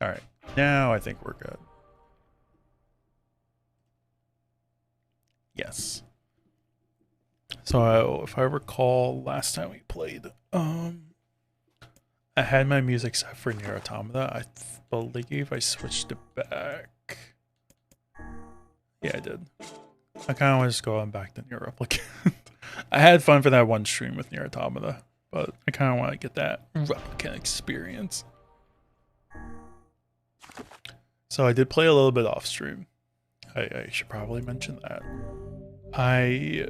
Alright, now I think we're good. Yes. So if I recall, last time we played, I had my music set for NieR Automata. I believe I switched it back. Yeah, I did. I kind of want to just go on back to NieR Replicant. I had fun for that one stream with NieR Automata, but I kind of want to get that Replicant experience. So I did play a little bit off stream. I should probably mention that. I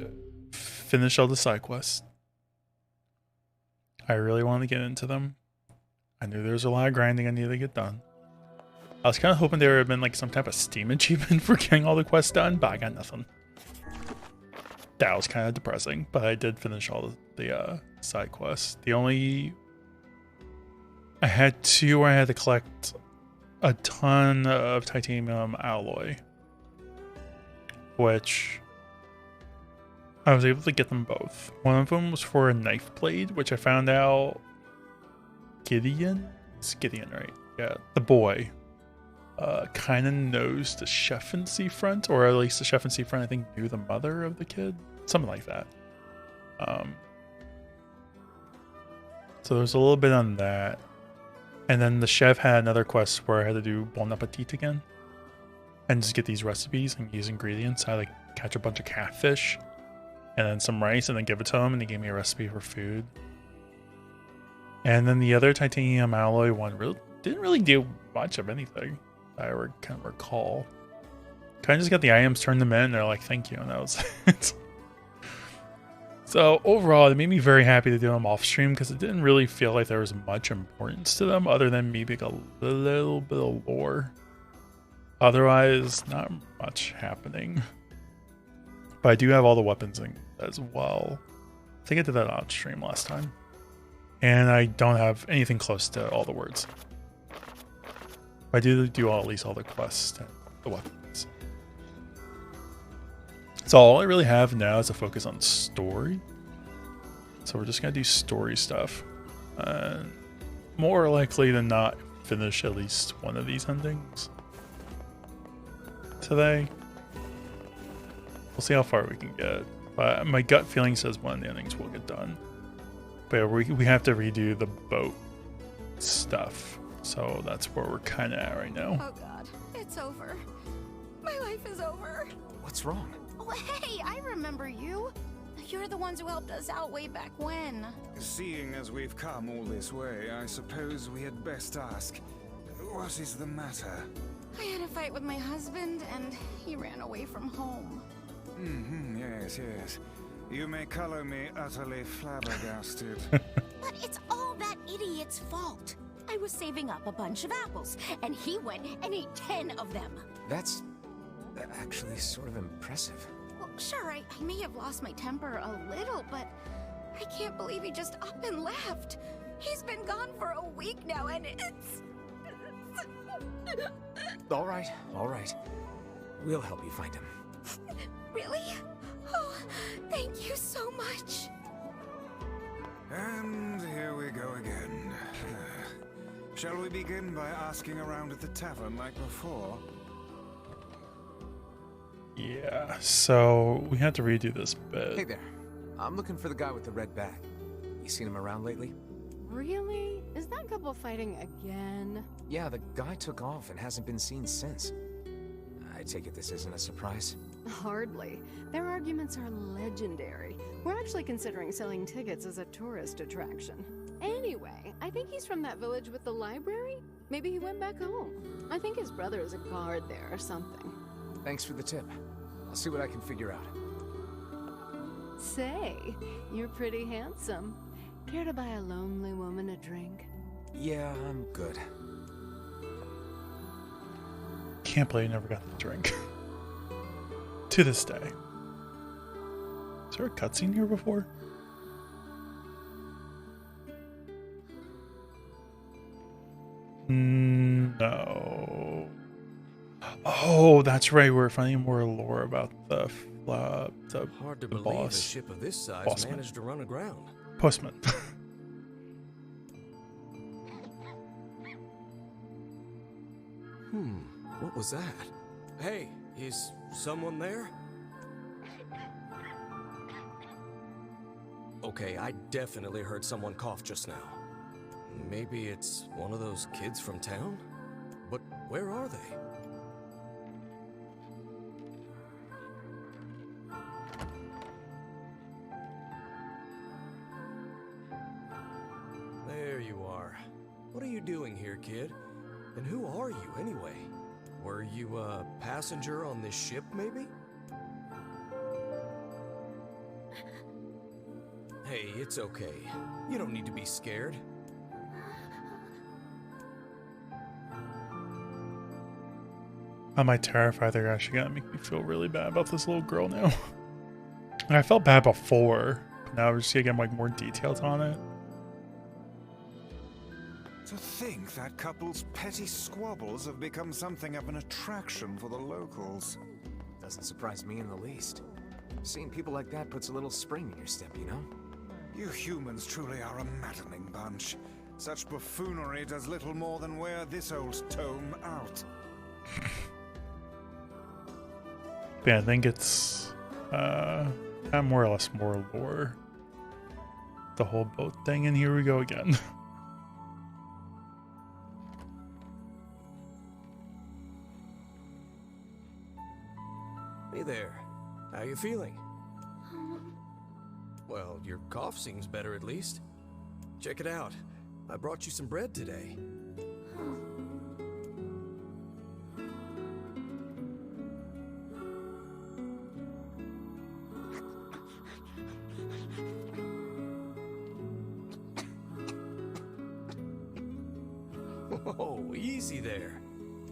finished all the side quests. I really wanted to get into them. I knew there was a lot of grinding I needed to get done. I was kind of hoping there would have been like some type of Steam achievement for getting all the quests done, but I got nothing. That was kind of depressing, but I did finish all the side quests. The only... I had two where I had to collect a ton of titanium alloy, which I was able to get them both. One of them was for a knife blade, which I found out Gideon? It's Gideon, right? Yeah, the boy kind of knows the chef and seafront, or at least the chef and seafront I think knew the mother of the kid, something like that. So there's a little bit on that. And then the chef had another quest where I had to do Bon Appetit again. And just get these recipes and use ingredients. I had to catch a bunch of catfish and then some rice and then give it to him, and he gave me a recipe for food. And then the other titanium alloy one didn't really do much of anything I can recall. Kind of just got the items, turned them in, and they're like, thank you, and that was it. So overall, it made me very happy to do them off stream because it didn't really feel like there was much importance to them other than maybe a little bit of lore. Otherwise, not much happening. But I do have all the weapons as well. I think I did that on stream last time. And I don't have anything close to all the words. But I do at least all the quests and the weapons. So all I really have now is a focus on story. So we're just going to do story stuff. More likely than not, finish at least one of these endings today. We'll see how far we can get. But my gut feeling says one of the endings will get done. But we have to redo the boat stuff. So that's where we're kind of at right now. Oh God, it's over. My life is over. What's wrong? Oh hey, I remember you. You're the ones who helped us out way back when. Seeing as we've come all this way, I suppose we had best ask, what is the matter? I had a fight with my husband and he ran away from home. Yes, yes. You may color me utterly flabbergasted. But it's all that idiot's fault. I was saving up a bunch of apples, and he went and ate 10 of them. That's actually sort of impressive. Well, sure, I may have lost my temper a little, but I can't believe he just up and left. He's been gone for a week now, and it's... All right. We'll help you find him. Really? Oh, thank you so much. And here we go again. Shall we begin by asking around at the tavern like before? Yeah, so we had to redo this bit. Hey there. I'm looking for the guy with the red bag. You seen him around lately? Really? Is that couple fighting again? Yeah, the guy took off and hasn't been seen since. I take it this isn't a surprise? Hardly. Their arguments are legendary. We're actually considering selling tickets as a tourist attraction. Anyway, I think he's from that village with the library. Maybe he went back home. I think his brother is a guard there or something. Thanks for the tip. I'll see what I can figure out. Say, you're pretty handsome. Care to buy a lonely woman a drink? Yeah, I'm good. Can't believe I never got the drink. To this day. Is there a cutscene here before? No. Oh, that's right. We're finding more lore about the Hard to believe boss. a ship of this size Bossman. managed to run aground. Postman. What was that? Hey, is someone there? Okay, I definitely heard someone cough just now. Maybe it's one of those kids from town? But where are they? There you are. What are you doing here, kid? And who are you, anyway? Were you a passenger on this ship, maybe? Hey, it's okay. You don't need to be scared. Am I terrified they're actually gonna make me feel really bad about this little girl now? And I felt bad before, but now we're just gonna get like more details on it. To think that couple's petty squabbles have become something of an attraction for the locals. Doesn't surprise me in the least. Seeing people like that puts a little spring in your step, you know? You humans truly are a maddening bunch. Such buffoonery does little more than wear this old tome out. Yeah, I think it's more or less more lore. The whole boat thing, and here we go again. Hey there. How you feeling? Well, your cough seems better at least. Check it out. I brought you some bread today. Whoa, easy there.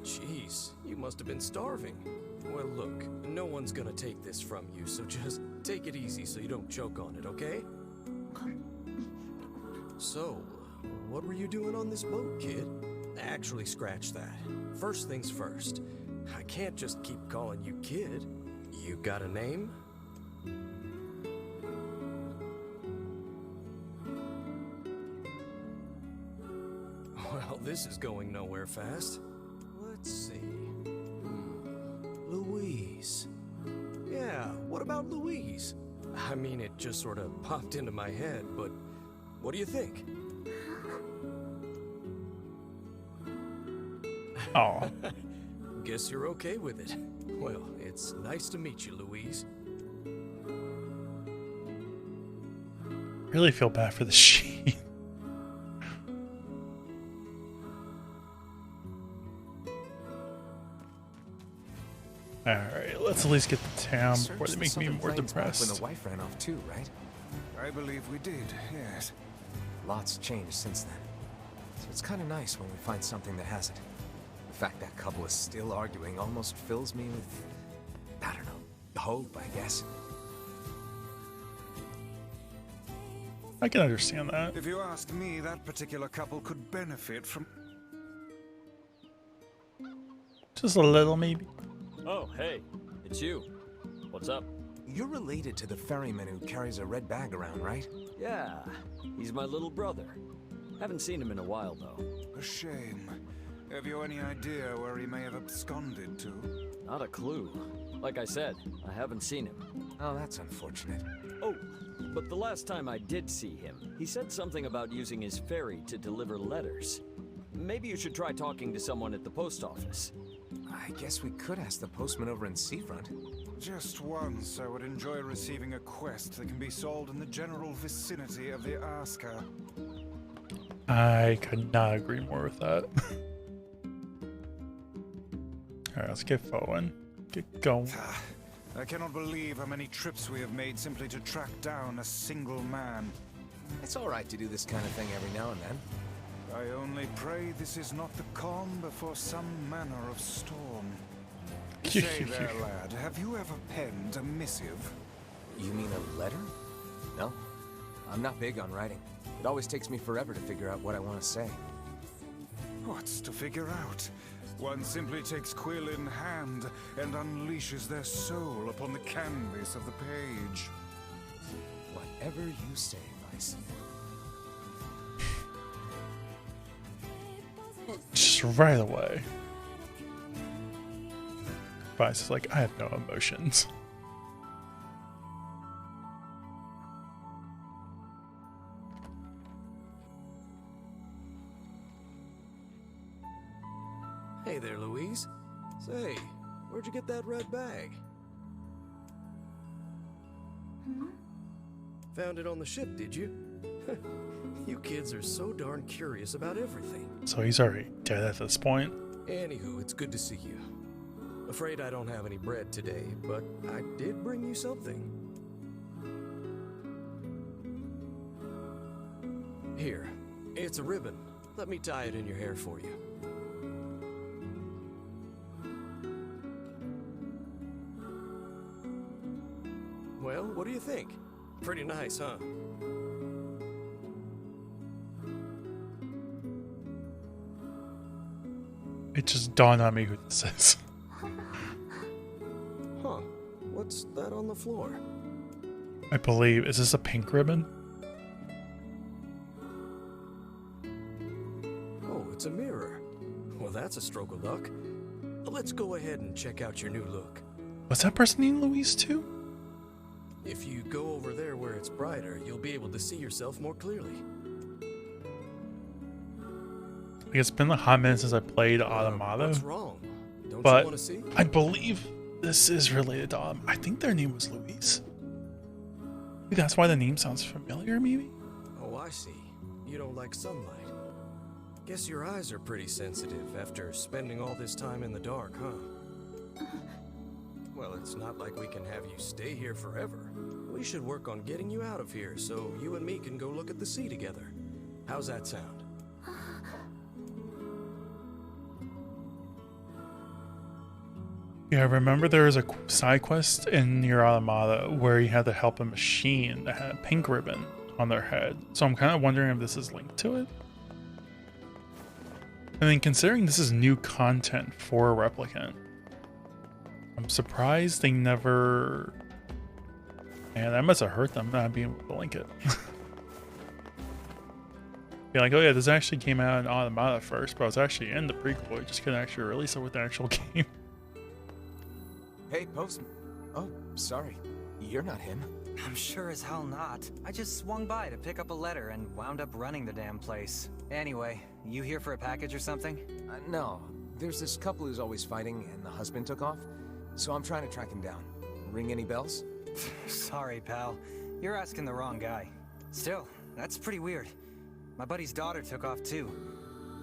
Jeez, you must have been starving. Well, look, no one's gonna take this from you, so just take it easy so you don't choke on it, okay? So, what were you doing on this boat, kid? Actually, scratch that. First things first. I can't just keep calling you kid. You got a name? Well, this is going nowhere fast. Let's see. Louise. Yeah, what about Louise? I mean, it just sort of popped into my head, but what do you think? Oh, Guess you're okay with it. Well, it's nice to meet you, Louise. really feel bad for the sheep. Alright, let's at least get to town before they make me more depressed. When the wife ran off too, right? I believe we did, yes. Lots changed since then. So it's kind of nice when we find something that hasn't. The fact that couple is still arguing almost fills me with, I don't know, hope, I guess. I can understand that. If you ask me, that particular couple could benefit from... Just a little, maybe. Oh, hey, it's you. What's up? You're related to the ferryman who carries a red bag around, right? Yeah, he's my little brother. Haven't seen him in a while, though. A shame. Have you any idea where he may have absconded to? Not a clue. Like I said, I haven't seen him. Oh, that's unfortunate. Oh, but the last time I did see him, he said something about using his ferry to deliver letters. Maybe you should try talking to someone at the post office. I guess we could ask the postman over in Seafront. Just once, I would enjoy receiving a quest that can be solved in the general vicinity of the Asker. I could not agree more with that. Alright, let's get going. Get going. I cannot believe how many trips we have made simply to track down a single man. It's all right to do this kind of thing every now and then. I only pray this is not the calm before some manner of storm. Say there, lad, have you ever penned a missive? You mean a letter? No. I'm not big on writing. It always takes me forever to figure out what I want to say. What's to figure out? One simply takes quill in hand and unleashes their soul upon the canvas of the page. Whatever you say, Vice. Just right away. but it's just like, I have no emotions. Hey there, Louise. Say, where'd you get that red bag? Found it on the ship, did you? You kids are so darn curious about everything. So he's already dead at this point. Anywho, it's good to see you. Afraid I don't have any bread today, but I did bring you something. Here, it's a ribbon. Let me tie it in your hair for you. Well, what do you think? Pretty nice, huh? It just dawned on me who this is. Huh. What's that on the floor? I believe, is this a pink ribbon? Oh, it's a mirror. Well, that's a stroke of luck. Let's go ahead and check out your new look. Was that person named Louise too? If you go over there where it's brighter, you'll be able to see yourself more clearly. Like, it's been a hot minute since I played Automata. What's wrong? Don't But you want to see? I believe this is related to I think their name was Louise. Maybe that's why the name sounds familiar, maybe? Oh, I see. You don't like sunlight. Guess your eyes are pretty sensitive after spending all this time in the dark, huh? Well, it's not like we can have you stay here forever. We should work on getting you out of here so you and me can go look at the sea together. How's that sound? Yeah, I remember there was a side quest in NieR Automata where you had to help a machine that had a pink ribbon on their head. So I'm kind of wondering if this is linked to it. I mean, considering this is new content for Replicant, I'm surprised they never... Man, that must have hurt them not being able to link it. Be like, oh yeah, this actually came out in Automata first, but it was actually in the prequel. You just couldn't actually release it with the actual game. Hey, Postman. Oh, sorry. You're not him. I'm sure as hell not. I just swung by to pick up a letter and wound up running the damn place. Anyway, you here for a package or something? No. There's this couple who's always fighting, and the husband took off. So I'm trying to track him down. Ring any bells? Sorry, pal. You're asking the wrong guy. Still, that's pretty weird. My buddy's daughter took off too.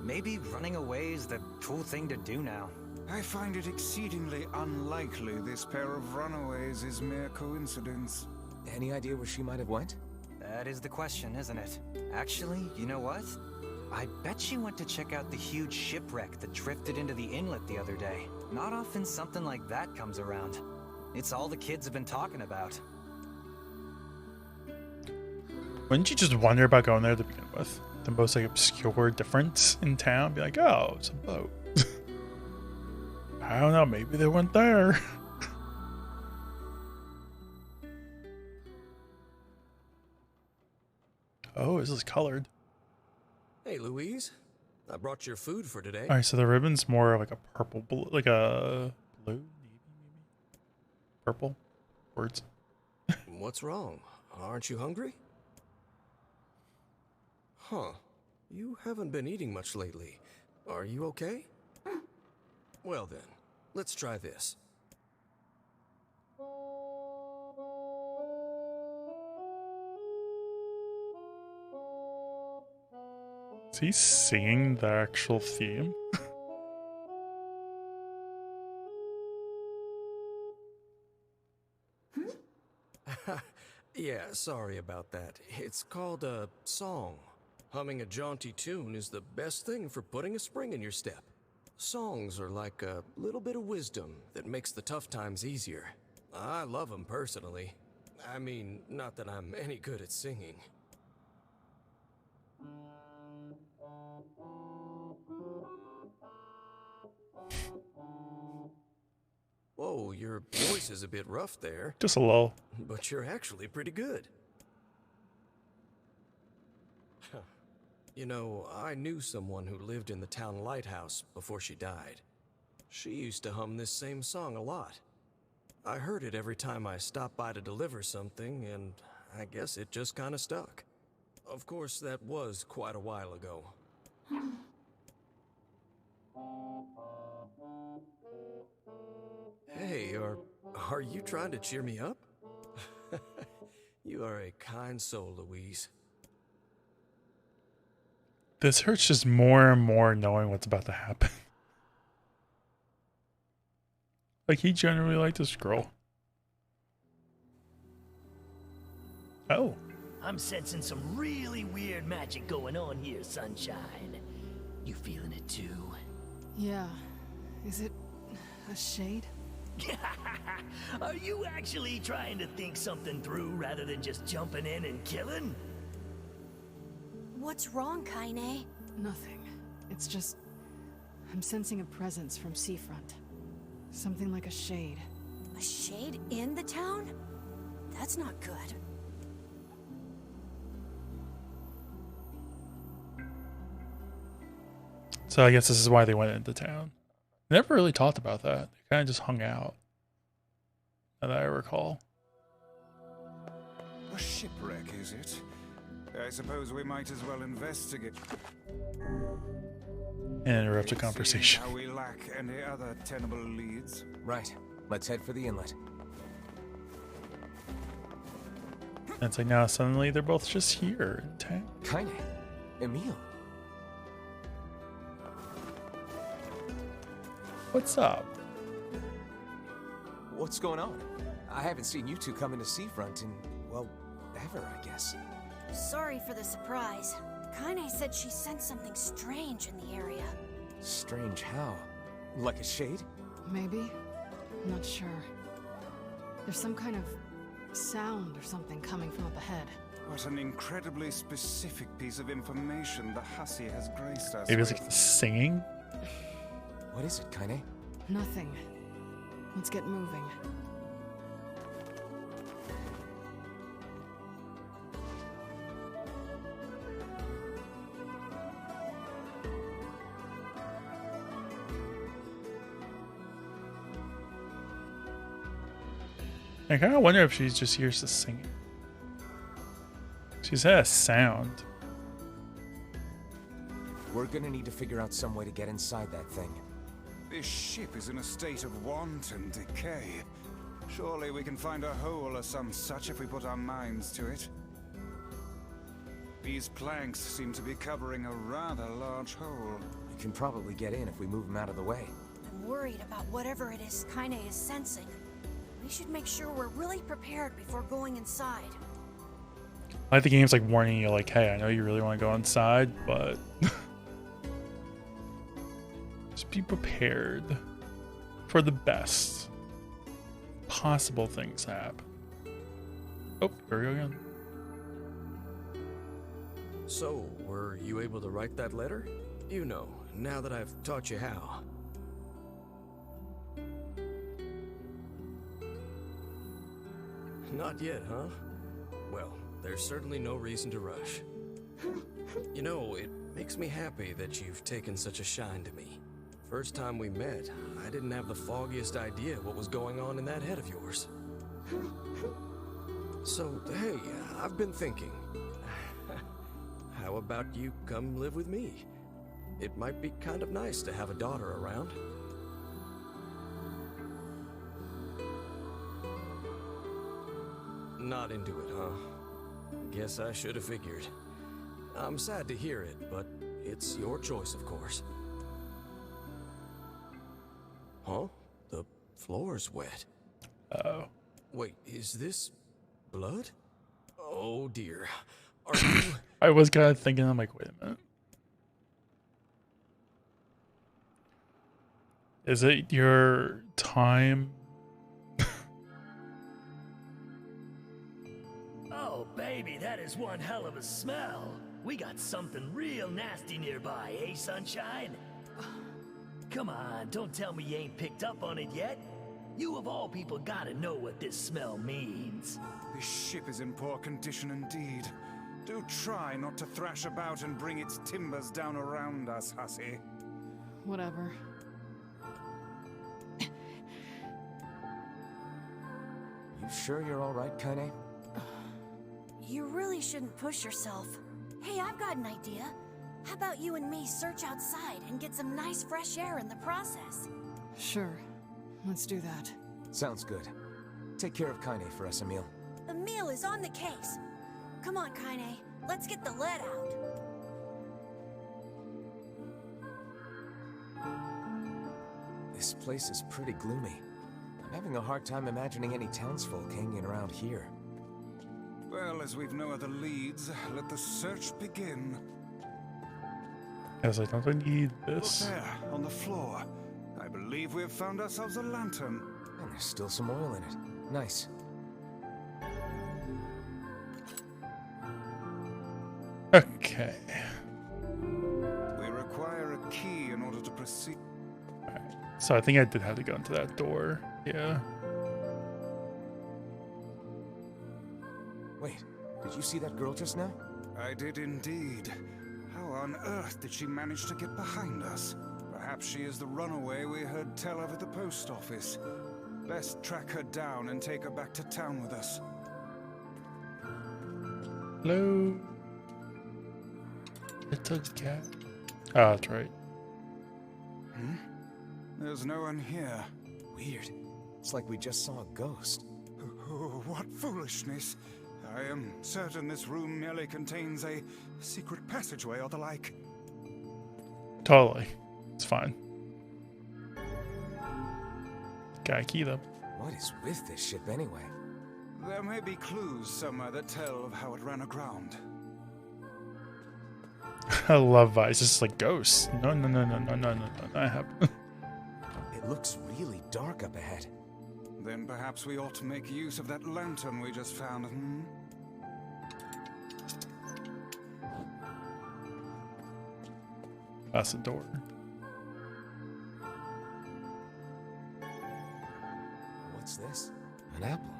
Maybe running away is the cool thing to do now. I find it exceedingly unlikely this pair of runaways is mere coincidence. Any idea where she might have went? That is the question, isn't it? Actually, you know what? I bet she went to check out the huge shipwreck that drifted into the inlet the other day. Not often something like that comes around. It's all the kids have been talking about. Wouldn't you just wonder about going there to begin with? The most like obscure difference in town? Be like, oh, it's a boat. I don't know, maybe they went there. Oh, this is colored. Hey, Louise. I brought your food for today. Alright, so the ribbon's more like a purple, blue, like a blue, navy, maybe? Purple? Words. What's wrong? Aren't you hungry? Huh. You haven't been eating much lately. Are you okay? Well then, let's try this. Is he singing the actual theme? Yeah, sorry about that. It's called a song. Humming a jaunty tune is the best thing for putting a spring in your step. Songs are like a little bit of wisdom that makes the tough times easier. I love them personally. I mean, not that I'm any good at singing. Whoa, your voice is a bit rough there. Just a little. But you're actually pretty good. You know, I knew someone who lived in the town lighthouse before she died. She used to hum this same song a lot. I heard it every time I stopped by to deliver something, and I guess it just kind of stuck. Of course, that was quite a while ago. Hey, are you trying to cheer me up? You are a kind soul, Louise. This hurts just more and more knowing what's about to happen. Like, he genuinely liked this girl. Oh. I'm sensing some really weird magic going on here, Sunshine. You feeling it too? Yeah. Is it a shade? Are you actually trying to think something through rather than just jumping in and killing? What's wrong, Kaine? Nothing. It's just... I'm sensing a presence from seafront. Something like a shade. A shade in the town? That's not good. So I guess this is why they went into town. Never really talked about that. They kind of just hung out. Now that I recall. A shipwreck, is it? I suppose we might as well investigate. And interrupt the conversation. How we lack any other tenable leads. Right. Let's head for the inlet. And it's like now suddenly they're both just here in town. Kaine. Emil. What's up? What's going on? I haven't seen you two come into Seafront in, well, ever, I guess. Sorry for the surprise. Kaine said she sensed something strange in the area. Strange how? Like a shade? Maybe? I'm not sure. There's some kind of sound or something coming from up ahead. What an incredibly specific piece of information the hussy has graced us Maybe it's with. like singing? What is it, Kaine? Nothing. Let's get moving. I kind of wonder if she just hears the singing. She's had a sound. We're gonna need to figure out some way to get inside that thing. This ship is in a state of wanton decay. Surely we can find a hole or some such if we put our minds to it. These planks seem to be covering a rather large hole. We can probably get in if we move them out of the way. I'm worried about whatever it is Kaine is sensing. We should make sure we're really prepared before going inside. I like the game's like warning you, like, hey, I know you really want to go inside, but just be prepared for the best possible things happen. Oh, here we go again. So, were you able to write that letter? You know, now that I've taught you how. Not yet, huh? Well, there's certainly no reason to rush. You know, it makes me happy that you've taken such a shine to me. First time we met, I didn't have the foggiest idea what was going on in that head of yours. So, hey, I've been thinking. How about you come live with me? It might be kind of nice to have a daughter around. Not into it, huh? Guess I should have figured. I'm sad to hear it, but it's your choice, of course. Huh? The floor's wet. Uh-oh. Wait, is this blood? Oh dear. Are you... I was kind of thinking, I'm like, wait a minute. Is it your time? Oh, baby, that is one hell of a smell. We got something real nasty nearby, eh, Sunshine? Come on, don't tell me you ain't picked up on it yet. You of all people gotta know what this smell means. This ship is in poor condition indeed. Do try not to thrash about and bring its timbers down around us, hussy. Whatever. You sure you're all right, Kaine? You really shouldn't push yourself. Hey, I've got an idea. How about you and me search outside and get some nice fresh air in the process? Sure. Let's do that. Sounds good. Take care of Kaine for us, Emil. Emil is on the case. Come on, Kaine. Let's get the lead out. This place is pretty gloomy. I'm having a hard time imagining any townsfolk hanging around here. Well, as we've no other leads, let the search begin. As I don't need Look this. there, on the floor. I believe we've found ourselves a lantern. And there's still some oil in it. Nice. Okay. We require a key in order to proceed. So I think I did have to go into that door. Yeah. Wait, did you see that girl just now? I did indeed. How on earth did she manage to get behind us? Perhaps she is the runaway we heard tell of at the post office. Best track her down and take her back to town with us. Hello. Little cat. Oh, that's right. There's no one here. Weird. It's like we just saw a ghost. Oh, what foolishness. I am certain this room merely contains a secret passageway or the like. Totally. It's fine. Got a key though. What is with this ship anyway? There may be clues somewhere that tell of how it ran aground. I love vibes. It's just like ghosts. No, I have. It looks really dark up ahead. Then perhaps we ought to make use of that lantern we just found, That's the door. What's this? An apple.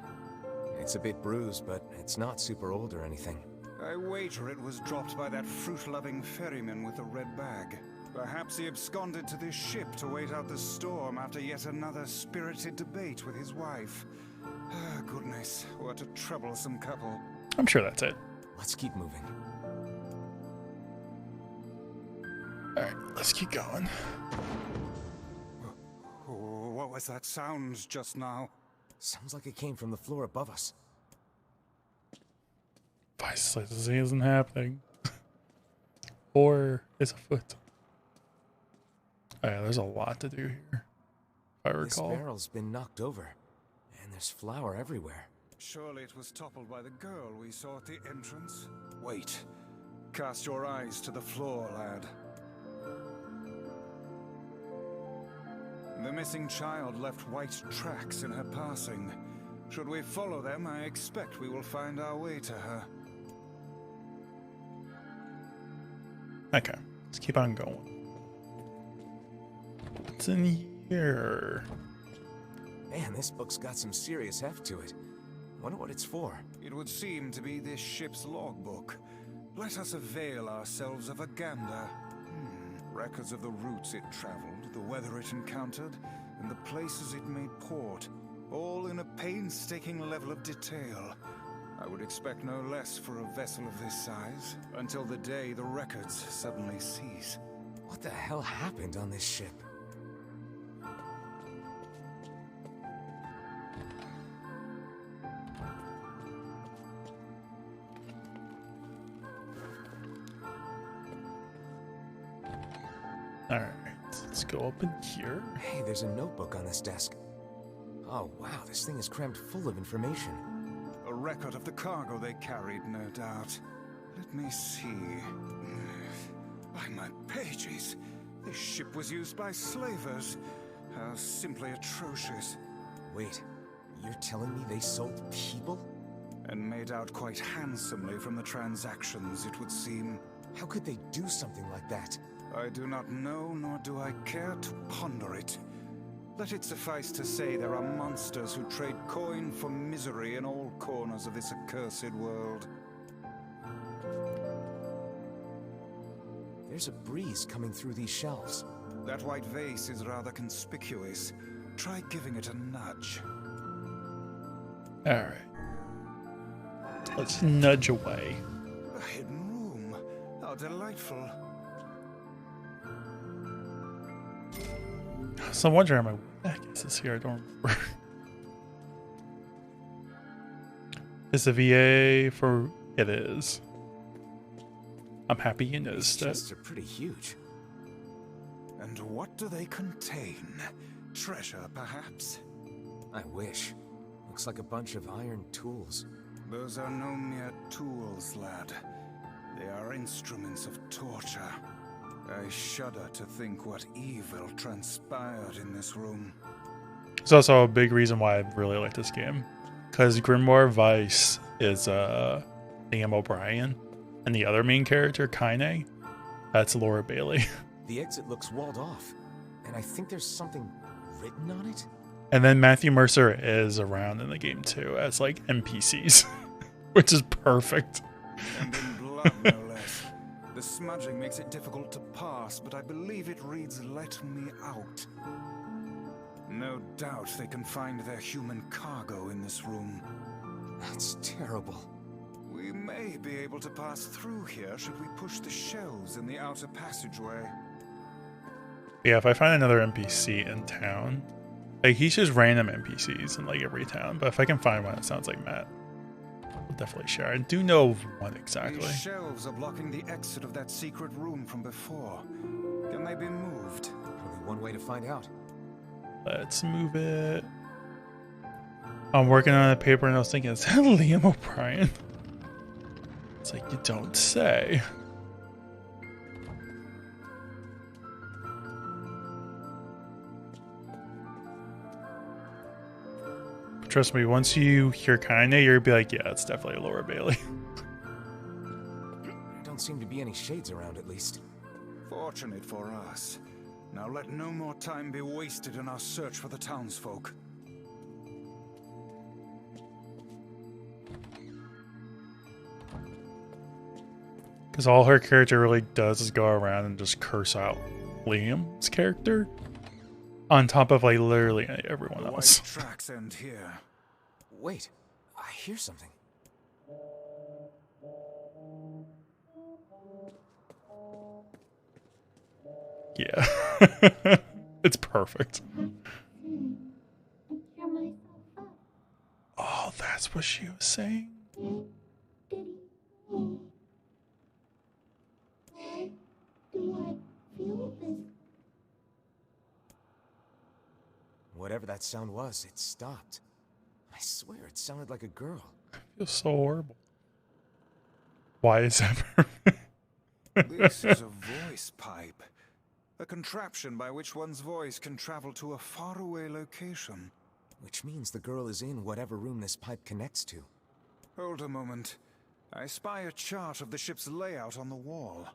It's a bit bruised, but it's not super old or anything. I wager it was dropped by that fruit-loving ferryman with the red bag. Perhaps he absconded to this ship to wait out the storm after yet another spirited debate with his wife. Ah, goodness, what a troublesome couple. I'm sure that's it. Let's keep moving. Alright, let's keep going. Oh, what was that sound just now? Sounds like it came from the floor above us. Vice this isn't happening. Or is afoot. Alright, there's a lot to do here. If I recall. This barrel's been knocked over, and there's flour everywhere. Surely it was toppled by the girl we saw at the entrance. Wait. Cast your eyes to the floor, lad. The missing child left white tracks in her passing. Should we follow them, I expect we will find our way to her. Okay, let's keep on going. What's in here? Man, this book's got some serious heft to it. Wonder what it's for. It would seem to be this ship's logbook. Let us avail ourselves of a gander. Records of the routes it traveled, the weather it encountered, and the places it made port, all in a painstaking level of detail. I would expect no less for a vessel of this size, until the day the records suddenly cease. What the hell happened on this ship? Alright, let's go up in here. Hey, there's a notebook on this desk. Oh wow, this thing is crammed full of information. A record of the cargo they carried, no doubt. Let me see. By my pages, this ship was used by slavers. How simply atrocious. Wait, you're telling me they sold people? And made out quite handsomely from the transactions, it would seem. How could they do something like that? I do not know, nor do I care to ponder it. Let it suffice to say there are monsters who trade coin for misery in all corners of this accursed world. There's a breeze coming through these shelves. That white vase is rather conspicuous. Try giving it a nudge. Alright. Let's nudge away. A hidden room. How delightful. So I'm wondering, what the heck is this here? I don't remember. Is the VA for... It is. I'm happy you noticed These it. chests are pretty huge. And what do they contain? Treasure, perhaps? I wish. Looks like a bunch of iron tools. Those are no mere tools, lad. They are instruments of torture. I shudder to think what evil transpired in this room. It's also a big reason why I really like this game. Because Grimoire Vice is Liam O'Brien. And the other main character, Kaine, that's Laura Bailey. The exit looks walled off. And I think there's something written on it? And then Matthew Mercer is around in the game too as like NPCs. Which is perfect. And in blood, no less. The smudging makes it difficult to pass, but I believe it reads, "Let me out." No doubt they can find their human cargo in this room. That's terrible. We may be able to pass through here should we push the shelves in the outer passageway. Yeah, if I find another NPC in town, like he's just random NPCs in like every town, but if I can find one that sounds like Matt, I'll definitely share. I do know of one exactly. These shelves are blocking the exit of that secret room from before. Can they be moved? Only one way to find out. Let's move it. I'm working on a paper and I was thinking, is that Liam O'Brien? It's like, you don't say. Trust me, once you hear Kaine, you'll be like, yeah, it's definitely Laura Bailey. There don't seem to be any shades around, at least. Fortunate for us. Now let no more time be wasted in our search for the townsfolk. Because all her character really does is go around and just curse out Liam's character on top of like literally everyone The else. white tracks end here. Wait, I hear something. Yeah. It's perfect. Oh, that's what she was saying? Whatever that sound was, it stopped. I swear it sounded like a girl. I feel so horrible. Why is that perfect? This is a voice pipe. A contraption by which one's voice can travel to a faraway location. Which means the girl is in whatever room this pipe connects to. Hold a moment. I spy a chart of the ship's layout on the wall.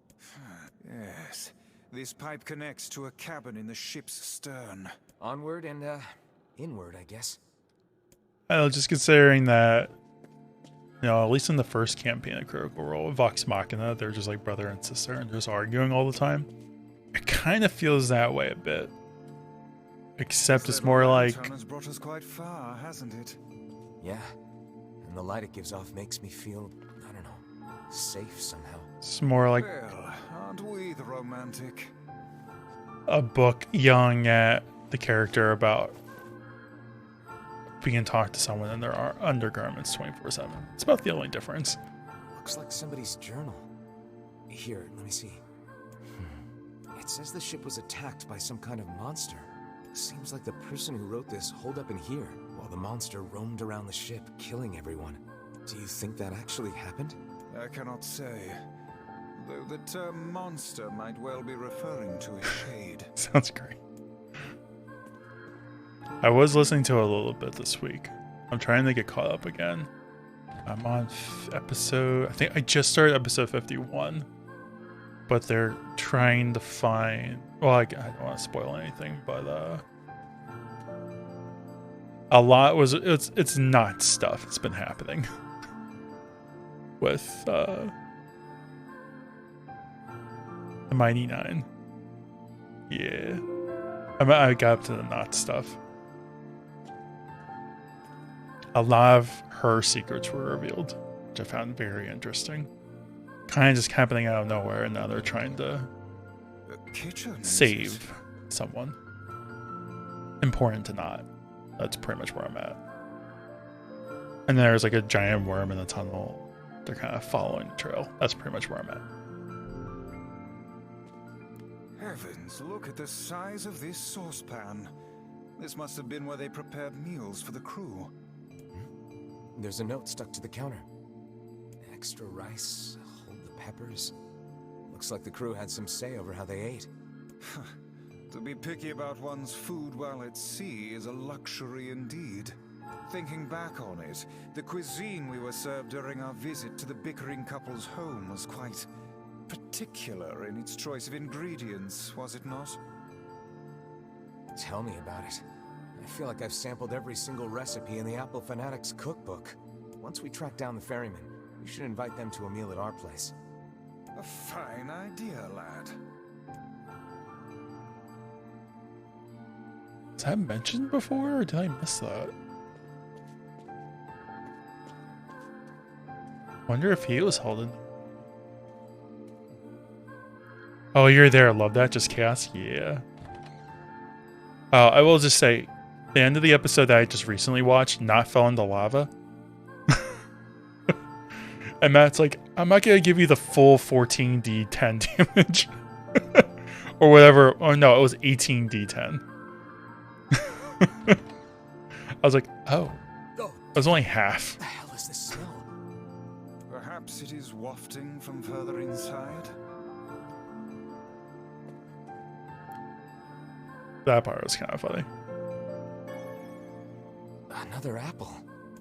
Yes. This pipe connects to a cabin in the ship's stern. Onward and, inward, I guess. I know, just considering that, you know, at least in the first campaign of Critical Role, Vox Machina, they're just like brother and sister and just arguing all the time. It kind of feels that way a bit. Except it's more like... has brought us quite far, hasn't it? Yeah. And the light it gives off makes me feel, I don't know, safe somehow. It's more like Well, aren't we the romantic? a book yelling at the character about being talked to someone in their undergarments 24/7. It's about the only difference. Looks like somebody's journal. Here, let me see. It says the ship was attacked by some kind of monster. Seems like the person who wrote this holed up in here, while the monster roamed around the ship, killing everyone. Do you think that actually happened? I cannot say. Though the term monster might well be referring to a shade. Sounds great. I was listening to it a little bit this week. I'm trying to get caught up again. I'm on episode... I think I just started episode 51. But they're trying to find... Well, I don't want to spoil anything, but... a lot was... It's not stuff that's been happening. With... the Mighty Nine. Yeah. I got up to the not stuff. a lot of her secrets were revealed, which I found very interesting. Kind of just happening out of nowhere, and now they're trying to save someone. Important to not. That's pretty much where I'm at. And there's like a giant worm in the tunnel. They're kind of following the trail. That's pretty much where I'm at. Heavens, look at the size of this saucepan. This must have been where they prepared meals for the crew. There's a note stuck to the counter. Extra rice, hold the peppers. Looks like the crew had some say over how they ate. To be picky about one's food while at sea is a luxury indeed. Thinking back on it, the cuisine we were served during our visit to the bickering couple's home was quite particular in its choice of ingredients, was it not? Tell me about it. I feel like I've sampled every single recipe in the Apple Fanatics cookbook. Once we track down the ferryman, we should invite them to a meal at our place. A fine idea, lad. Was that mentioned before, or did I miss that? Wonder if he was holding. Oh, you're there. Love that. Just chaos. Yeah. I will just say, the end of the episode that I just recently watched, not fell into lava. And Matt's like, I'm not gonna give you the full 14d10 damage, or whatever. Oh no, it was 18d10. I was like, oh, it was only half. What the hell is this smell? Perhaps it is wafting from further inside? That part was kind of funny. Another apple.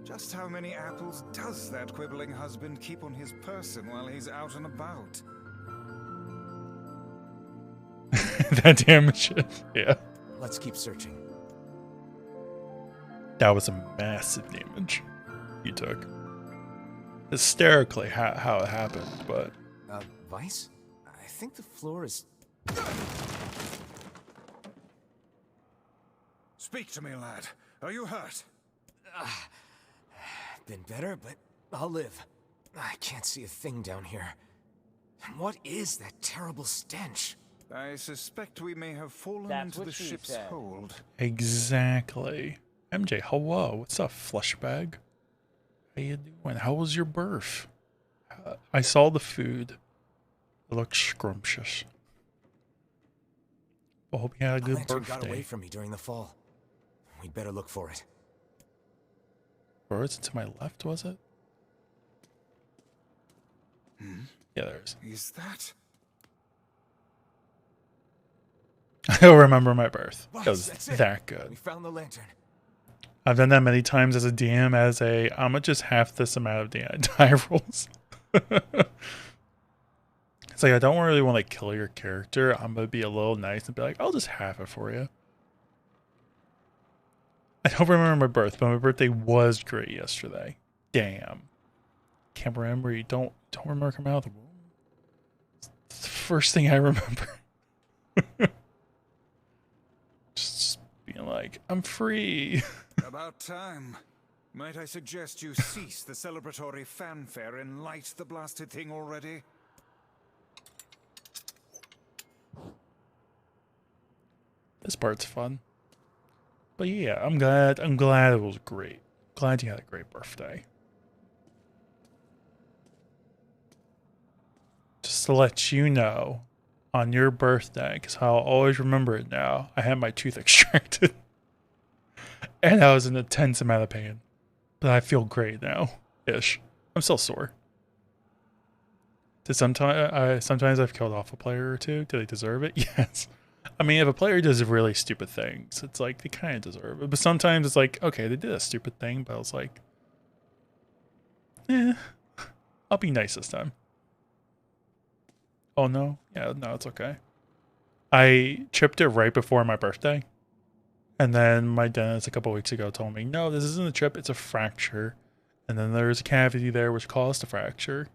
Just how many apples does that quibbling husband keep on his person while he's out and about? That damage. Yeah. Let's keep searching. That was a massive damage you took. Hysterically how it happened, but... Vice? I think the floor is... Speak to me, lad. Are you hurt? Been better, but I'll live. I can't see a thing down here. What is that terrible stench? I suspect we may have fallen That's into the what she ship's said. hold. Exactly. MJ, hello. What's up, flush bag? How you doing? How was your birth? I saw the food. It looked scrumptious. I hope you had a The good lantern got away birthday. from me during the fall. We'd better look for it. Or is it to my left, was it? Yeah, there is. Is that? I don't remember my birth. It was That's it. that good. We found the lantern. I've done that many times as a DM, as a, I'm gonna just half this amount of die rolls. It's like, I don't really want to kill your character. I'm gonna be a little nice and be like, I'll just half it for you. I don't remember my birth, but my birthday was great yesterday. Damn. Can't remember. You don't remember coming out of the womb? It's the first thing I remember. Just being like, I'm free. About time. Might I suggest you cease the celebratory fanfare and light the blasted thing already? This part's fun. But yeah, I'm glad it was great. Glad you had a great birthday. Just to let you know, on your birthday, because I'll always remember it now, I had my tooth extracted. And I was in a intense amount of pain. But I feel great now. Ish. I'm still sore. Sometimes I've killed off a player or two. Do they deserve it? Yes. I mean, if a player does really stupid things, it's like, they kind of deserve it. But sometimes it's like, okay, they did a stupid thing, but I was like, I'll be nice this time. Oh, no? Yeah, no, it's okay. I chipped it right before my birthday. And then my dentist a couple weeks ago told me, no, this isn't a chip, it's a fracture. And then there's a cavity there which caused the fracture.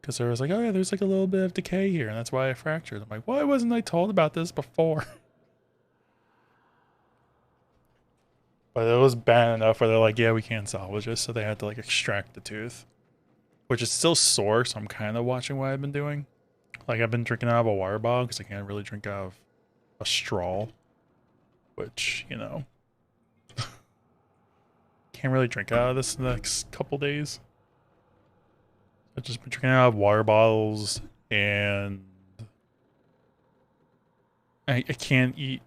Because there was like, oh yeah, there's like a little bit of decay here, and that's why I fractured. I'm like, why wasn't I told about this before? But it was bad enough where they're like, yeah, we can't salvage it, so they had to like extract the tooth. Which is still sore, so I'm kind of watching what I've been doing. Like, I've been drinking out of a water bottle because I can't really drink out of a straw. Which, you know, can't really drink out of this in the next couple days. I've just been drinking out of water bottles, and I can't eat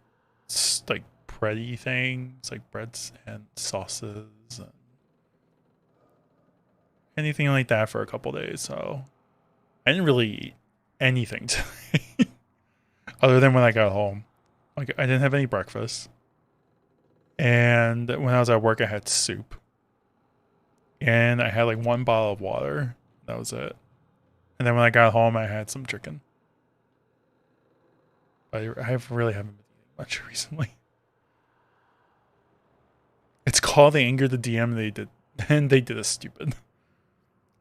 like bready things, like breads and sauces and anything like that for a couple days. So I didn't really eat anything today other than when I got home. Like, I didn't have any breakfast, and when I was at work I had soup, and I had like one bottle of water. That was it. And then when I got home I had some chicken. I really haven't been eating much recently. It's called They Angered the DM, and they did a stupid.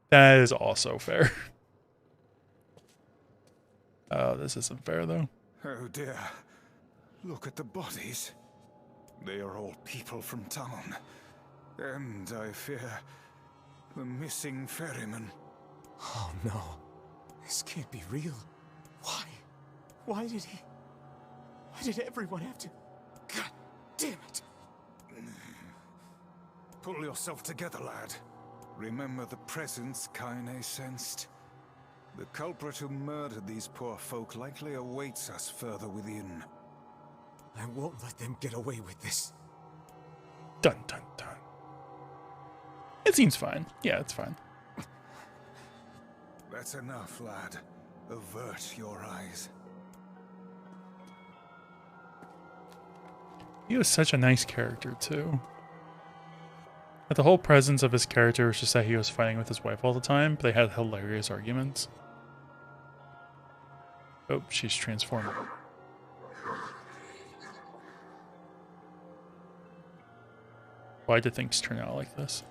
That is also fair. Oh, this isn't fair though. Oh dear. Look at the bodies. They are all people from town. And I fear the missing ferryman. Oh no. This can't be real. Why? Why did everyone have to? God damn it. Pull yourself together, lad. Remember the presence Kaine sensed. The culprit who murdered these poor folk likely awaits us further within. I won't let them get away with this. Dun dun dun. It seems fine. Yeah, it's fine. That's enough, lad. Avert your eyes. He was such a nice character too. But the whole presence of his character was just that he was fighting with his wife all the time, but they had hilarious arguments. Oh, she's transforming. Why did things turn out like this?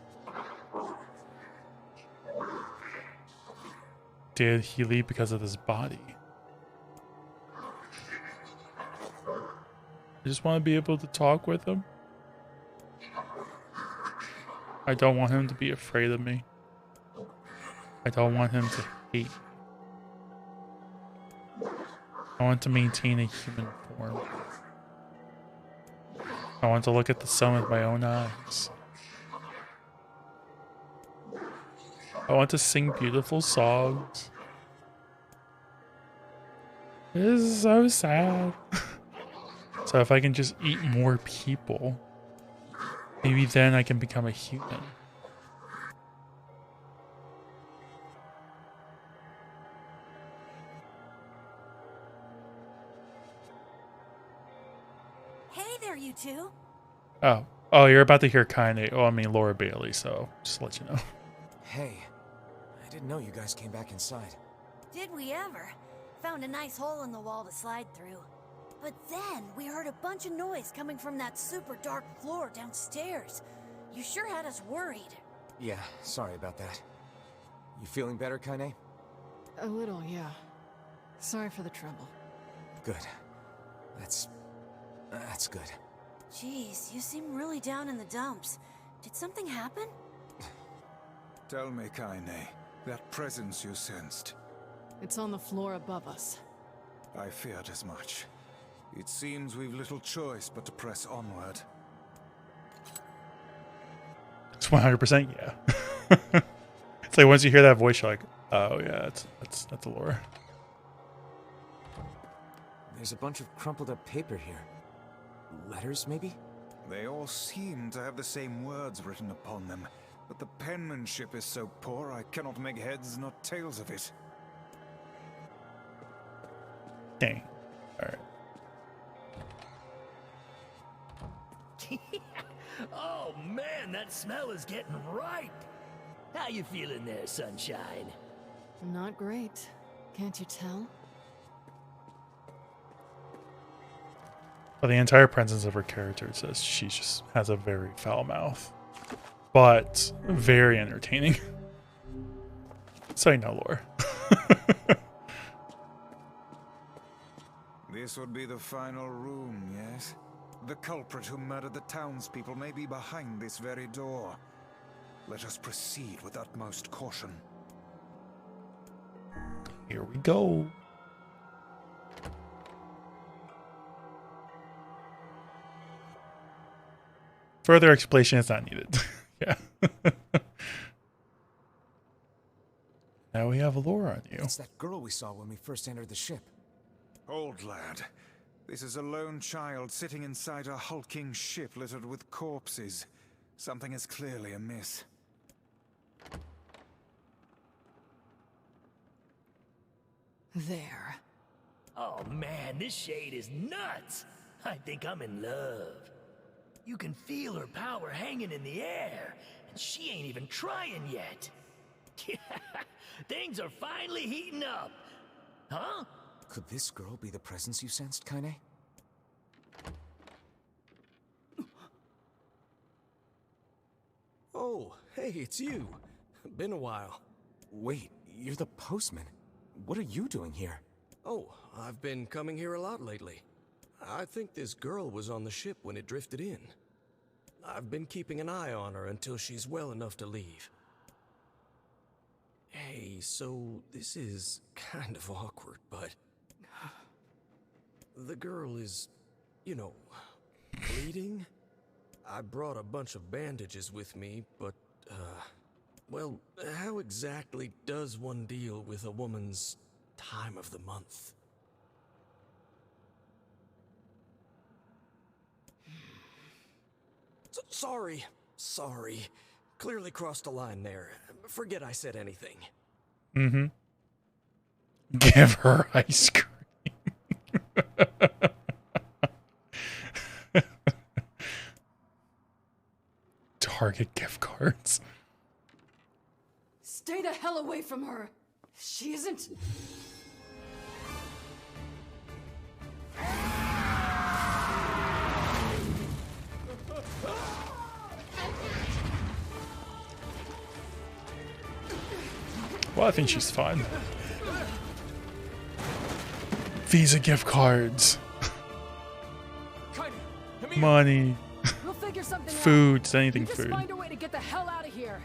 Did he leave because of his body? I just want to be able to talk with him. I don't want him to be afraid of me. I don't want him to hate me. I want to maintain a human form. I want to look at the sun with my own eyes. I want to sing beautiful songs. This is so sad. So if I can just eat more people, maybe then I can become a human. Hey there, you two. Oh, you're about to hear Kaine. Oh, I mean Laura Bailey, so just to let you know. Hey, I didn't know you guys came back inside. Did we ever? Found a nice hole in the wall to slide through. But then we heard a bunch of noise coming from that super dark floor downstairs. You sure had us worried. Yeah, sorry about that. You feeling better, Kaine? A little, yeah. Sorry for the trouble. Good. That's good. Jeez, you seem really down in the dumps. Did something happen? Tell me, Kaine, that presence you sensed. It's on the floor above us. I feared as much. It seems we've little choice but to press onward. It's 100% yeah. It's like once you hear that voice, you're like, oh yeah, that's Laura. There's a bunch of crumpled up paper here. Letters, maybe? They all seem to have the same words written upon them, but the penmanship is so poor I cannot make heads nor tails of it. Dang. Alright. Oh man, that smell is getting ripe. How you feeling there, Sunshine? Not great. Can't you tell? But the entire presence of her character says she just has a very foul mouth. But very entertaining. So you know, Laura. This would be the final room, yes? The culprit who murdered the townspeople may be behind this very door. Let us proceed with utmost caution. Here we go. Further explanation is not needed. Yeah. Now we have lore on you. It's that girl we saw when we first entered the ship. Old lad, this is a lone child sitting inside a hulking ship littered with corpses. Something is clearly amiss. There. Oh man, this shade is nuts. I think I'm in love. You can feel her power hanging in the air, and she ain't even trying yet. Things are finally heating up. Huh? Could this girl be the presence you sensed, Kaine? Oh, hey, it's you. Been a while. Wait, you're the postman. What are you doing here? Oh, I've been coming here a lot lately. I think this girl was on the ship when it drifted in. I've been keeping an eye on her until she's well enough to leave. Hey, so this is kind of awkward, but... the girl is, you know, bleeding? I brought a bunch of bandages with me, but, well, how exactly does one deal with a woman's time of the month? Sorry. Clearly crossed a line there. Forget I said anything. Mm-hmm. Give her ice cream. Target gift cards. Stay the hell away from her. She isn't... Well, I think she's fine. Visa gift cards. Money. We'll figure something Food. out. Anything Just food. find a way to get the hell out of here.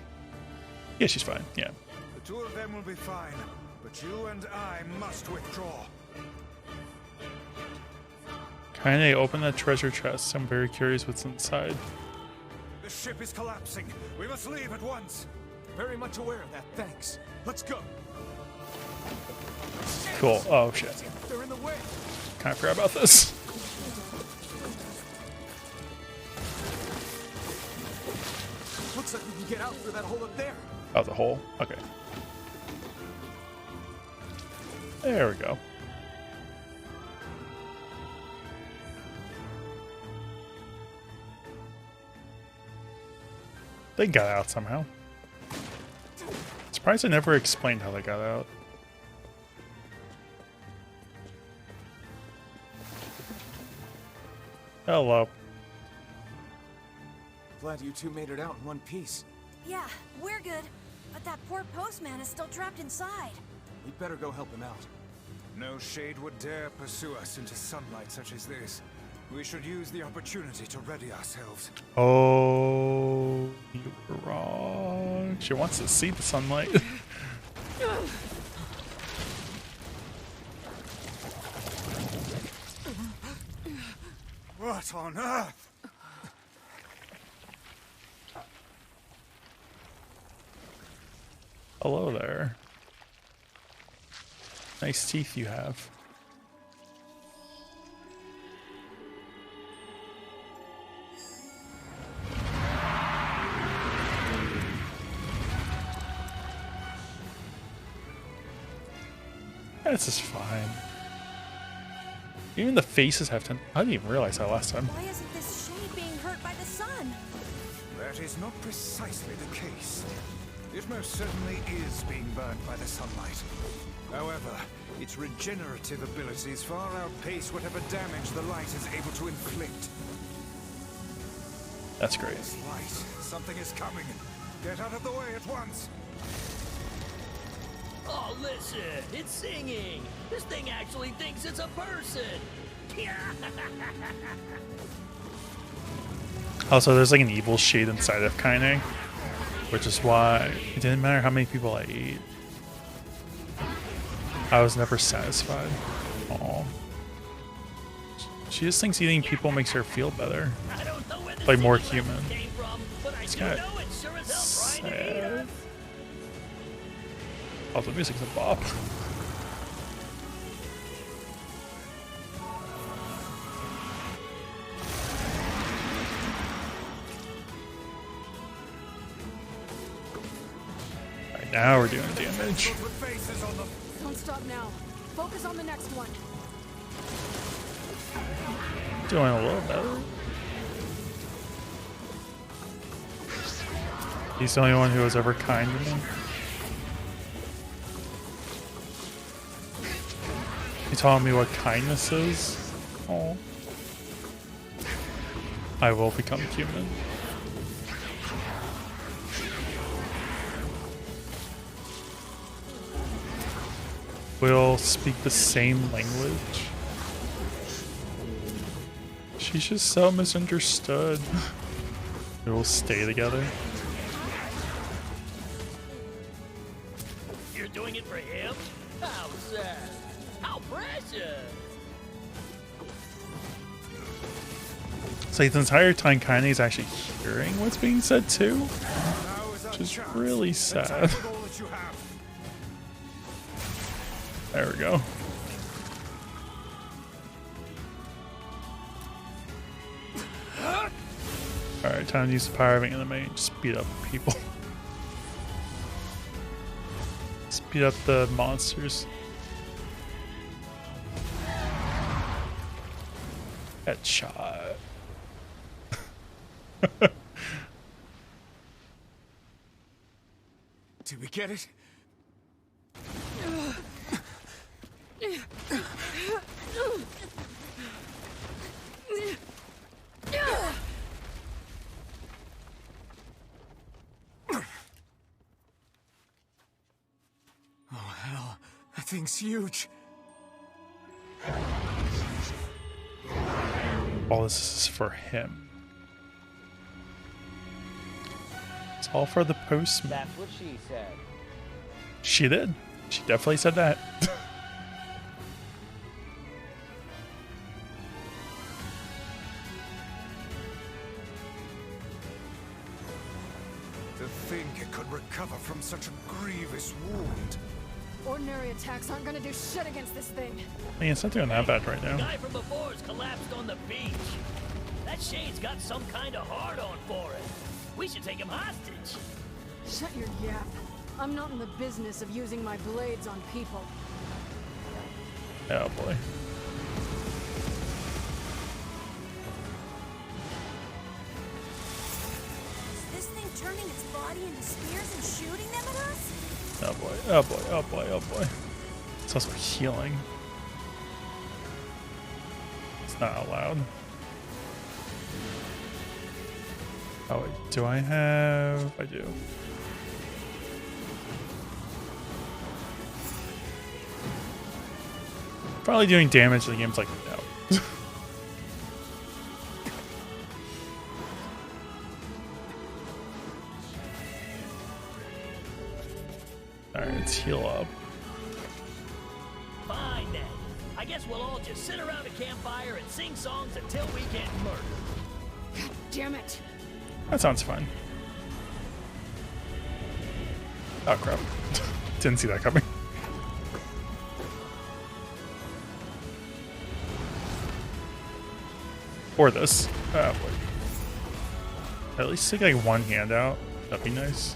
Yeah, she's fine. Yeah. The two of them will be fine, but you and I must withdraw. Kaine, open that treasure chest. I'm very curious what's inside. The ship is collapsing. We must leave at once. Very much aware of that, thanks. Let's go. Cool. Oh, shit. They're in the way. Kind of forgot about this. Looks like we can get out through that hole up there. Oh, the hole? Okay. There we go. They got out somehow. Surprised I never explained how they got out. Hello. Glad you two made it out in one piece. Yeah, we're good. But that poor postman is still trapped inside. We'd better go help him out. No shade would dare pursue us into sunlight such as this. We should use the opportunity to ready ourselves. Oh, you were wrong. She wants to see the sunlight. What on earth? Hello there. Nice teeth you have. This is fine. Even the faces have to... I didn't even realize that last time. Why isn't this shade being hurt by the sun? That is not precisely the case. It most certainly is being burned by the sunlight. However, its regenerative abilities far outpace whatever damage the light is able to inflict. That's great. This light, something is coming. Get out of the way at once. Oh, listen, it's singing. This thing actually thinks it's a person. Also, there's like an evil shade inside of Kaine, which is why it didn't matter how many people I ate. I was never satisfied. Oh, she just thinks eating people makes her feel better, like more human. It's kind of sad. Oh, the music's a bop. Alright, now we're doing damage. Don't stop now. Focus on the next one. Doing a little better. He's the only one who was ever kind to me. He taught me what kindness is. Oh. I will become human. We'll speak the same language. She's just so misunderstood. We will stay together. You're doing it for him? How sad. How precious. It's like the entire time Kaine is actually hearing what's being said too. Which is really sad. There we go. Alright, time to use the power of anime and speed up people. Speed up the monsters. Headshot. Did we get it? Oh hell, that thing's huge. All this is for him. It's all for the postman. That's what she said. She did. She definitely said that. To think it could recover from such a grievous wound. Ordinary attacks aren't gonna do shit against this thing. I mean, it's not doing that bad right The now. guy from before's collapsed on the beach. That shade's got some kind of hard-on for it. We should take him hostage. Shut your yap. I'm not in the business of using my blades on people. Oh boy. Is this thing turning its body into spears and shooting them at us? Oh boy. Oh boy. Oh boy. Oh boy. It's also healing. It's not allowed. Oh wait. Do I have? I do. Probably doing damage to the game's like, no. Alright, let's heal up. Fine then. I guess we'll all just sit around a campfire and sing songs until we get murdered. God damn it. That sounds fun. Oh crap. Didn't see that coming. Or this. Oh boy. At least take like one hand out. That'd be nice.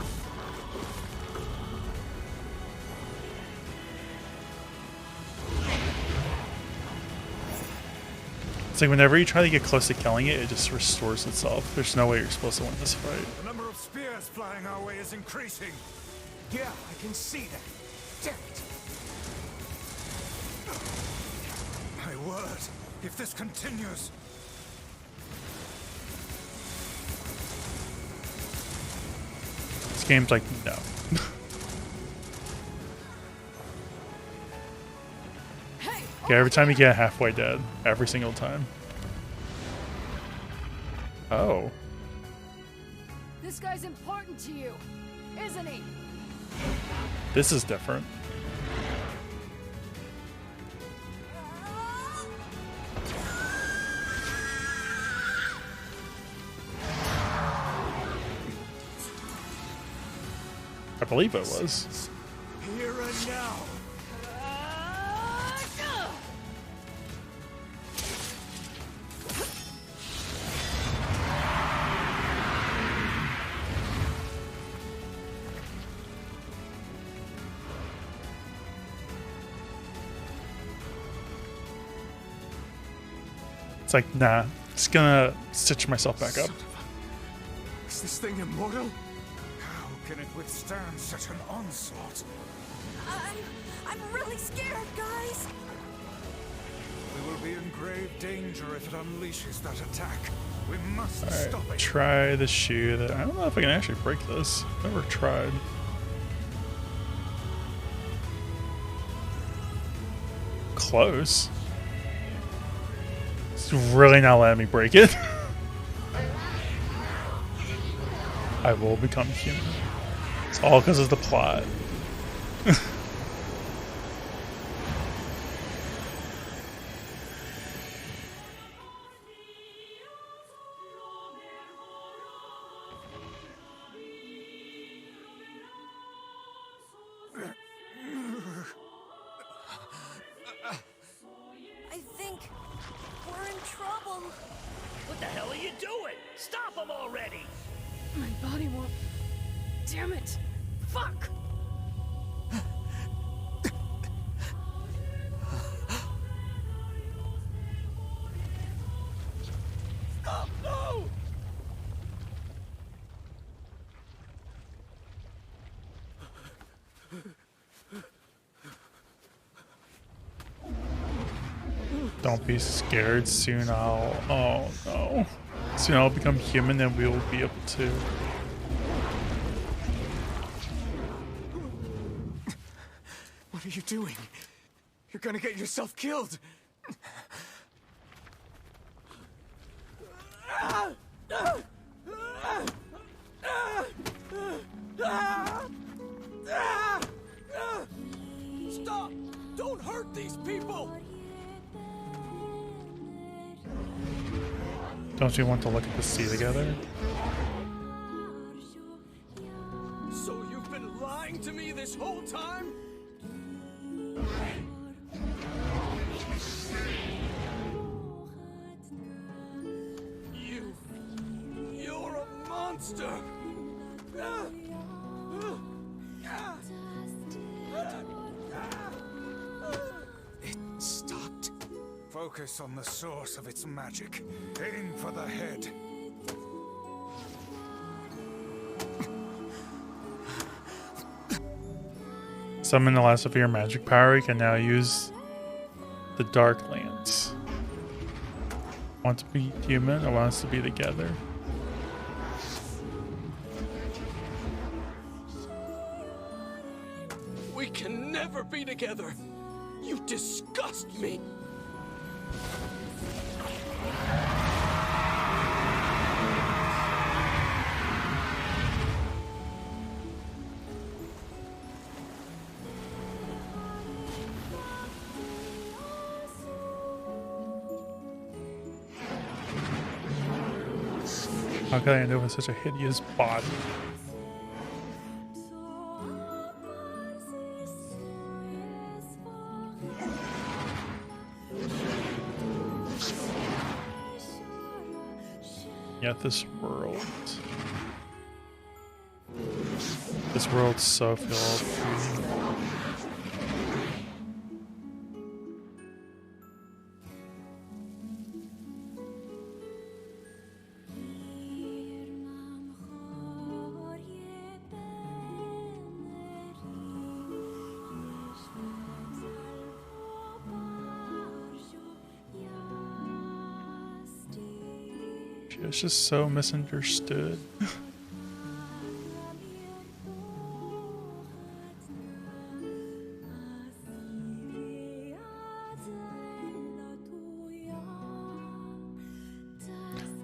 It's like whenever you try to get close to killing it, it just restores itself. There's no way you're supposed to win this fight. The number of spears flying our way is increasing. Yeah, I can see that. Damn it. My word, if this continues... This game's like, no. Okay, every time you get halfway dead. Every single time. Oh. This guy's important to you, isn't he? This is different. I believe it was. Here and now. It's like, nah, just gonna stitch myself back up. Is this thing immortal? How can it withstand such an onslaught? I'm really scared, guys. We will be in grave danger if it unleashes that attack. We must Alright, stop it. try the shoe that I don't know if I can actually break this. Never tried. Close. It's really not letting me break it. I will become human. It's all because of the plot. I think we're in trouble. What the hell are you doing? Stop him already! My body won't. Damn it! Fuck! Stop! No! Don't be scared. Soon I'll. Oh no. Soon I'll become human and we will be able to. What are you doing? You're gonna get yourself killed. Stop! Don't hurt these people! Don't you want to look at the sea together? So you've been lying to me this whole time? You're a monster! It stopped. Focus on the source of its magic. Aim for the head. Summon the last of your magic power. You can now use the Dark Lance. Want to be human or wants to be together? We can never be together! You disgust me! How could I end up with such a hideous body? Yet this world. This world's so filled with beauty. It's just so misunderstood.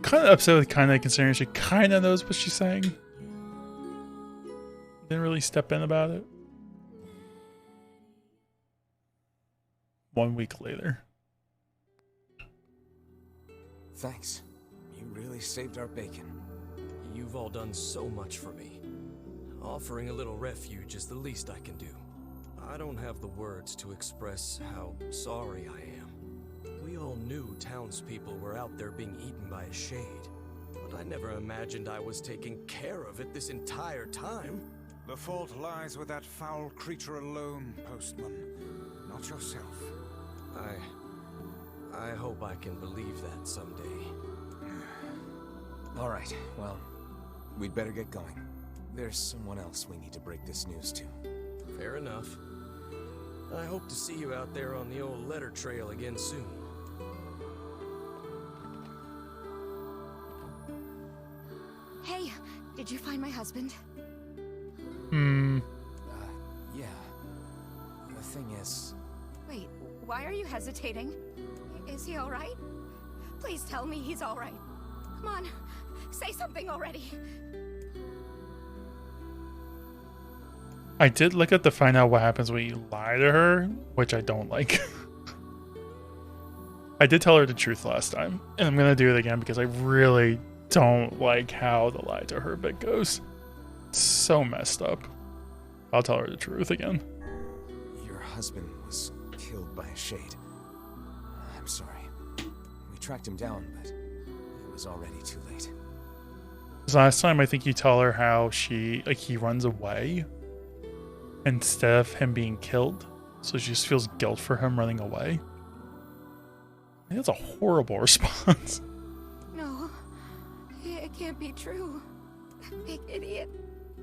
Kind of upset with Kinda considering she kind of knows what she's saying. Didn't really step in about it. 1 week later. Thanks. You really saved our bacon. You've all done so much for me. Offering a little refuge is the least I can do. I don't have the words to express how sorry I am. We all knew townspeople were out there being eaten by a shade, but I never imagined I was taking care of it this entire time. The fault lies with that foul creature alone, Postman, not yourself. I hope I can believe that someday. All right, well, we'd better get going. There's someone else we need to break this news to. Fair enough. I hope to see you out there on the old letter trail again soon. Hey, did you find my husband? Yeah. The thing is... Wait, why are you hesitating? Is he all right? Please tell me he's all right. Come on, say something already. I did look up to find out what happens when you lie to her, which I don't like. I did tell her the truth last time, and I'm gonna do it again because I really don't like how the lie to her bit goes. It's so messed up. I'll tell her the truth again. Your husband was killed by a shade. I'm sorry. We tracked him down, but it was already too late. Last time, I think you tell her how he runs away instead of him being killed, so she just feels guilt for him running away. I think that's a horrible response. No, it can't be true. That big idiot,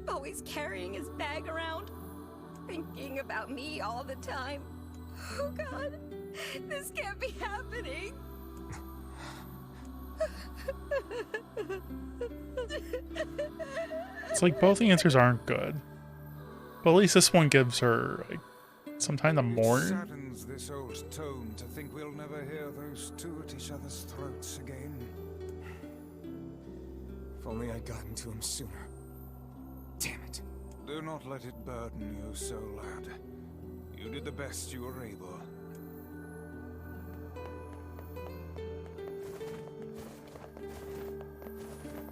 always carrying his bag around, thinking about me all the time. Oh God, this can't be happening. It's like both the answers aren't good. But at least this one gives her like some time to It mourn. saddens this old tome to think we'll never hear those two at each other's throats again. If only I'd gotten to him sooner. Damn it. Do not let it burden you so, lad. You did the best you were able.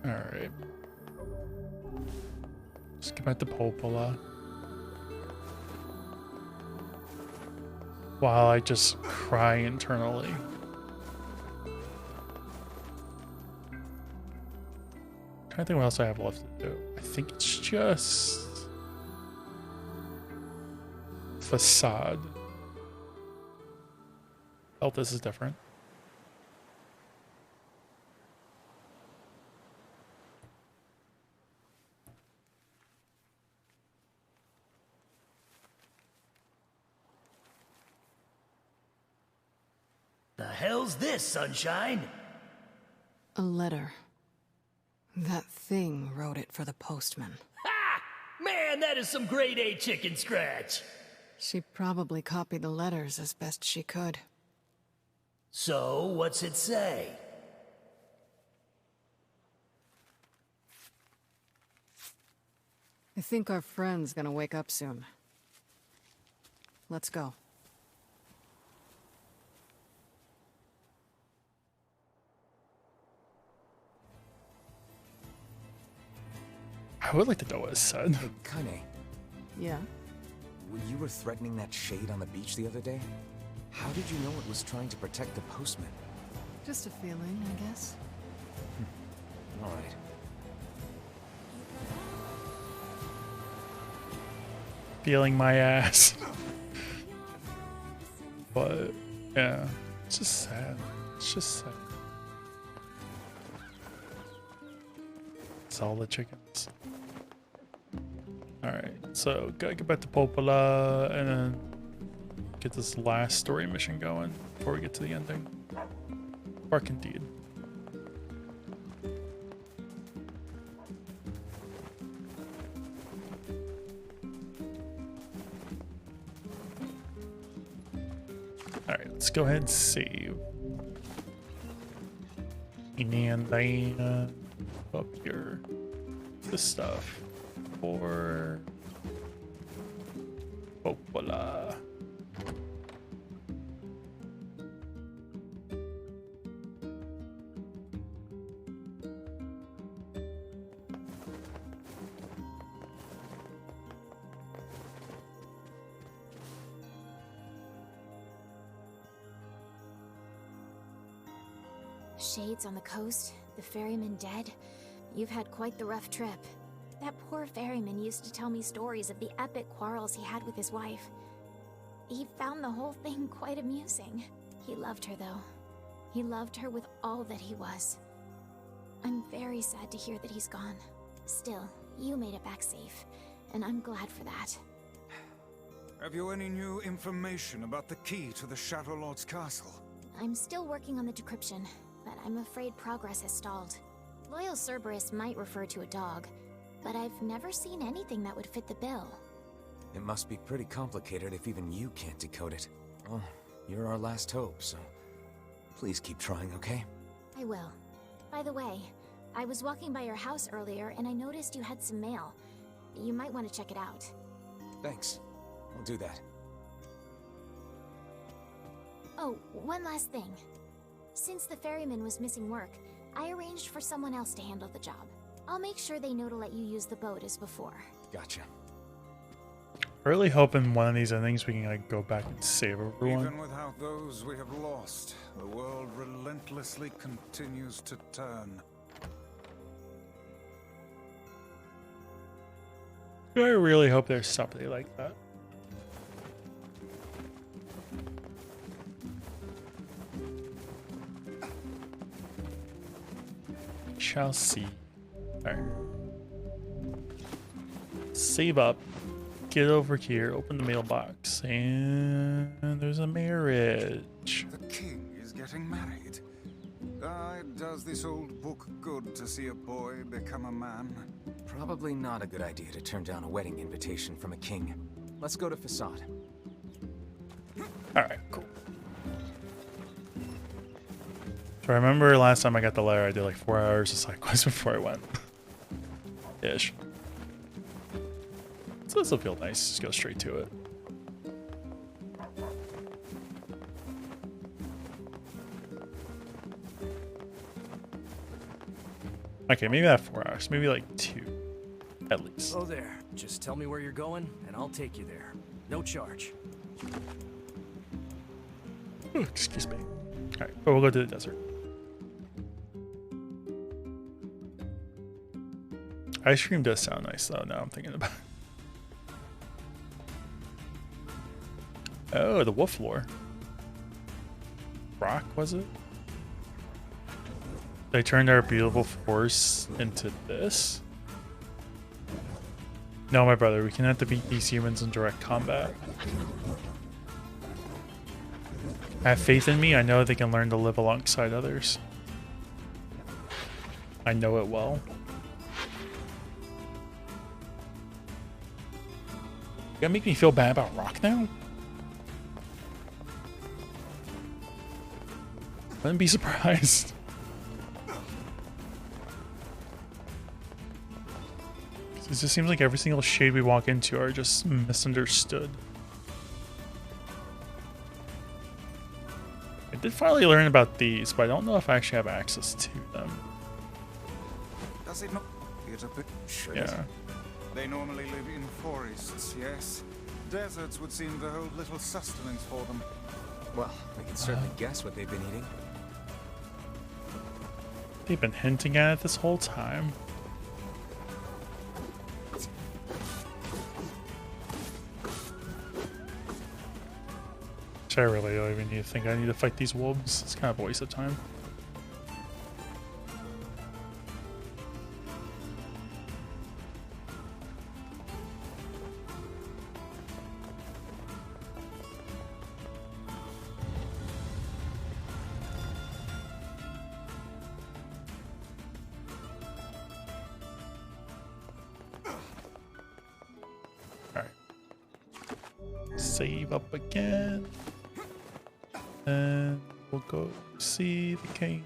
Alright. Just get back to Popola. While I just cry internally. Trying to think what else I have left to do. I think it's just facade. Oh, this is different. The hell's this, Sunshine? A letter. That thing wrote it for the postman. Ha! Man, that is some grade A chicken scratch. She probably copied the letters as best she could. So, what's it say? I think our friend's gonna wake up soon. Let's go. I would like to know what it said. Hey, Kane, Yeah? when you were threatening that shade on the beach the other day, how did you know it was trying to protect the postman? Just a feeling, I guess. All right. Feeling my ass. But yeah, it's just sad. It's just sad. It's all the chickens. Alright, so gotta get back to Popola and then get this last story mission going before we get to the ending. Bark indeed. Alright, let's go ahead and save. And then up here, this stuff for Voila. Shades on the coast, the ferryman dead. You've had quite the rough trip. That poor ferryman used to tell me stories of the epic quarrels he had with his wife. He found the whole thing quite amusing. He loved her, though. He loved her with all that he was. I'm very sad to hear that he's gone. Still, you made it back safe, and I'm glad for that. Have you any new information about the key to the Shadow Lord's castle? I'm still working on the decryption, but I'm afraid progress has stalled. Loyal Cerberus might refer to a dog, but I've never seen anything that would fit the bill. It must be pretty complicated if even you can't decode it. Well, you're our last hope, so please keep trying, okay? I will. By the way, I was walking by your house earlier and I noticed you had some mail. You might want to check it out. Thanks. I'll do that. Oh, one last thing. Since the ferryman was missing work, I arranged for someone else to handle the job. I'll make sure they know to let you use the boat as before. Gotcha. Really hoping one of these endings we can like go back and save everyone. Even without those we have lost, the world relentlessly continues to turn. I really hope there's somebody like that. Shall see. Alright. Save up. Get over here. Open the mailbox. And there's a marriage. The king is getting married. Does this old book good to see a boy become a man? Probably not a good idea to turn down a wedding invitation from a king. Let's go to Facade. Alright, cool. So I remember last time I got the letter, I did like 4 hours of side quests before I went. Ish. So this will feel nice. Just go straight to it. Okay, maybe not 4 hours. Maybe like 2, at least. Oh there. Just tell me where you're going, and I'll take you there. No charge. Ooh, excuse me. All right, but we'll go to the desert. Ice cream does sound nice, though. Now I'm thinking about it. Oh, the wolf lore. Rock, was it? They turned our beautiful force into this? No, my brother, we can have to beat these humans in direct combat. Have faith in me. I know they can learn to live alongside others. I know it well. You gonna make me feel bad about Rock now? Wouldn't be surprised. It just seems like every single shade we walk into are just misunderstood. I did finally learn about these, but I don't know if I actually have access to them. Does it not? It's a bit shit. Yeah. They normally live in forests, yes? Deserts would seem to hold little sustenance for them. Well, we can certainly guess what they've been eating. They've been hinting at it this whole time. I really don't even need to think I need to fight these wolves. It's kind of a waste of time. Alright. Save up again. And we'll go see the king.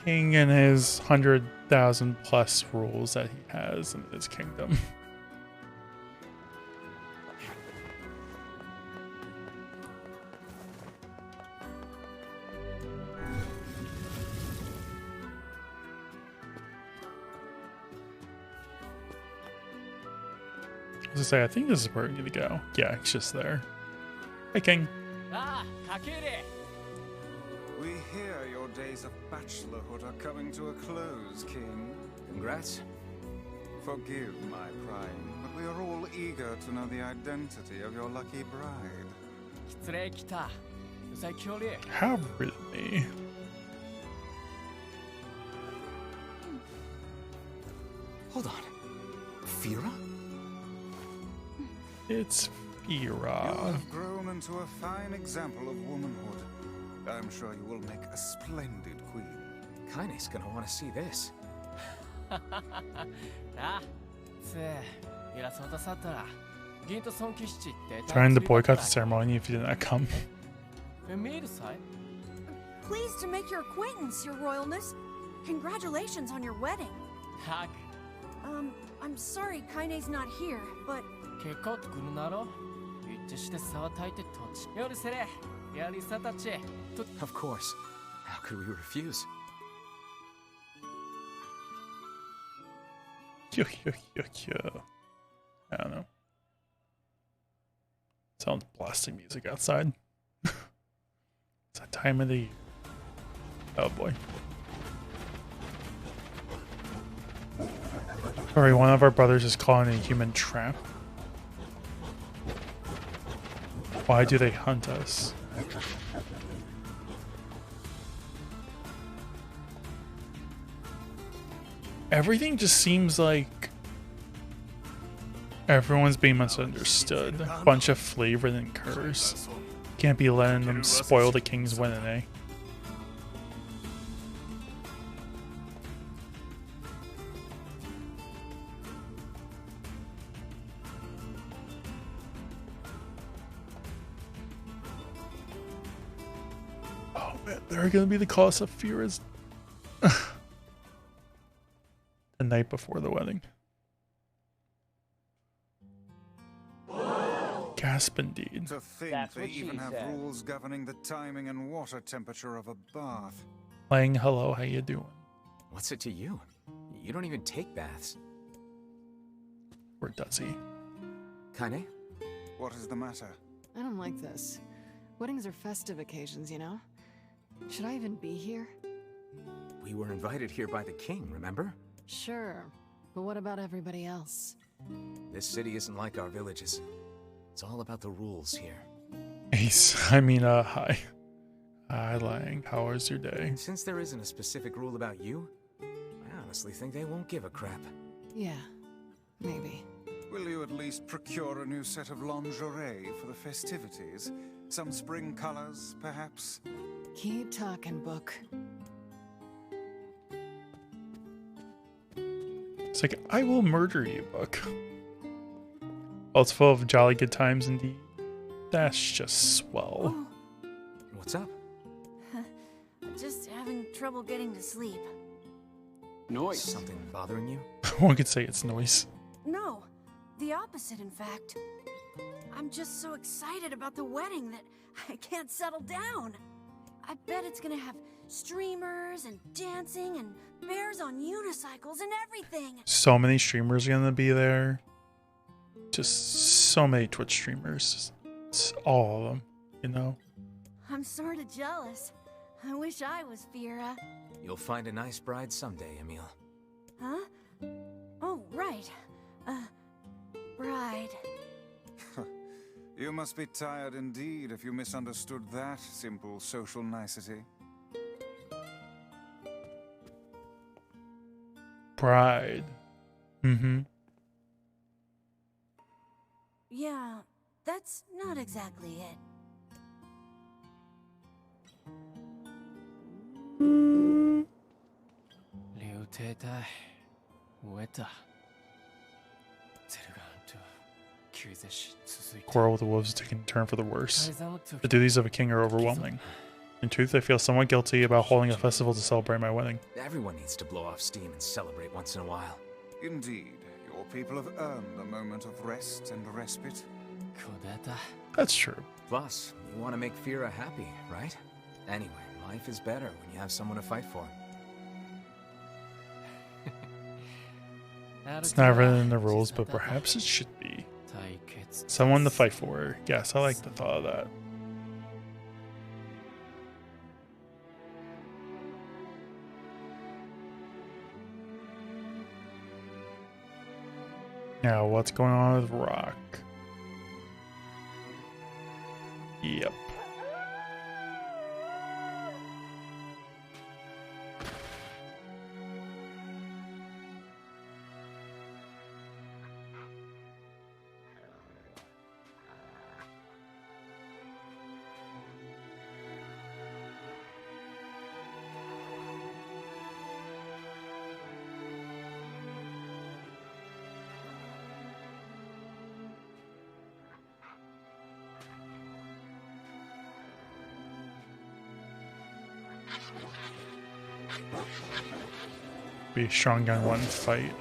king and his 100,000 plus rules that he has in his kingdom. I was gonna say, I think this is where we need to go. Yeah, it's just there. Hey, King. Ah, Kakere! We hear your days of bachelorhood are coming to a close, King. Congrats. Forgive my prying, but we are all eager to know the identity of your lucky bride. 失礼来た。うさいきょり。 How really? Hold on. Fira? It's You Fira. have grown into a fine example of womanhood. I'm sure you will make a splendid queen. Kaine's gonna want to see this. あ、つえ、いらそうとさったら。銀と尊騎士って。 Trying to boycott the ceremony if you did not come. 見るさい。 Pleased to make your acquaintance, Your Royalness. Congratulations on your wedding. はく。I'm sorry Kaine's not here, but 結構ってくるなろ。一致して差はたいて土地。夜せれ。やりさたち。と。 Of course. How could we refuse? Yo, yo, yo, yo. I don't know. Sounds blasting music outside. It's that time of the year. Oh boy. Sorry, one of our brothers is caught in a human trap. Why do they hunt us? Everything just seems like everyone's being misunderstood. Bunch of flavored and curse. Can't be letting them spoil the king's wedding, eh? Oh man, they're gonna be the cost of Fira's the night before the wedding. Gasp indeed. To think That's they what she even have said. rules governing the timing and water temperature of a bath. Playing hello, how you doing? What's it to you? You don't even take baths. Or does he? Kaine? What is the matter? I don't like this. Weddings are festive occasions, you know? Should I even be here? We were invited here by the king, remember? Sure. But what about everybody else? This city isn't like our villages. It's all about the rules here. Ace, I mean, hi. Hi, Lang. How was your day? And since there isn't a specific rule about you, I honestly think they won't give a crap. Yeah, maybe. Will you at least procure a new set of lingerie for the festivities? Some spring colors, perhaps? Keep talking, book. It's like, I will murder you, book. Well, it's full of jolly good times indeed. That's just swell. oh, What's up? just having trouble getting to sleep. Something bothering you? One could say it's noise. No, the opposite, in fact. I'm just so excited about the wedding that I can't settle down. I bet it's gonna have streamers and dancing and bears on unicycles and everything. So many streamers are gonna be there. Just so many Twitch streamers. It's all of them, you know? I'm sort of jealous. I wish I was Fira. You'll find a nice bride someday, Emil. Huh? Oh, right. Bride. You must be tired indeed if you misunderstood that simple social nicety. Bride. Mm-hmm. Yeah, that's not exactly it. Quarrel with the wolves is taking a turn for the worse. The duties of a king are overwhelming. In truth, I feel somewhat guilty about holding a festival to celebrate my wedding. Everyone needs to blow off steam and celebrate once in a while. Indeed, your people have earned a moment of rest and respite. That's true. Plus, you want to make Fira happy, right? Anyway, life is better when you have someone to fight for. It's not written in the rules, but perhaps it should be. Someone to fight for. Yes, I like the thought of that. Now, what's going on with Rock? Yep. Be a strong gun one fight.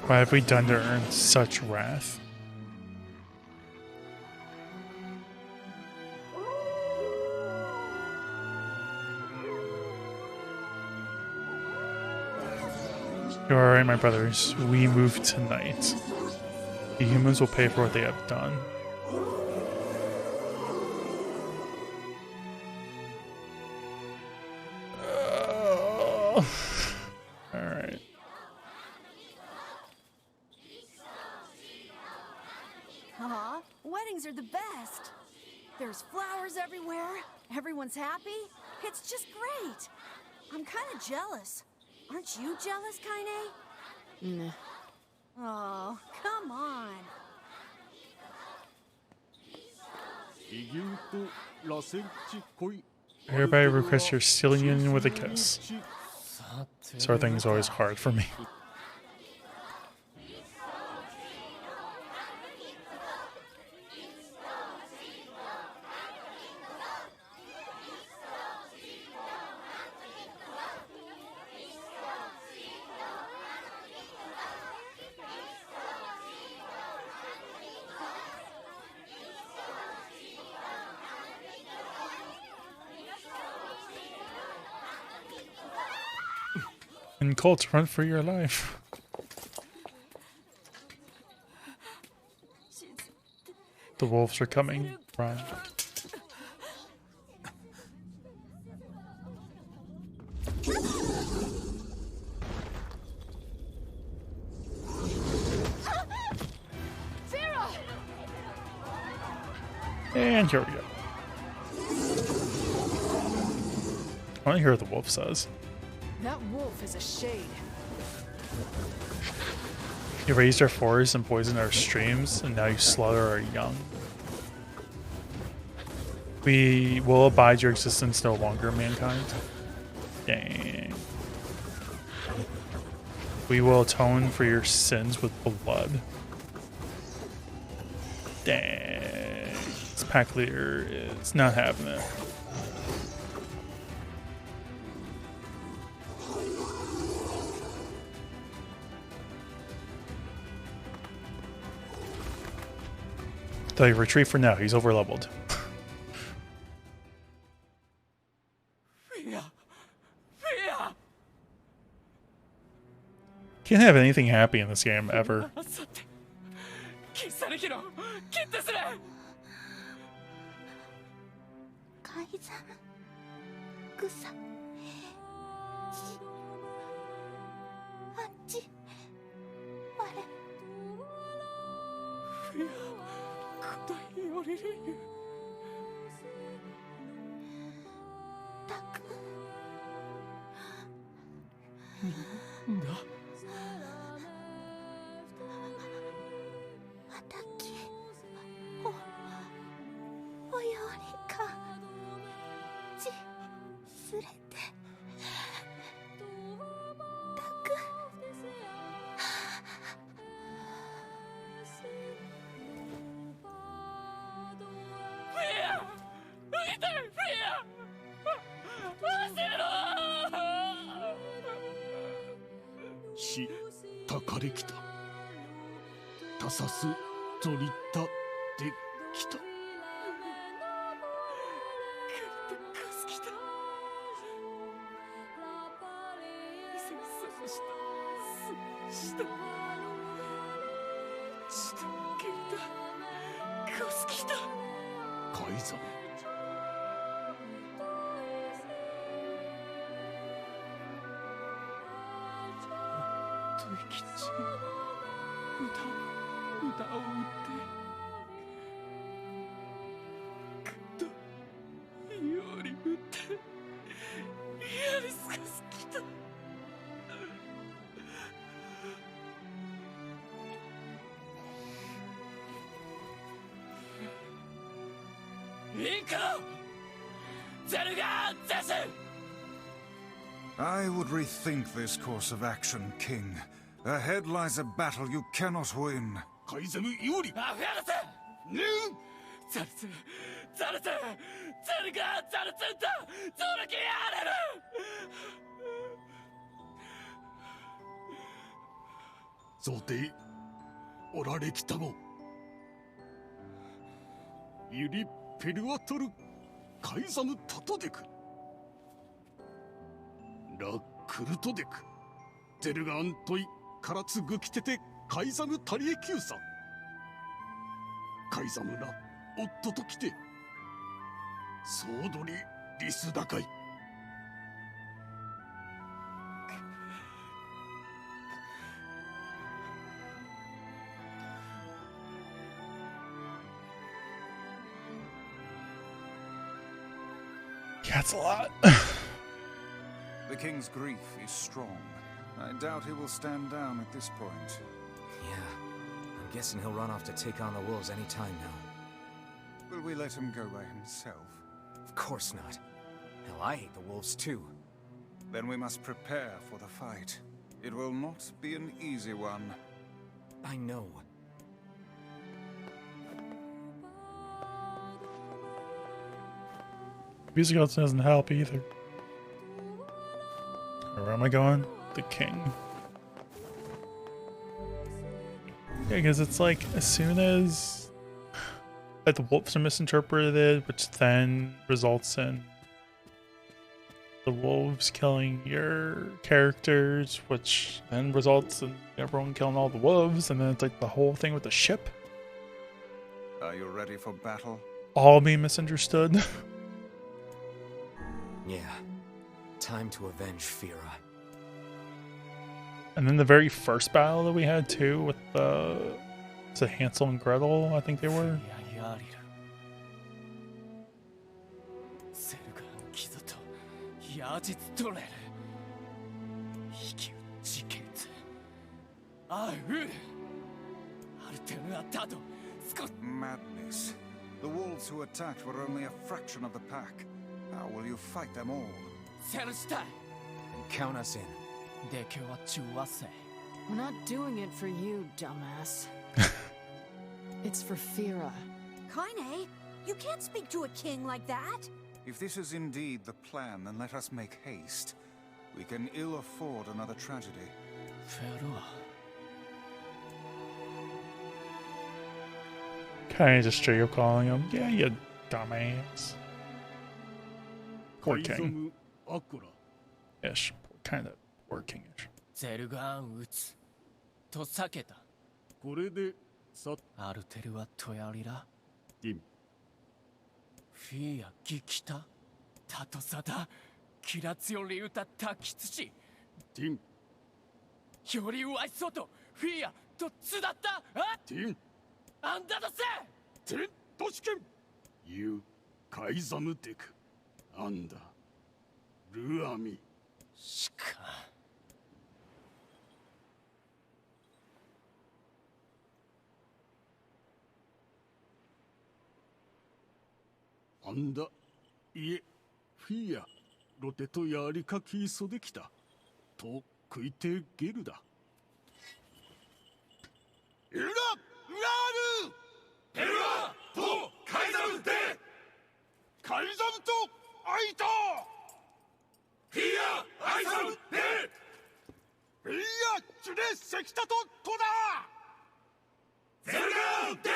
What have we done to earn such wrath? You're alright, my brothers. We move tonight. The humans will pay for what they have done. Alright. Aw, weddings are the best. There's flowers everywhere. Everyone's happy. It's just great. I'm kind of jealous. Aren't you jealous, Kaine? Nah. Oh, come on. Everybody requests your stealing union with a kiss. Sort of thing is always hard for me. And Colts, run for your life. The wolves are coming. Run. And here we go. I want to hear what the wolf says. That wolf is a shade. You raised our forests and poisoned our streams, and now you slaughter our young. We will abide your existence no longer, mankind. Dang. We will atone for your sins with blood. Dang. This pack leader is not having it. Tell you retreat for now, he's over leveled. Can't have anything happy in this game ever. 降りるゆたくんだわたきおよりかじすれてたくフィア見てフィアしたかれきたたさすぞりったできた改ざんトイキチ歌を打ってグッとより打ってやりすかすきた行こうゼルガーゼス I would rethink this course of action, King. Ahead lies a battle you cannot win. カイザム有利アフェルセヌーザルツザルツゼルガーザルツンだゾルキアレルゾテおられきたもユリペルワトルカイザムタトデクラクルトデクゼルガアントイカラツグキテテカイザムタリエキューサカイザムラ夫と来てソードリリスダカイThat's a lot. The king's grief is strong. I doubt he will stand down at this point. Yeah, I'm guessing he'll run off to take on the wolves any time now. Will we let him go by himself? Of course not. Hell, I hate the wolves too. Then we must prepare for the fight. It will not be an easy one. I know. Music also doesn't help either. Where am I going? The king. Yeah, because it's like as soon as like the wolves are misinterpreted, which then results in the wolves killing your characters, which then results in everyone killing all the wolves, and then it's like the whole thing with the ship Are you ready for battle? all being misunderstood. Yeah. Time to avenge Fira. And then the very first battle that we had too with is it Hansel and Gretel, I think they were. セルガンキズとヤジツトレル引き自決アウルアルテムアタドスコ Madness. The wolves who attacked were only a fraction of the pack. How will you fight them all? セルシュタイ And count us in. で今日は中和せ We're not doing it for you, dumbass. It's for Fira. Kaine, you can't speak to a king like that. If this is indeed the plan, then let us make haste. We can ill afford another tragedy. フェルア Kind of just straight up calling him, yeah, you dumbass. カ Poor イザ king. ムアコラ Ish. Kind of poor king-ish. ゼルガン撃つと避けたこれでさアルテルはトヤリラティンフィアギキタタトサダキラツヨリウタタキツシティンよりワイソトフィアとツだったあティンアンダドセティン都市圏ユウカイザムテクアンダルアミしかアンダいえフィアロテとやりかきそできたと食いてゲルだウラウラールペルアとカイザムでカイザムとアイタフィアアイザムでフィアチュレセキタとトダゼルガンで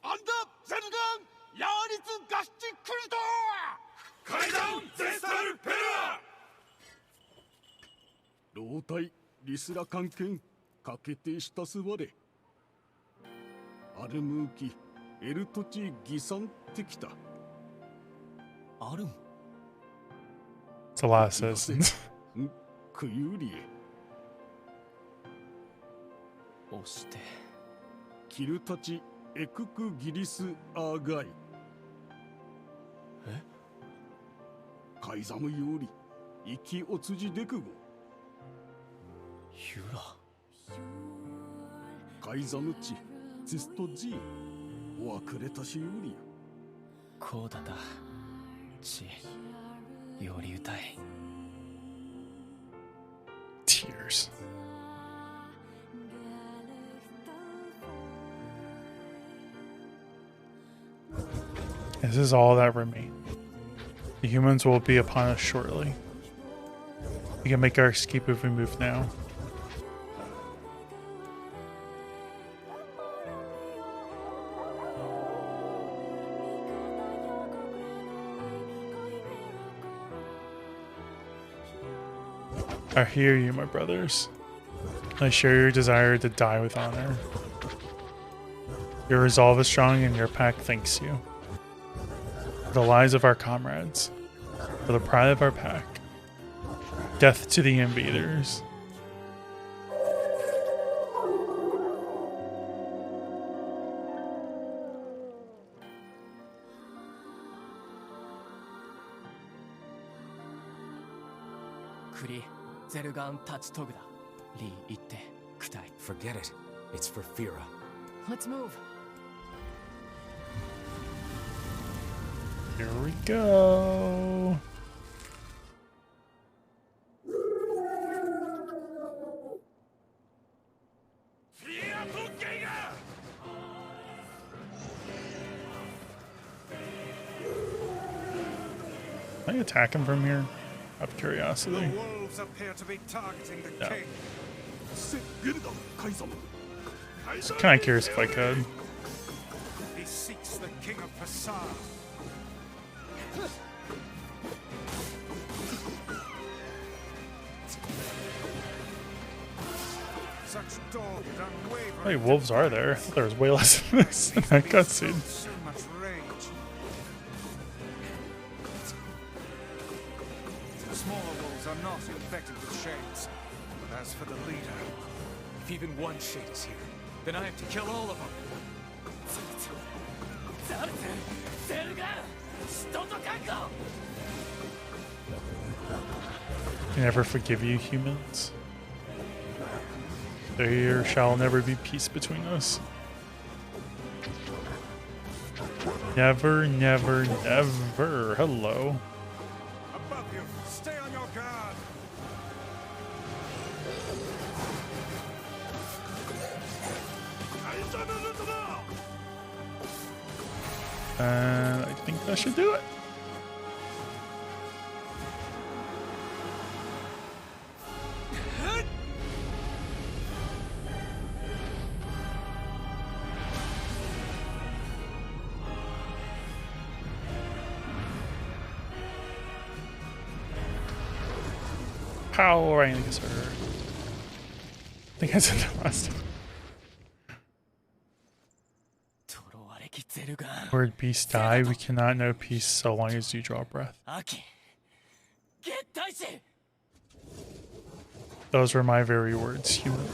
アンダゼルガンヤーリツガシチクリトカイザンゼスタルペルア老体リスラ関係かけてしたすわれアルムーキエルトチギサンってきたあるん It's a lot of citizens. クユリエ押してキルたちエククギリスアーガイえカイザムより生きおつじでくごユラカイザムチゼストジーわくれたしよりこうだだちより歌い Tears. This is all that remains. The humans will be upon us shortly. We can make our escape if we move now. I hear you, my brothers. I share your desire to die with honor. Your resolve is strong and your pack thanks you. For the lives of our comrades, for the pride of our pack, death to the invaders. Forget it. It's for Fira. Let's move. Here we go. Can I attack him from here? Out of curiosity. The wolves appear to be targeting the No. king. Just kind of curious if I could. He seeks the king of Passar. Such dogged, unwavering. How many wolves are there? I thought there was way less than this in that cutscene. So much rage. The smaller wolves are not infected with shades. But as for the leader, If even one shade is here, then I have to kill all of them. I never forgive you, humans. There shall never be peace between us. Never, never, never. Hello. above you, stay on your guard. And I think that should do it. Power Rangers. I think I said that last time. Word peace die. We cannot know peace so long as you draw breath. Those were my very words, human.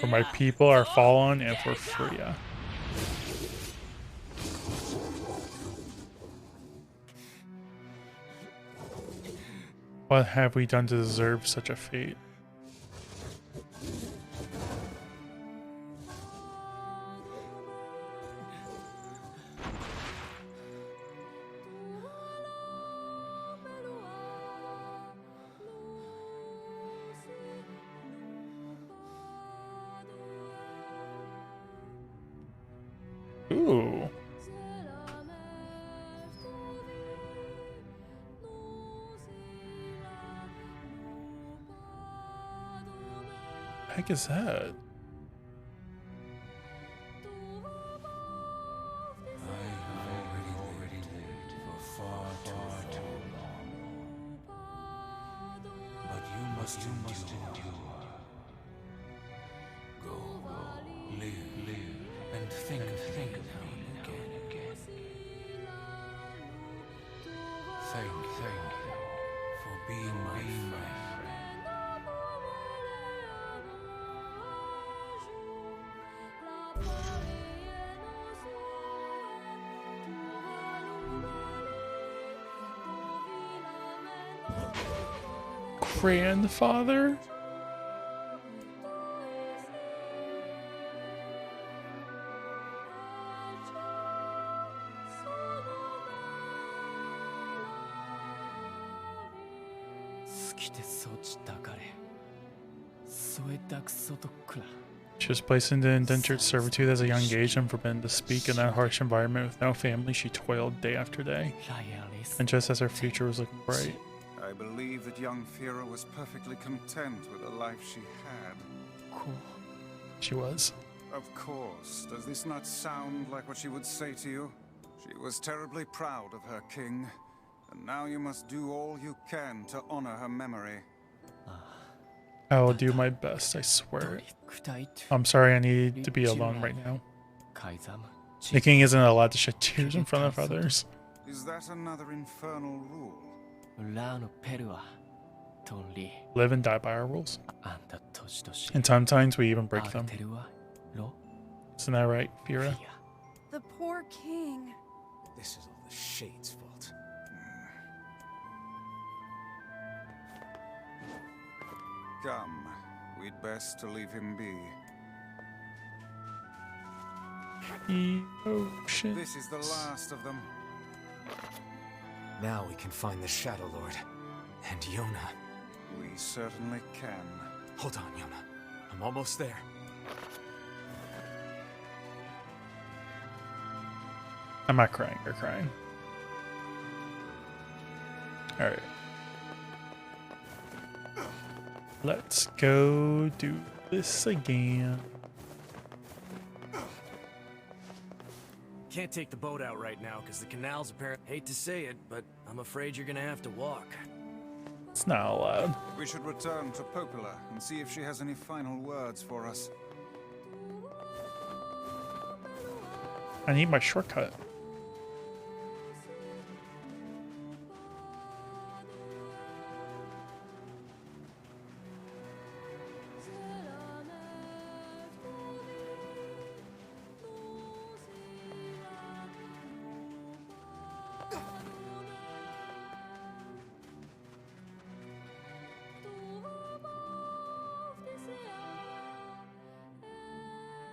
For my people are fallen and for Freya. What have we done to deserve such a fate? Ooh. The heck is that? Already lived for far too long. But you must endure. Go, live, and think of me again. Thank you for being my friend. Grandfather? She was placed into indentured servitude as a young age and forbidden to speak in that harsh environment with no family. She toiled day after day. And just as her future was looking bright, I believe that young Fira was perfectly content with the life she had. she was. Of course. Does this not sound like what she would say to you? She was terribly proud of her king, and now you must do all you can to honor her memory. I will do my best, I swear. I'm sorry, I need to be alone right now. The king isn't allowed to shed tears in front of others. Is that another infernal rule? Live and die by our rules. And sometimes we even break them. Isn't that right, Fira? The poor king. This is all the Shade's fault. Come, we'd best to leave him be. Ocean. This is the last of them. Now we can find the Shadow Lord. And Yona. We certainly can. Hold on, Yona. I'm almost there. I'm not crying, you're crying. Alright. Let's go do this again. Can't take the boat out right now because the canal's apparent. Hate to say it, but I'm afraid you're gonna have to walk. It's not allowed. We should return to Popola and see if she has any final words for us. I need my shortcut.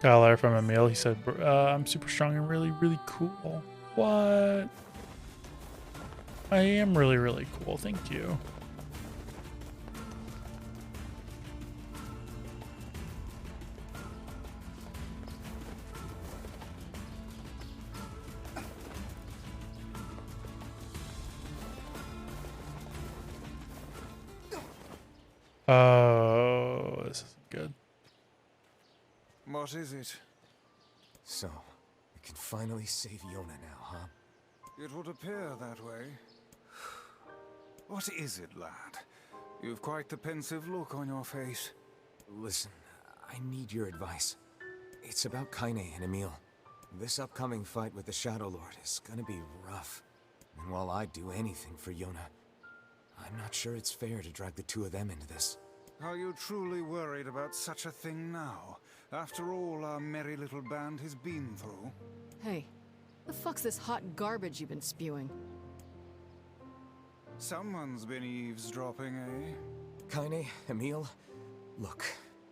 Got a letter from Emil. He said, I'm super strong and really, really cool. What? I am really, really cool. Thank you. Oh, this isn't good. What is it? So, we can finally save Yona now, huh? It would appear that way. What is it, lad? You've quite the pensive look on your face. Listen, I need your advice. It's about Kaine and Emil. This upcoming fight with the Shadow Lord is gonna be rough. And while I'd do anything for Yona, I'm not sure it's fair to drag the two of them into this. Are you truly worried about such a thing now? After all our merry little band has been through. Hey, the fuck's this hot garbage you've been spewing? Someone's been eavesdropping, eh? Kaine, Emil, look,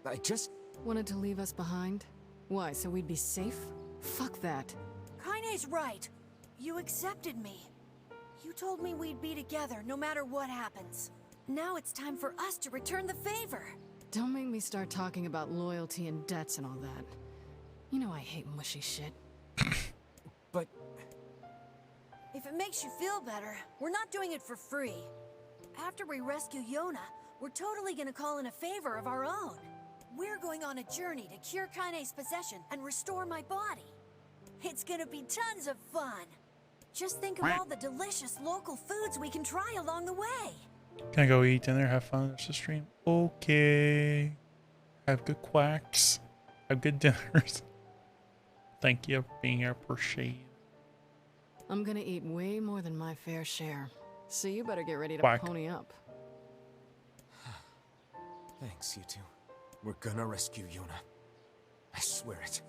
I just... Wanted to leave us behind? Why, so we'd be safe? Fuck that. Kaine's right. You accepted me. You told me we'd be together no matter what happens. Now it's time for us to return the favor. Don't make me start talking about loyalty and debts and all that. You know I hate mushy shit. But... If it makes you feel better, we're not doing it for free. After we rescue Yona, we're totally gonna call in a favor of our own. We're going on a journey to cure Kaine's possession and restore my body. It's gonna be tons of fun. Just think of all the delicious local foods we can try along the way. Can I go eat dinner, have fun, watch the stream? Okay. Have good quacks. Have good dinners. Thank you for being here, appreciate. I'm gonna eat way more than my fair share. So you better get ready to Quack. pony up. Thanks, you two. We're gonna rescue Yona. I swear it.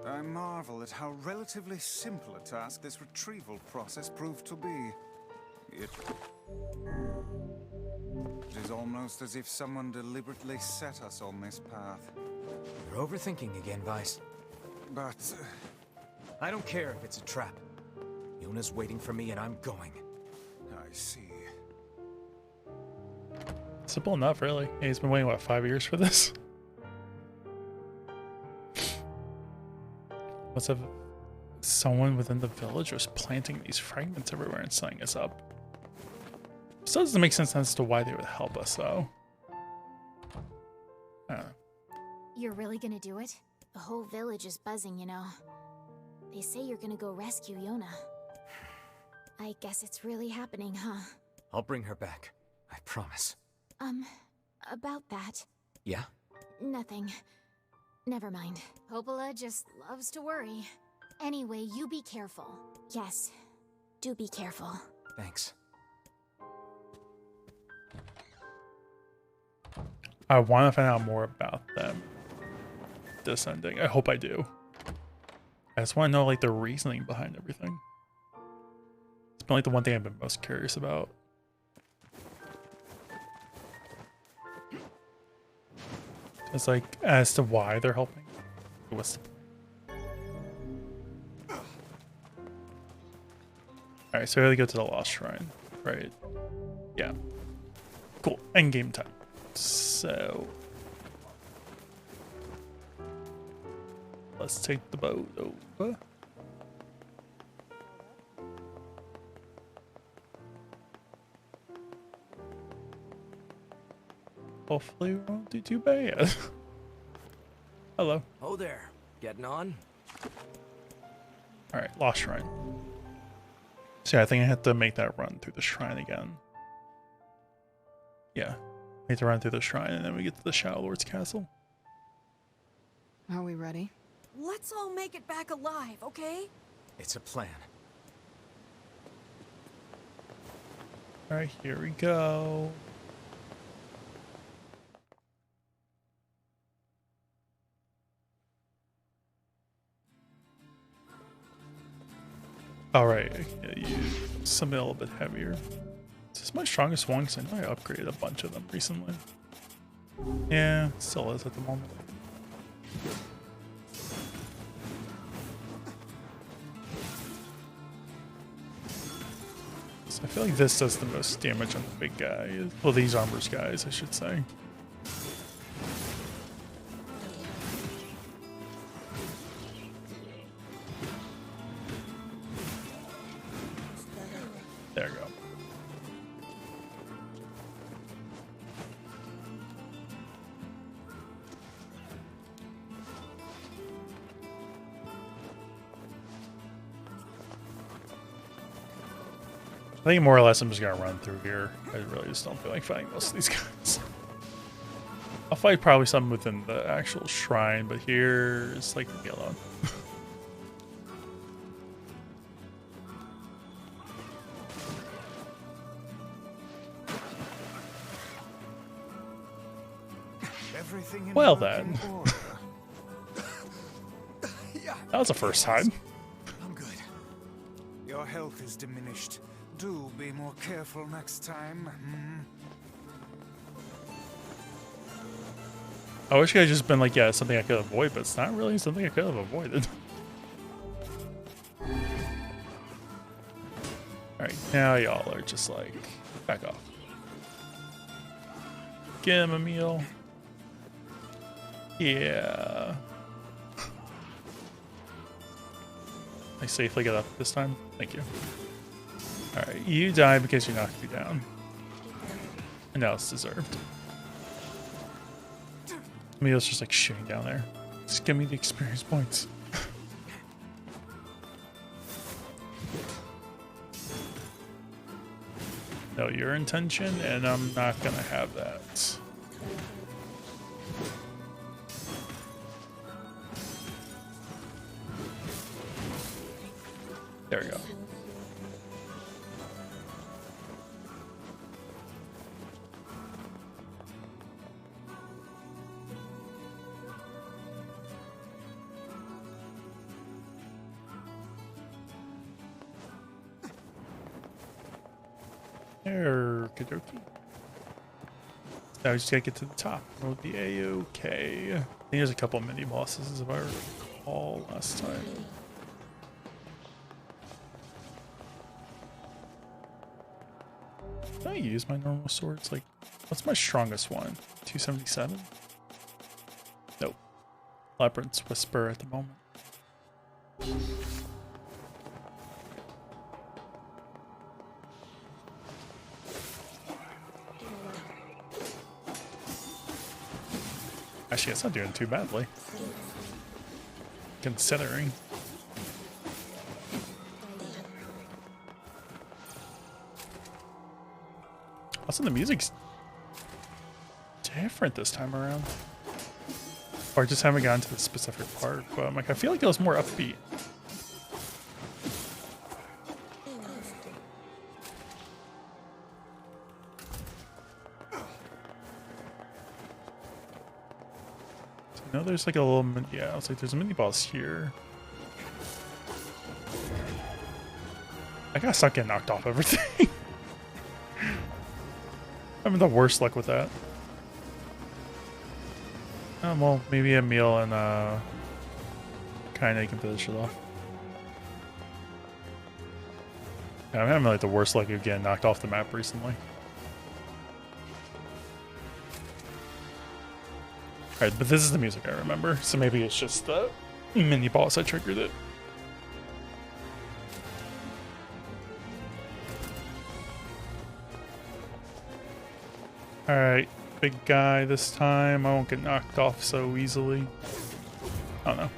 I marvel at how relatively simple a task this retrieval process proved to be. It is almost as if someone deliberately set us on this path. You're overthinking again, Vice. But... I don't care if it's a trap. Yona's waiting for me and I'm going. I see. Simple enough, really. Hey, he's been waiting, what, 5 years for this? What's up? Someone within the village was planting these fragments everywhere and setting us up. Still doesn't make sense as to why they would help us, though. I don't know. You're really gonna do it? The whole village is buzzing, you know. They say you're gonna go rescue Yona. I guess it's really happening, huh? I'll bring her back. I promise. About that. Yeah? Nothing. Never mind. Popola just loves to worry. Anyway, you be careful. Yes, do be careful. Thanks. I want to find out more about them descending. I hope I do. I just want to know, like, the reasoning behind everything. It's been, like, the one thing I've been most curious about. It's like, as to why they're helping. What's the... Alright, so we gotta go to the Lost Shrine, right? Yeah. Cool. Endgame time. So... let's take the boat over. Hopefully we won't do too bad. Hello. Oh there. Getting on? Alright, Lost Shrine. So yeah, I think I have to make that run through the shrine again. Yeah. I have to run through the shrine and then we get to the Shadow Lord's castle. Are we ready? Let's all make it back alive, okay? It's a plan. Alright, here we go. Alright, I use something a little bit heavier. Is this my strongest one? Because I know I upgraded a bunch of them recently. Yeah, it still is at the moment. So I feel like this does the most damage on the big guy. Well, these armors guys, I should say. There we go. I think more or less I'm just gonna run through here. I really just don't feel like fighting most of these guys. I'll fight probably some within the actual shrine, but here, it's like, leave me alone. everything in Well working then. order? That was the first time. I'm good. Your health is diminished. Do be more careful next time. I wish I had just been like, yeah, it's something I could avoid, but it's not really something I could have avoided. Alright, now y'all are just like, back off. Give him a meal. Yeah. I safely get up this time? Thank you. Alright, you died because you knocked me down. And now it's deserved. Meal's just like shitting down there. Just give me the experience points. Know your intention, and I'm not gonna have that. There we go. Okie-dokie. Now we just gotta get to the top. We'll be a-okay. I think there's a couple of mini bosses if I recall last time. Can I use my normal swords? Like, what's my strongest one? 277? Nope. Labyrinth's Whisper at the moment. Actually, it's not doing too badly. Considering. Also, the music's different this time around. Or I just haven't gotten to the specific part, but I'm like, I feel like it was more upbeat. I know there's like a little, yeah, it's like there's a mini boss here. I gotta stop getting knocked off everything. I'm having the worst luck with that. Well, maybe a meal and kinda can finish it off. Yeah, I'm having like the worst luck of getting knocked off the map recently. Alright, but this is the music I remember, so maybe it's just the mini boss that triggered it. Alright, big guy this time. I won't get knocked off so easily. Oh no.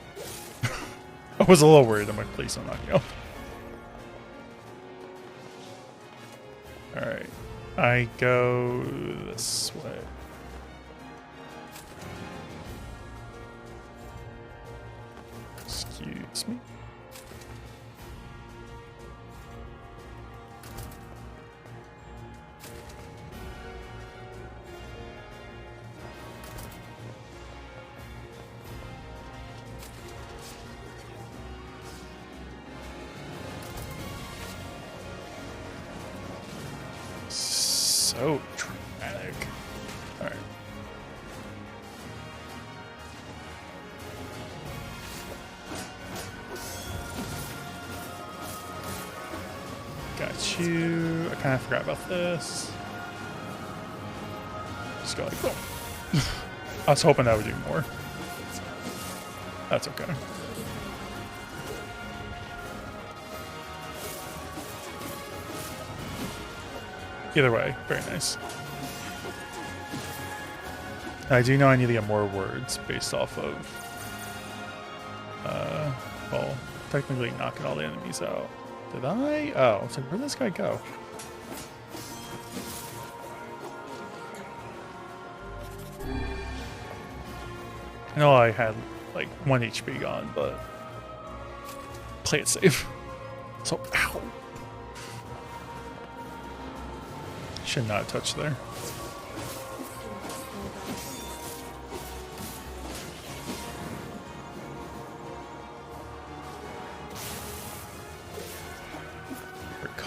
I was a little worried. I'm like, please don't knock me off. Alright, I go this way. Excuse me. So dramatic. All right. Got you. I kind of forgot about this. Just go like, boom. I was hoping that would do more. That's okay. Either way, very nice. I do know I need to get more words based off of, well, technically knocking all the enemies out. Did I? Oh, so where'd this guy go? I know I had like 1 HP gone, but play it safe. So, ow. Should not touch there.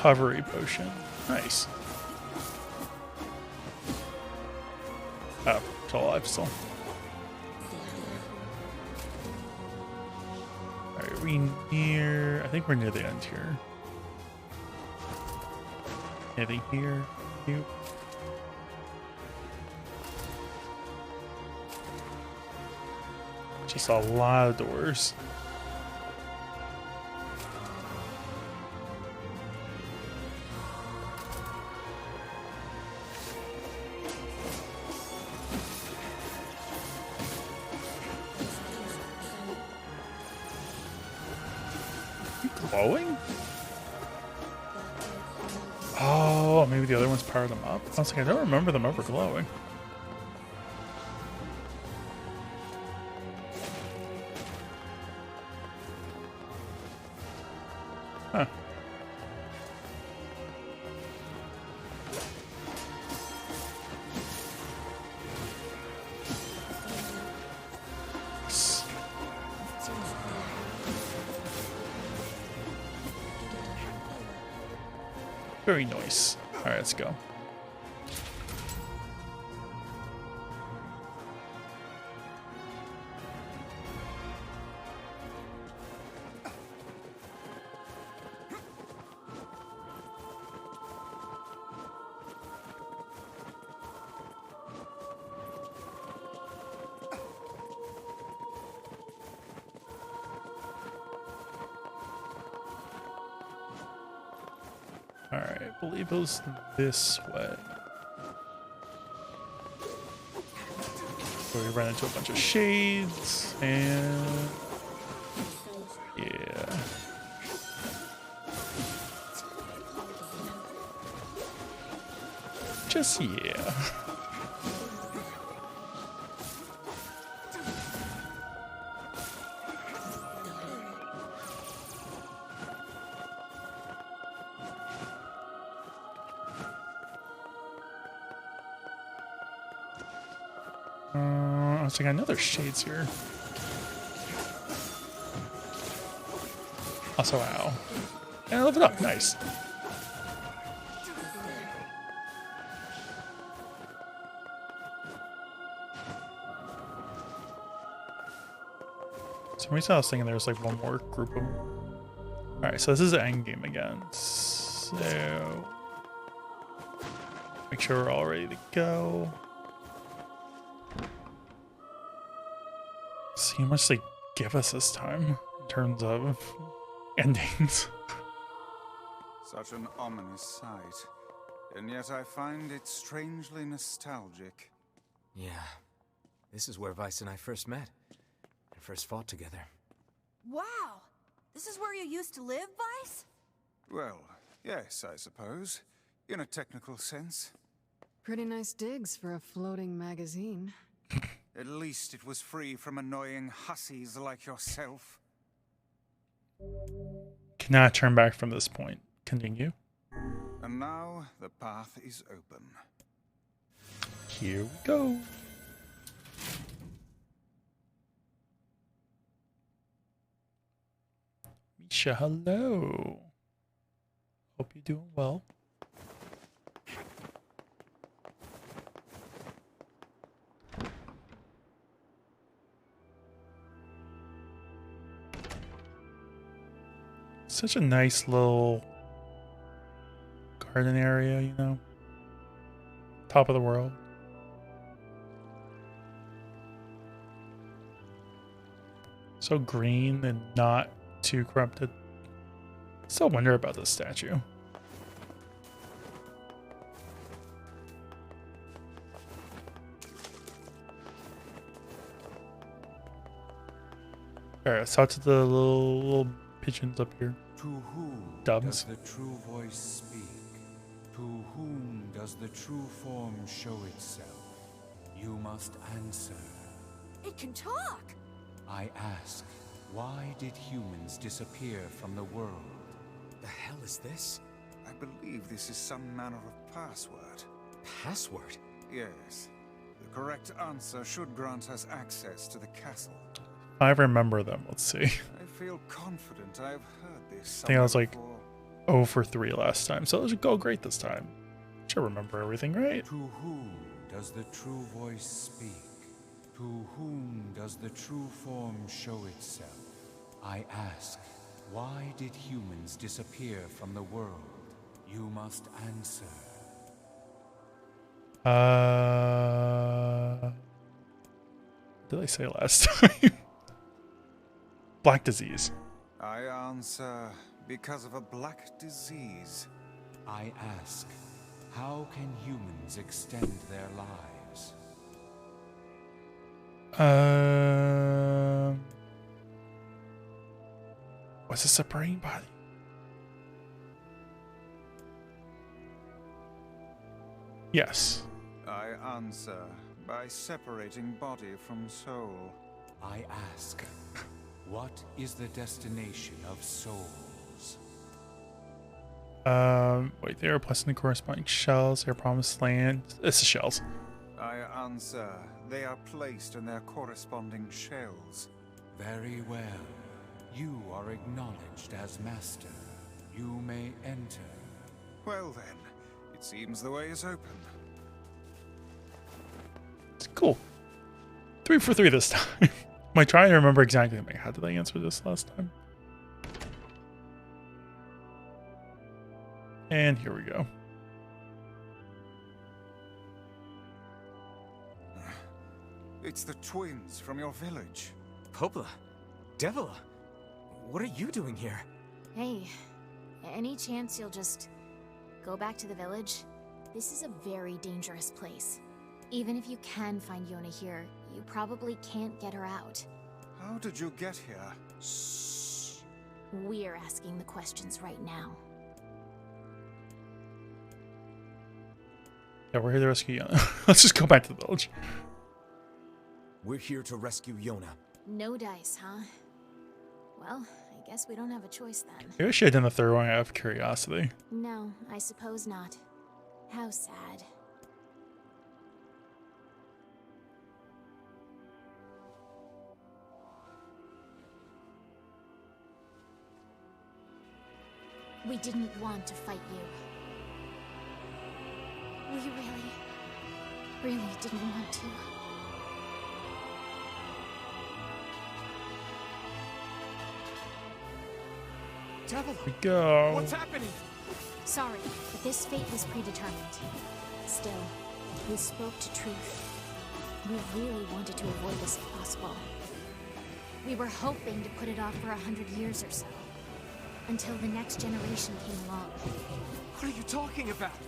recovery potion. Nice. Oh, it's alive still. Alright, are we near? I think we're near the end here. Anything here? Nope. Just a lot of doors. Glowing? Oh, maybe the other ones power them up? I was like, I don't remember them ever glowing. Huh. Very nice. Alright, let's go. Alright, I believe it was this way. So we ran into a bunch of shades, and yeah. Just yeah. I was like, I know there's shades here. Also, ow. And I leveled up. Nice. For some reason I was thinking there was like one more group of them. Alright, so this is the end game again. So make sure we're all ready to go. See how much they give us this time in terms of endings. Such an ominous sight, and yet I find it strangely nostalgic. Yeah, this is where Vice and I first met, and first fought together. Wow! This is where you used to live, Vice? Well, yes, I suppose, in a technical sense. Pretty nice digs for a floating magazine. At least it was free from annoying hussies like yourself. Cannot turn back from this point. Continue. And now the path is open. Here we go. Misha, hello. Hope you're doing well. Such a nice little garden area, you know? Top of the world. So green and not too corrupted. Still wonder about this statue. Alright, let's talk to the little pigeons up here. To whom Dubs. does the true voice speak? To whom does the true form show itself? You must answer. It can talk! I ask, why did humans disappear from the world? The hell is this? I believe this is some manner of password. Password? Yes. The correct answer should grant us access to the castle. I remember them. Let's see. I feel confident I've heard this I think I was like before. 0 for 3 last time, so it should go great this time. Should remember everything, right? To whom does the true voice speak? To whom does the true form show itself? I ask, why did humans disappear from the world? You must answer. What did I say last time? Black disease. I answer, because of a black disease. I ask, how can humans extend their lives? What's this, a brain body? Yes. I answer by separating body from soul. I ask, what is the destination of souls? Wait, they are placed in the corresponding shells. Their promised land. It's the shells. I answer, they are placed in their corresponding shells. Very well. You are acknowledged as master. You may enter. Well then, it seems the way is open. It's cool. 3 for 3 this time. Am I trying to remember exactly? Like, how did I answer this last time? And here we go. It's the twins from your village. Popla, Devila, what are you doing here? Hey, any chance you'll just go back to the village? This is a very dangerous place. Even if you can find Yona here, you probably can't get her out. How did you get here? Shh. We're asking the questions right now. Yeah, we're here to rescue Yona. Let's just go back to the village. We're here to rescue Yona. No dice, huh? Well, I guess we don't have a choice then. Maybe I should have done the third one out of curiosity. No, I suppose not. How sad. We didn't want to fight you. We really didn't want to. Here we go. What's happening? Sorry, but this fate was predetermined. Still, we spoke to truth. We really wanted to avoid this if possible. We were hoping to put it off for 100 years or so. Until the next generation came along. What are you talking about?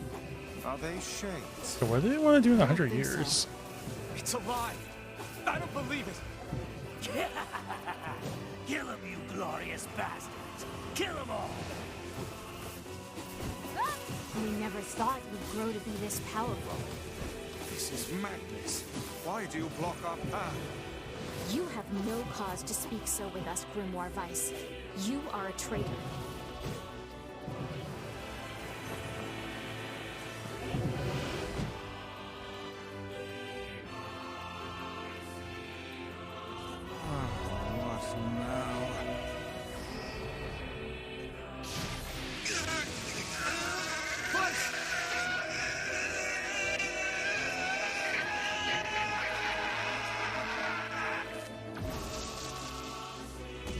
Are they shades? So what do they want to do in 100 years? It's a lie. I don't believe it. Kill him, you glorious bastards! Kill them all! We never thought we'd grow to be this powerful. This is madness. Why do you block our path? You have no cause to speak so with us, Grimoire Weiss. You are a traitor. What now?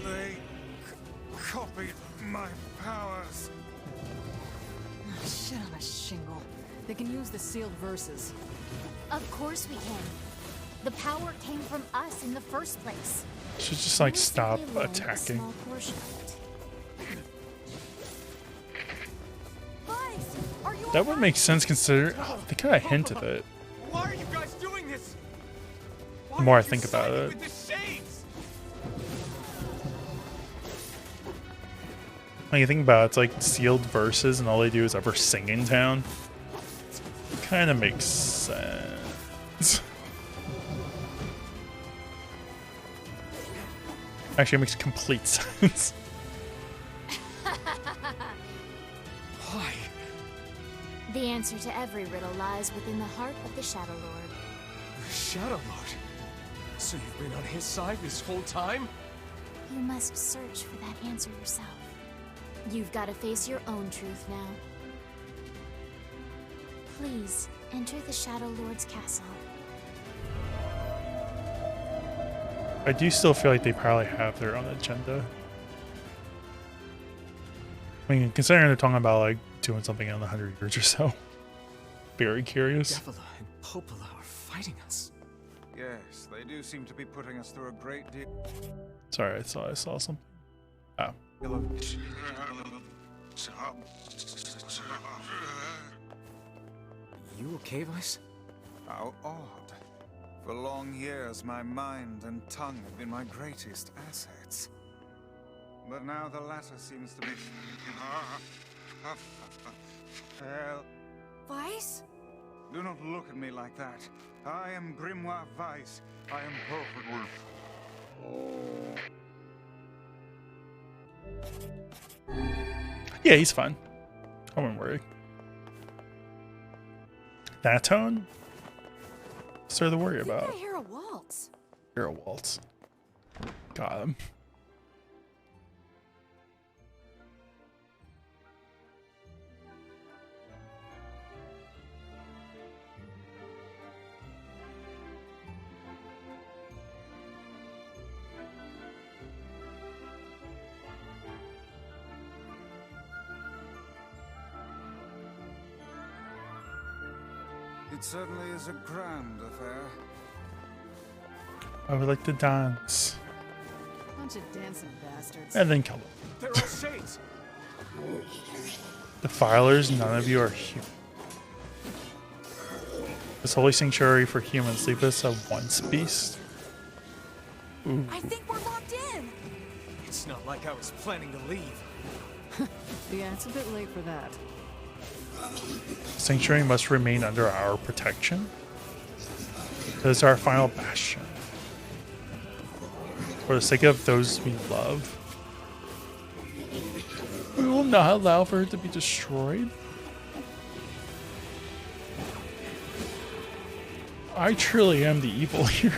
They copied my powers. Shit on a shingle. They can use the sealed verses. Of course we can. The power came from us in the first place. Should just like We stop simply learned a attacking. small portion of it. That would make sense considering they kind of hint of it. Why are you guys doing this? The more I think about it. With the shades? When you think about it, it's like sealed verses and all they do is ever sing in town. Kind of makes sense. Actually, it makes complete sense. Why? The answer to every riddle lies within the heart of the Shadow Lord. The Shadow Lord? So you've been on his side this whole time? You must search for that answer yourself. You've got to face your own truth now. Please, enter the Shadow Lord's castle. I do still feel like they probably have their own agenda. I mean, considering they're talking about like doing something in 100 years or so. Very curious. Davila and Popola are fighting us. Yes, they do seem to be putting us through a great deal. Sorry, I saw something. Oh. You okay, Vice? How odd. For long years, my mind and tongue have been my greatest assets. But now the latter seems to be... Well... Vice? Do not look at me like that. I am Grimoire Vice. I am perfectly... Yeah, he's fine. I wouldn't worry. That tone? What's there to worry about? I hear a waltz. Hear a waltz. Got him. It certainly is a grand affair. I would like to dance. Bunch of dancing bastards. And then kill them. They're all shades. Defilers, none of you are human. This holy sanctuary for humans, leave us a once beast. Ooh. I think we're locked in. It's not like I was planning to leave. Yeah, it's a bit late for that. Sanctuary must remain under our protection. It is our final bastion. For the sake of those we love, we will not allow for it to be destroyed. I truly am the evil here.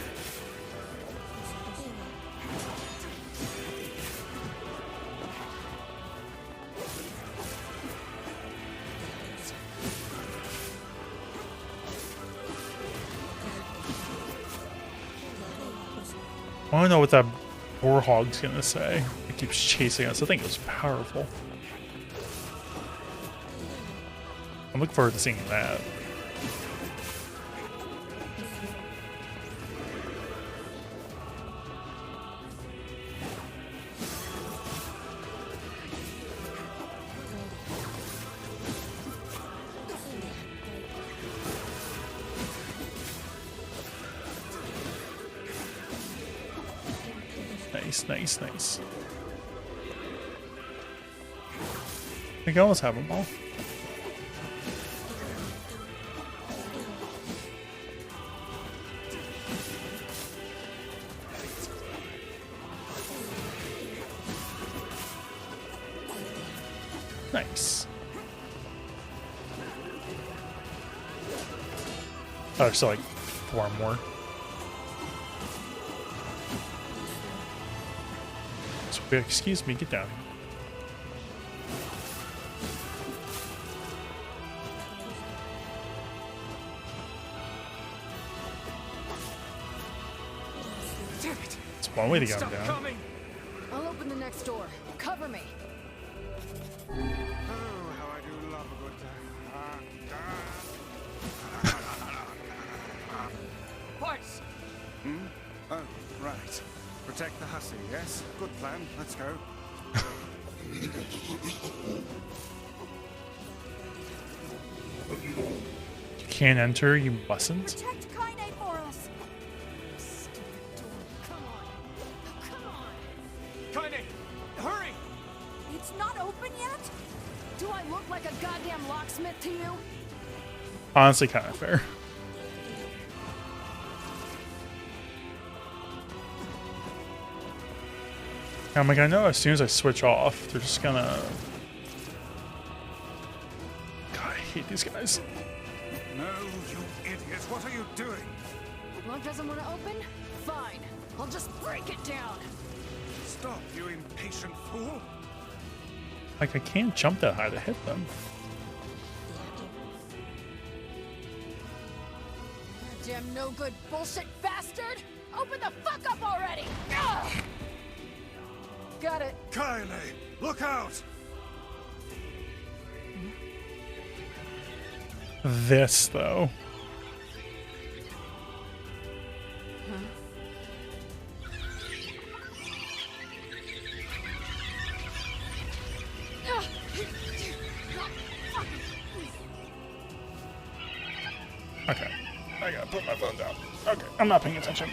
I want to know what that warhog's gonna say. It keeps chasing us. I think it was powerful. I'm looking forward to seeing that. Nice. I think I almost have them all. Nice. Oh, there's still like 4 more. Excuse me, get down. Damn it! It's one way to get Stop down. coming! I'll open the next door. Cover me. Oh, how I do love a good Vice! Oh, right. Protect the hussy, yes? Good plan. Let's go. You can't enter, you mustn't. Protect Kaine for us. Stupid door. Come on. Kaine! Hurry! It's not open yet? Do I look like a goddamn locksmith to you? Honestly, kind of fair. I'm like, I know as soon as I switch off, they're just gonna... God, I hate these guys. No, you idiot. What are you doing? Lock doesn't want to open? Fine. I'll just break it down. Stop, you impatient fool. Like, I can't jump that high to hit them. Damn no good bullshit bastard! Open the fuck up already! Ugh! Got it. Kylie, look out! This, though. Okay, I gotta put my phone down. Okay, I'm not paying attention.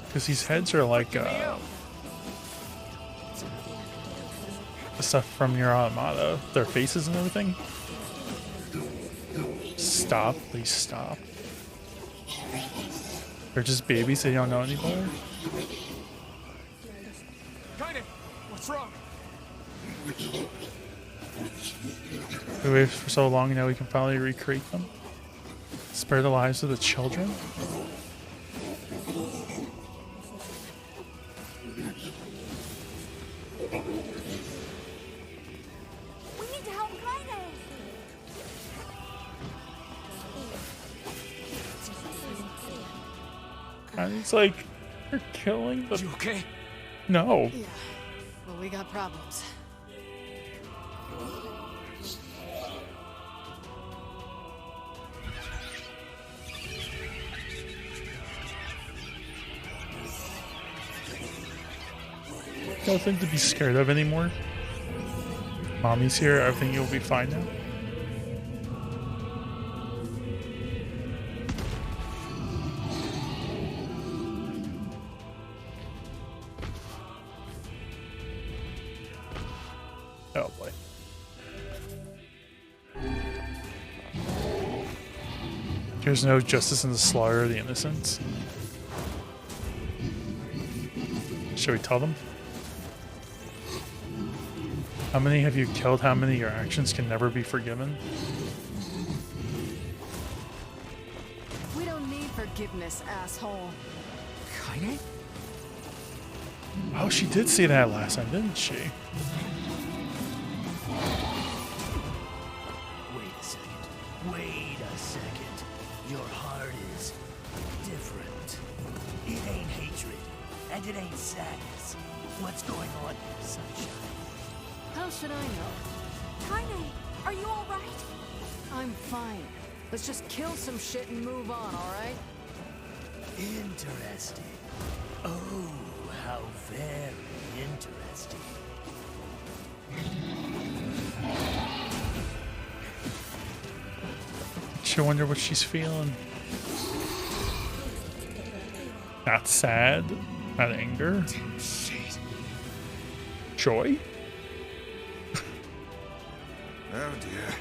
Because these heads are like the stuff from your Automata, their faces and everything. Stop, please stop. They're just babies, they don't know any better. What's wrong? We waited for so long, now we can finally recreate them. Spare the lives of the children. We need to help Kaine. And it's like, you're killing the... You okay? No. Yeah. Well, we got problems. Nothing to be scared of anymore. Mommy's here, everything will be fine now. Oh boy. There's no justice in the slaughter of the innocents. Should we tell them? How many have you killed? How many of your actions can never be forgiven? We don't need forgiveness, asshole. Kaine? Oh, she did say that last time, didn't she? Wait a second. Wait a second. Your heart is different. It ain't hatred, and it ain't sadness. What's going on, sunshine? How should I know? Kaine, are you all right? I'm fine. Let's just kill some shit and move on, alright? Interesting. Oh, how very interesting. I wonder what she's feeling. Not sad, not anger. Joy? Oh dear.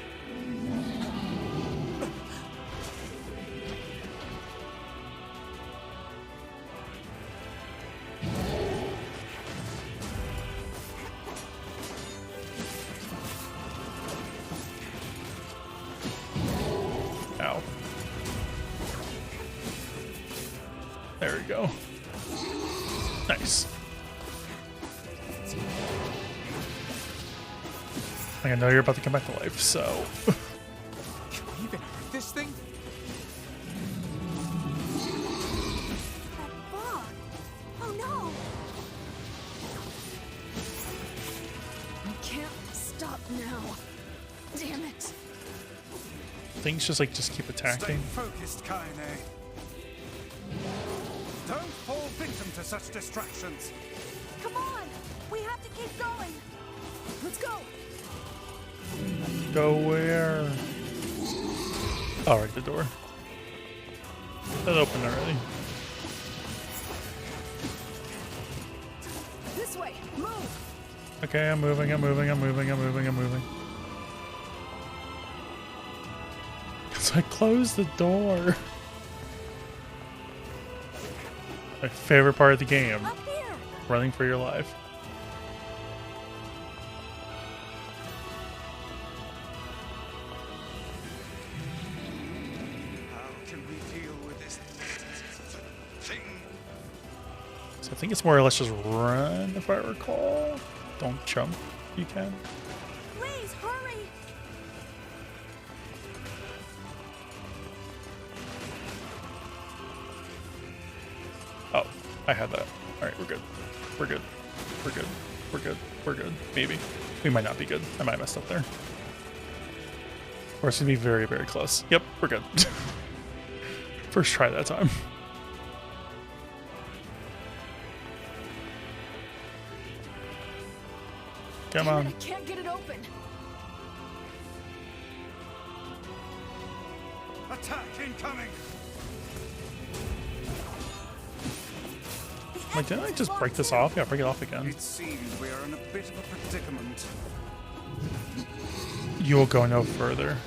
Ow. There we go. Nice. I know you're about to come back to life, so... Can we even hurt this thing? That bug. Oh no. I can't stop now. Damn it. Things just keep Stay attacking. focused, Kaine. Don't fall victim to such distractions. Come on. We have to keep going. Let's go. Go where? Oh, right, the door. That opened already. This way. Move. Okay, I'm moving. So I closed the door. My favorite part of the game. Up here. Running for your life. How can we deal with this thing I think it's more or less just run, if I recall. Don't jump. You can. Please hurry. Oh, I had that. All right, we're good. We're good. We're good. We're good. We're good. Maybe. We might not be good. I might have messed up there. Or it's gonna be very, very close. Yep, we're good. First try that time. Come on. I can't get it open. Attack incoming! Like, didn't I just break this off? Yeah, break it off again. It seems we are in a bit of a predicament. You will go no further.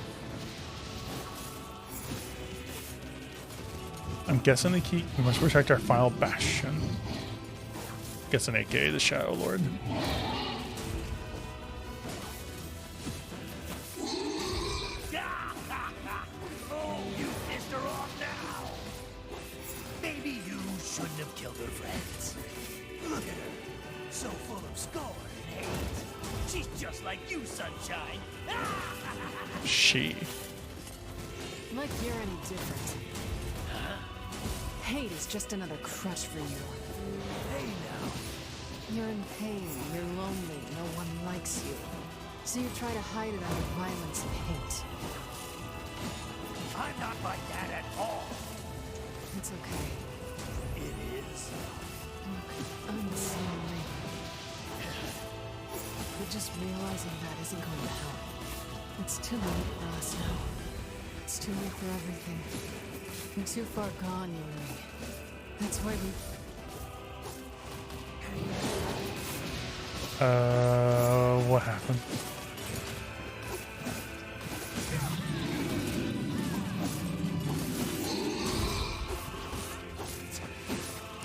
I'm guessing the key. We must protect our final bastion. Guessing aka the Shadow Lord. Oh, you pissed her off now. Maybe you shouldn't have killed her friends. Look at her. So full of scorn and hate. She's just like you, Sunshine. She. Like you're any different. Hate is just another crush for you. Hey now. You're in pain, you're lonely, no one likes you. So you try to hide it under violence and hate. I'm not like that at all. It's okay. It is. Look, I'm the same way. But just realizing that isn't going to help. It's too late for us now. It's too late for everything. We're too far gone, you and me. That's why we... What happened?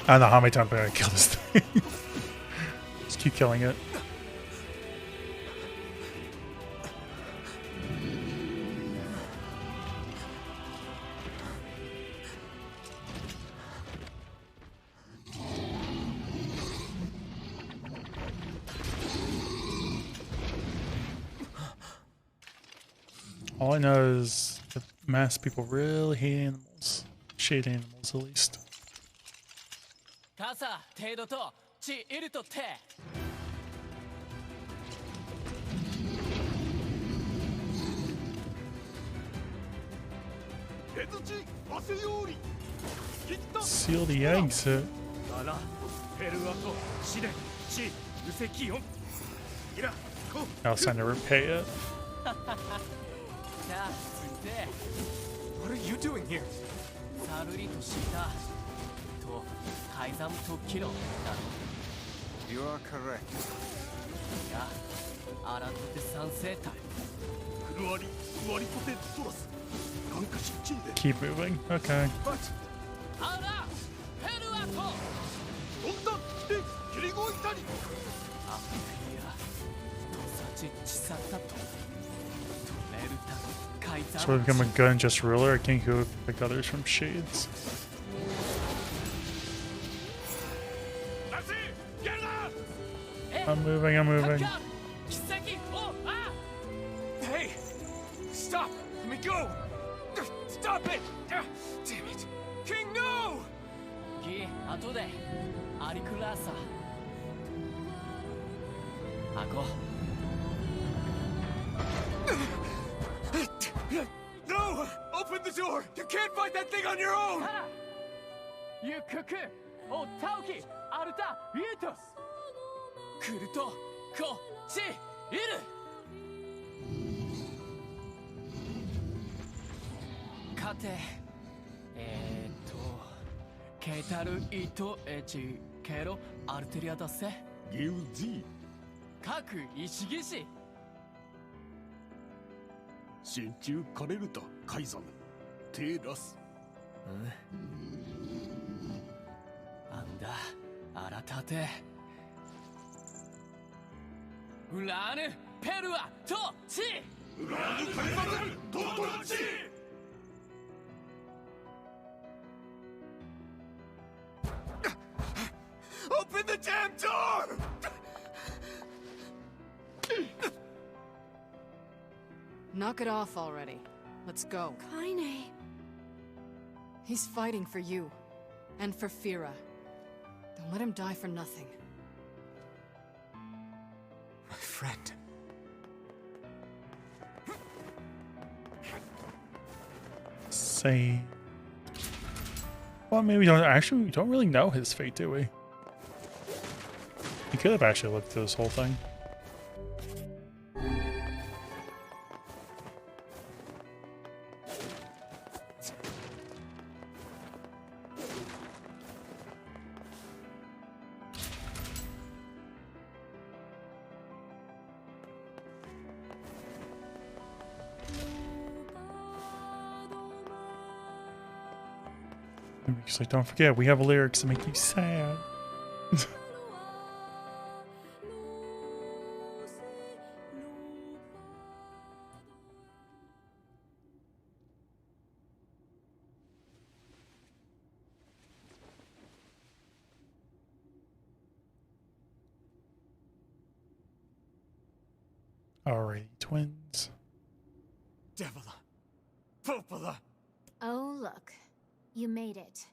I don't know how many times I'm gonna kill this thing. Just keep killing it. All I know is that mass people really hate animals. Shade animals, at least. 傘程度とちいるとって手槌汗ようり Seal the exit. あらペルアと試練地無責音いらこ Now it's time to repay it. さあついて What are you doing here? サルリとしたと改ざんとキロだろ You are correct. いやあらとて賛成体 フルワリワリコテトラスなんかしっちりで Keep moving. Okay. あらペルアとどんだで切り声いたりアフリアとさちちさったと止めるた改ざん So we've become a good and just ruler, a king who would pick others from shades. I'm moving, I'm moving. Hey! Stop! Let me go! Stop it! Damn it! King, no! ギ後でアリクラーサアコ No! Open the door! You can't fight that thing on your own! ゆくくおたおきアルタビートス来るとこっちいる勝てケイタルイトエチケロアルテリアだせギウジ各石技師真鍮カレルタカイザムテラスあんだあらたてウラーヌペルアとチウラーヌカイザムトトチ Knock it off already. Let's go. Kaine. He's fighting for you. And for Fira. Don't let him die for nothing. My friend. Say. Well, maybe we don't really know his fate, do we? He could have actually looked through this whole thing. He's like, don't forget, we have lyrics to make you sad. Alrighty, twins. Devila. Popola. Oh, look. You made it.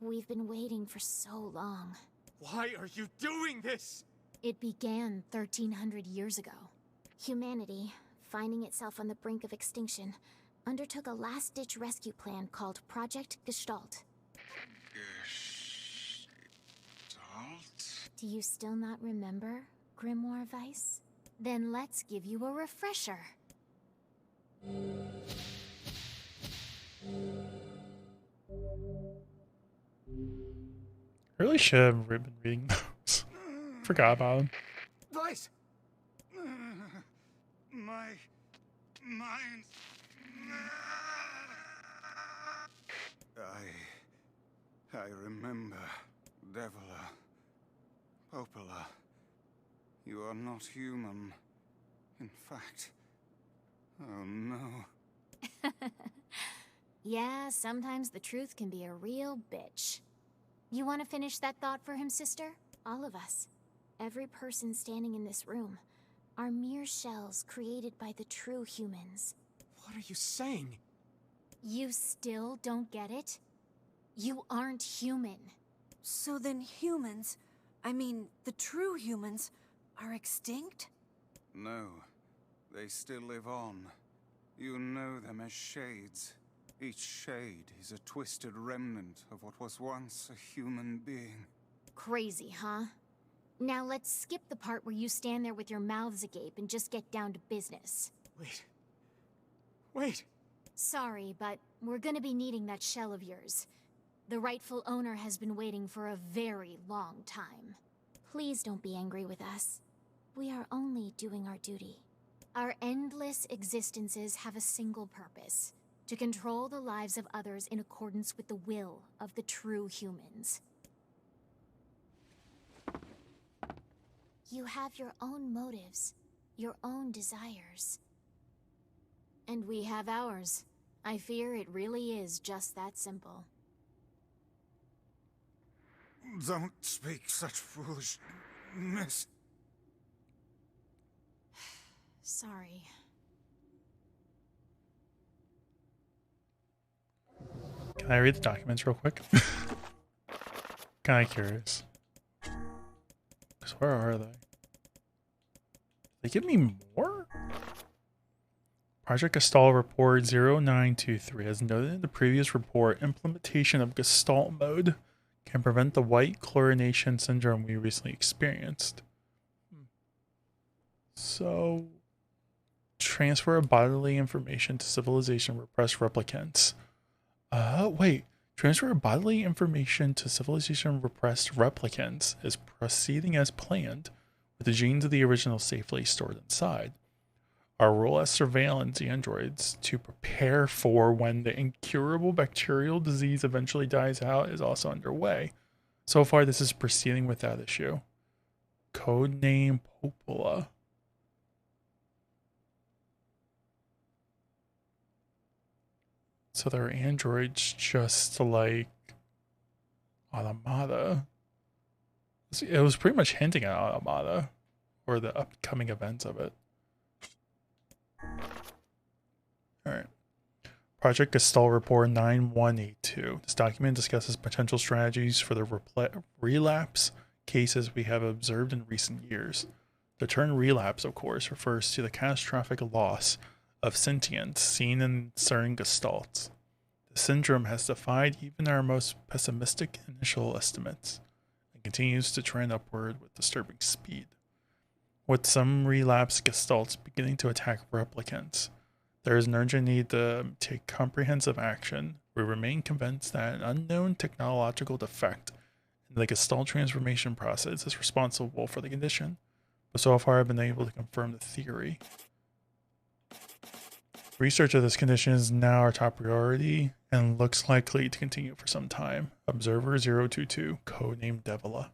We've been waiting for so long. Why are you doing this? It began 1300 years ago. Humanity, finding itself on the brink of extinction, undertook a last-ditch rescue plan called Project Gestalt. Gestalt? Do you still not remember, Grimoire Weiss? Then let's give you a refresher. I really should have been reading those. Forgot about him. Weiss! My mind. I remember, Devila, Popola. You are not human. In fact, oh no. Yeah, sometimes the truth can be a real bitch. You want to finish that thought for him, sister? All of us. Every person standing in this room are mere shells created by the true humans. What are you saying? You still don't get it? You aren't human. So then humans, I mean, the true humans, are extinct? No, they still live on. You know them as shades. Each shade is a twisted remnant of what was once a human being. Crazy, huh? Now let's skip the part where you stand there with your mouths agape and just get down to business. Wait. Sorry, but we're gonna be needing that shell of yours. The rightful owner has been waiting for a very long time. Please don't be angry with us. We are only doing our duty. Our endless existences have a single purpose: to control the lives of others in accordance with the will of the true humans. You have your own motives, your own desires. And we have ours. I fear it really is just that simple. Don't speak such foolishness. Sorry. Can I read the documents real quick? Kinda curious. Because where are they? They give me more? Project Gestalt Report 0923 has noted in the previous report, implementation of Gestalt mode can prevent the white chlorination syndrome we recently experienced. So, transfer of bodily information to civilization repressed replicants. Wait. Transfer of bodily information to civilization repressed replicants is proceeding as planned, with the genes of the original safely stored inside. Our role as surveillance androids to prepare for when the incurable bacterial disease eventually dies out is also underway. So far, this is proceeding without issue. Codename Popola. So they're androids just like Automata. It was pretty much hinting at Automata, or the upcoming events of it. Alright. Project Gestalt Report 9182. This document discusses potential strategies for the relapse cases we have observed in recent years. The term relapse, of course, refers to the catastrophic loss of sentience seen in certain gestalts. The syndrome has defied even our most pessimistic initial estimates and continues to trend upward with disturbing speed. With some relapse gestalts beginning to attack replicants, there is an urgent need to take comprehensive action. We remain convinced that an unknown technological defect in the gestalt transformation process is responsible for the condition, but so far I've been able to confirm the theory. Research of this condition is now our top priority and looks likely to continue for some time. Observer 022, codenamed Devila.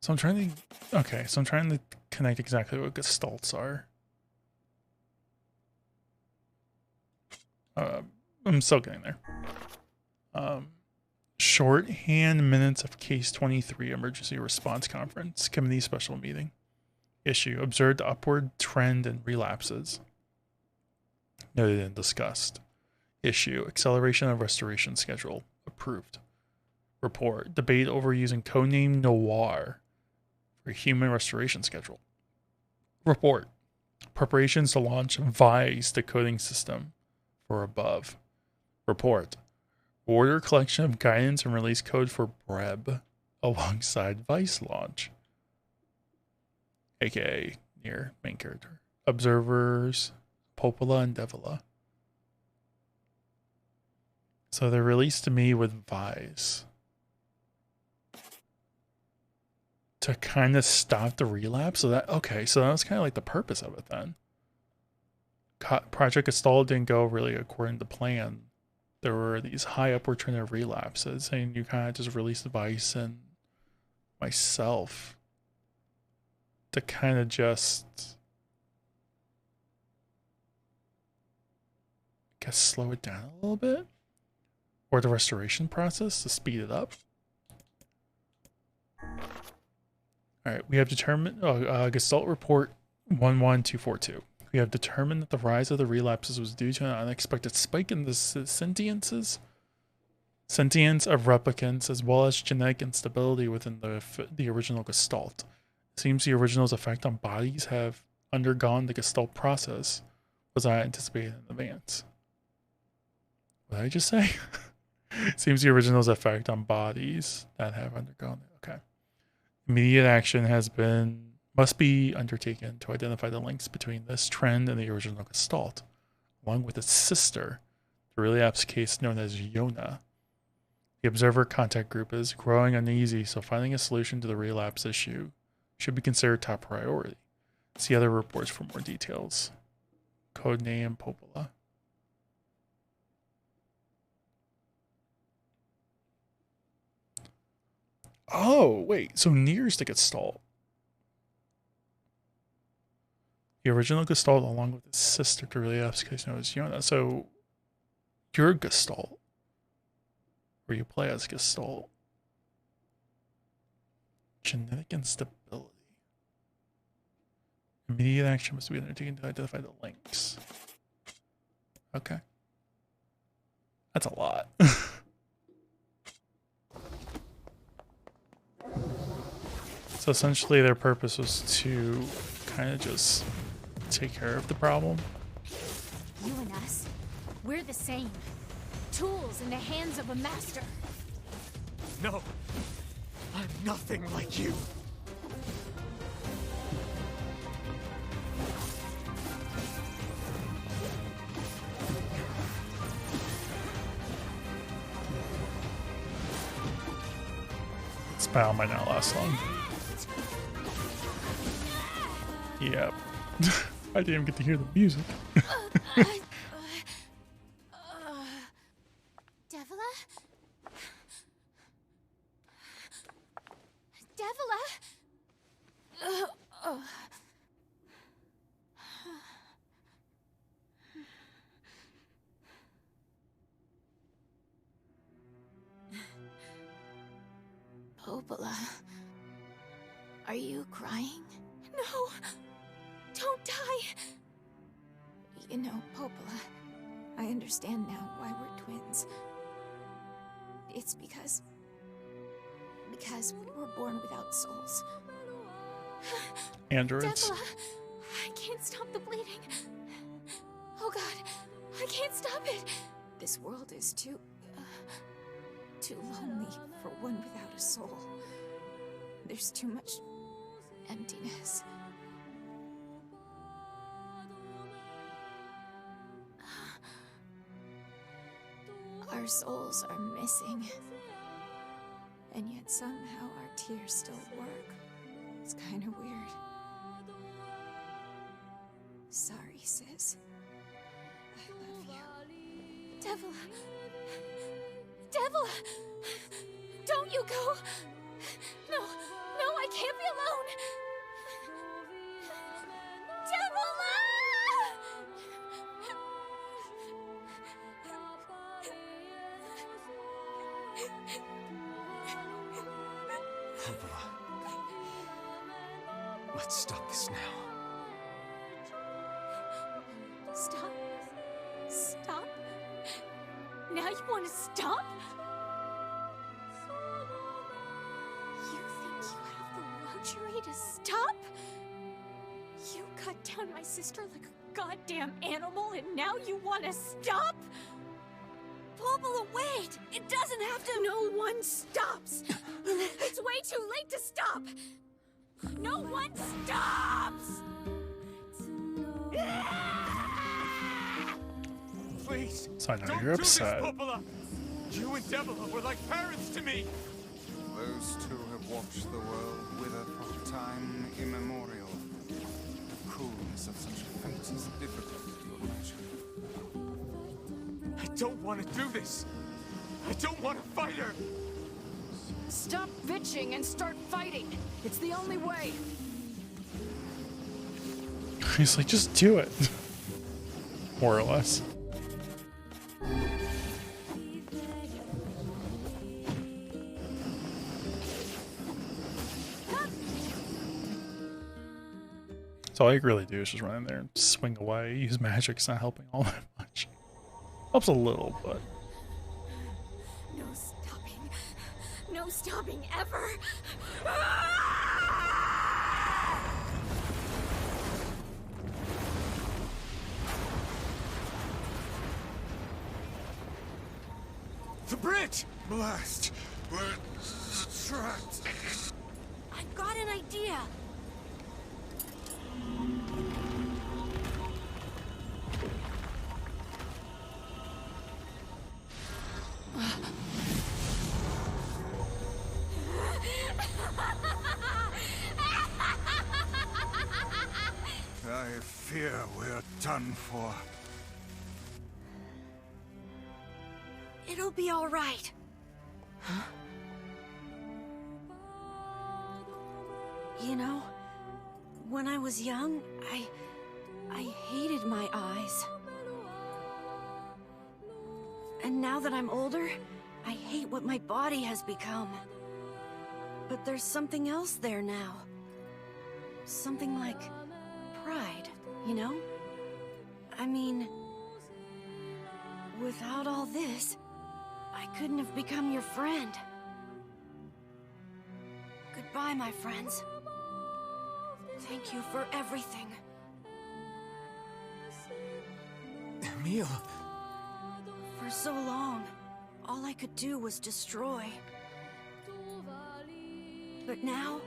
So I'm trying to connect exactly what gestalts are. I'm still getting there. Shorthand minutes of case 23 emergency response conference committee special meeting. Issue: observed upward trend in relapses. Noted and discussed. Issue: acceleration of restoration schedule. Approved. Report: debate over using codename Noir for human restoration schedule. Report: preparations to launch VICE decoding system for above. Report: order collection of guidance and release code for BREB alongside VICE launch. AKA NieR main character. Observers Popola and Devila. So they're released to me with VICE to kind of stop the relapse. So that, okay, so that was kind of like the purpose of it then. Project Gestalt didn't go really according to plan. There were these high upward trend of relapses, and you kind of just released the VICE and myself to kind of just, I guess, slow it down a little bit, or the restoration process to speed it up. All right, we have determined Gestalt Report 11242. We have determined that the rise of the relapses was due to an unexpected spike in the sentience of replicants, as well as genetic instability within the original Gestalt. It seems the original's effect on bodies have undergone the Gestalt process, was I anticipated in advance. What did I just say? It seems the original's effect on bodies that have undergone it. Okay. Immediate action must be undertaken to identify the links between this trend and the original Gestalt, along with its sister, the relapse case known as Yona. The observer contact group is growing uneasy, so finding a solution to the relapse issue should be considered top priority. See other reports for more details. Codename Popola. Oh, wait, so NieR's the Gestalt. The original Gestalt along with its sister to relapse case known as Yona. So you're Gestalt. Or you play as Gestalt. Genetic instability. Immediate action must be undertaken to identify the links. Okay. That's a lot. So essentially their purpose was to kind of just take care of the problem. You and us, we're the same. Tools in the hands of a master. No, I'm nothing like you. This battle might not last long. Yep. I didn't even get to hear the music. Devila? Devila? Popola, are you crying? No! Don't die! You know, Popola, I understand now why we're twins. It's because we were born without souls. Androids. Devla, I can't stop the bleeding. Oh god, I can't stop it. This world is too lonely for one without a soul. There's too much emptiness. Our souls are missing. And yet somehow our tears still work. It's kind of weird. Sorry, sis. I love you. Devla! Devla! Don't you go! No, I can't be alone! Popola. Let's stop this now. Stop? Stop? Now you want to stop? You think you have the luxury to stop? You cut down my sister like a goddamn animal and now you want to stop? Popola, wait! It doesn't have to— No one stops! It's way too late to stop! No one stops! Please, So I know don't you're do this, upset. Popola. You and Devla were like parents to me. Those two have watched the world wither from time immemorial. The coolness of such a fate is difficult to imagine. I don't want to do this. I don't want to fight her. Stop bitching and start fighting. It's the only way. He's like, just do it. More or less. So all you can really do is just run in there and swing away. Use magic's not helping all that much. Helps a little, but No stopping. No stopping ever. The bridge! Blast! We're trapped. I've got an idea. I fear we're done for. It'll be all right. You know, when I was young, I hated my eyes. And now that I'm older, I hate what my body has become. But there's something else there now. Something like pride, you know? I mean, without all this, I couldn't have become your friend. Goodbye, my friends. Thank you for everything. Emil. For so long, all I could do was destroy. But now,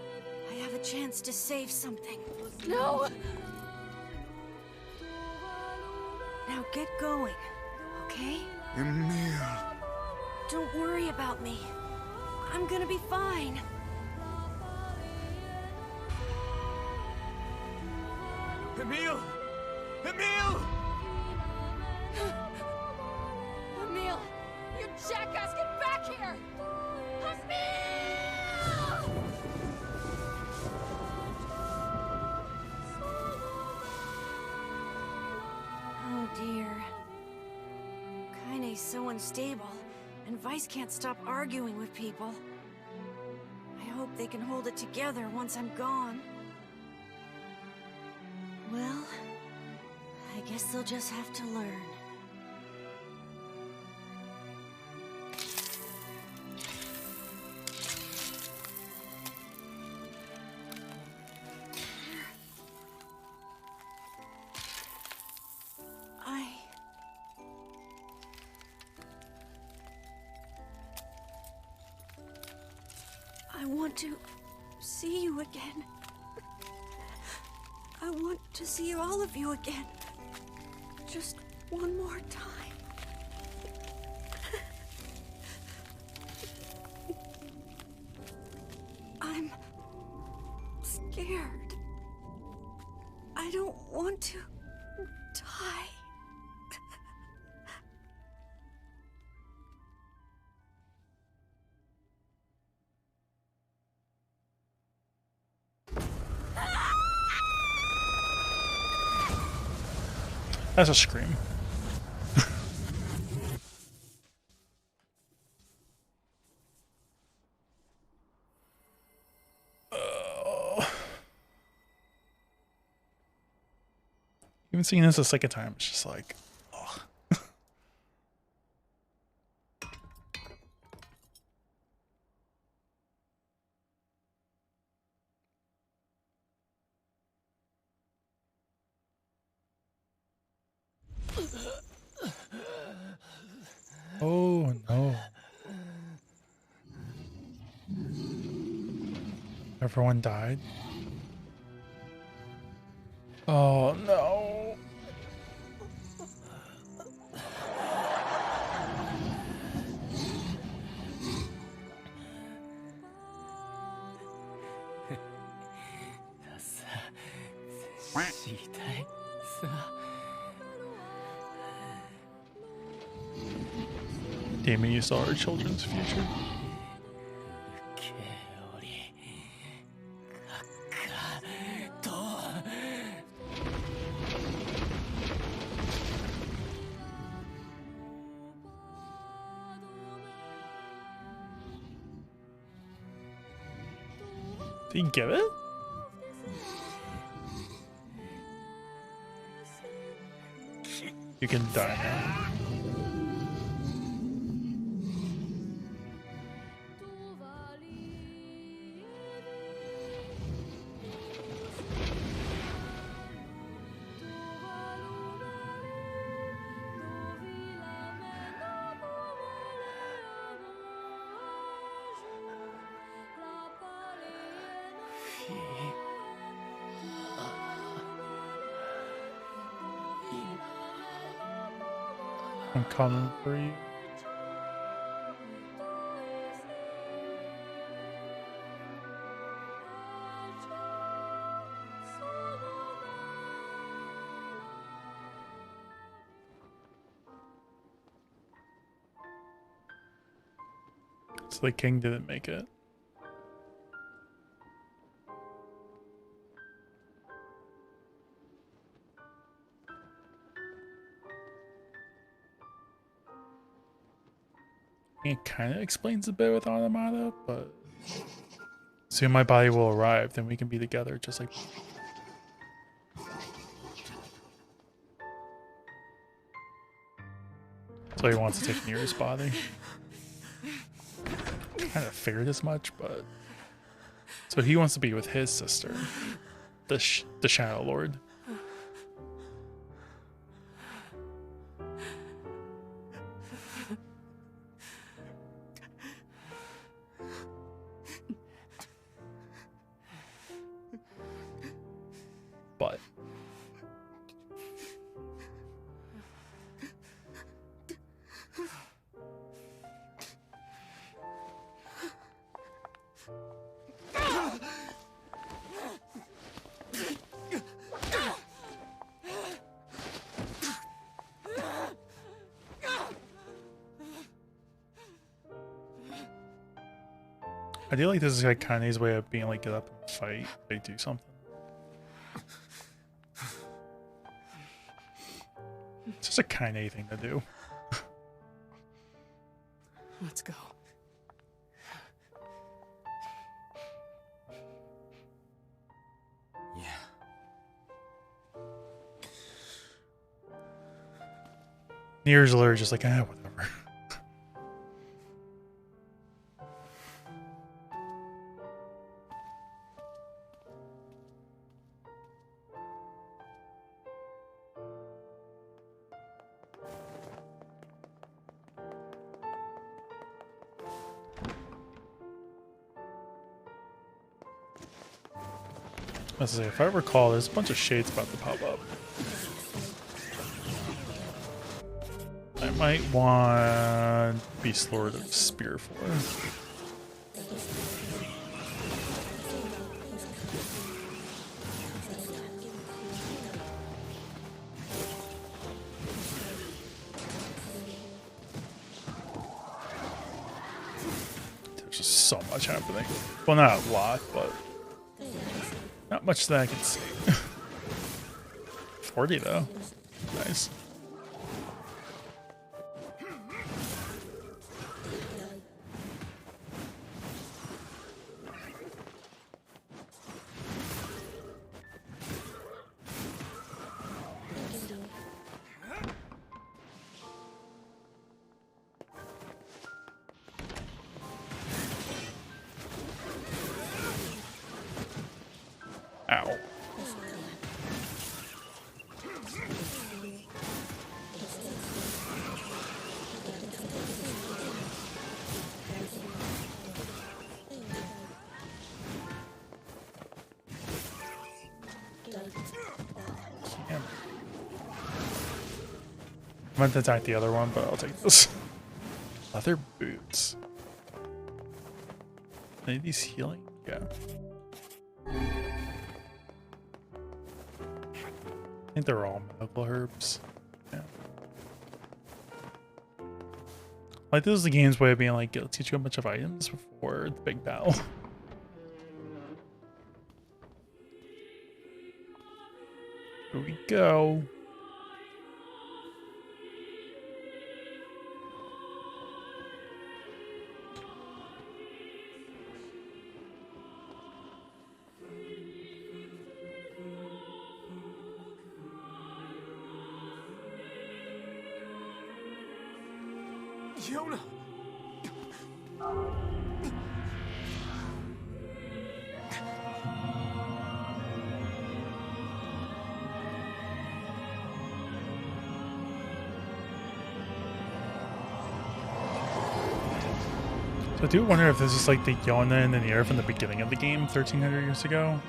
I have a chance to save something. No! Now get going, okay? Emil. Don't worry about me. I'm gonna be fine. Emil! Emil! Emil! You jackass, get back here! Oh dear. Kaine's so unstable, and Vice can't stop arguing with people. I hope they can hold it together once I'm gone. Well, I guess they'll just have to learn. I want to see you again. I want to see all of you again. Just one more time. I'm scared. I don't want to die. That's a scream. Even seeing this a second time, it's just like, ugh. Oh no. Everyone died? Oh no. Damon, you saw our children's future. Did he get it? You can die now. I'm coming for you. So the king didn't make it. It kind of explains a bit with Automata, but soon my body will arrive, then we can be together just like... So he wants to take NieR's body. Kind of figured as much, but... So he wants to be with his sister, the Shadow Lord. But I do like this is like Kane's way of being like, get up and fight, like do something. It's just a Kane thing to do. Let's go. NieR's literally just like, whatever. Let's say, if I recall, there's a bunch of shades about to pop up. I might want Beast Lord of Spear for. There's just so much happening. Well, not a lot, but not much that I can see. 40 though. Nice. Ow. Damn. I meant to attack the other one, but I'll take this. Leather boots. Any of these healing? Yeah. I think they're all medical herbs. Yeah. Like, this is the game's way of being like, let's get you a bunch of items before the big battle. Here we go. Yona! So I do wonder if this is like the Yona and the NieR from the beginning of the game 1300 years ago.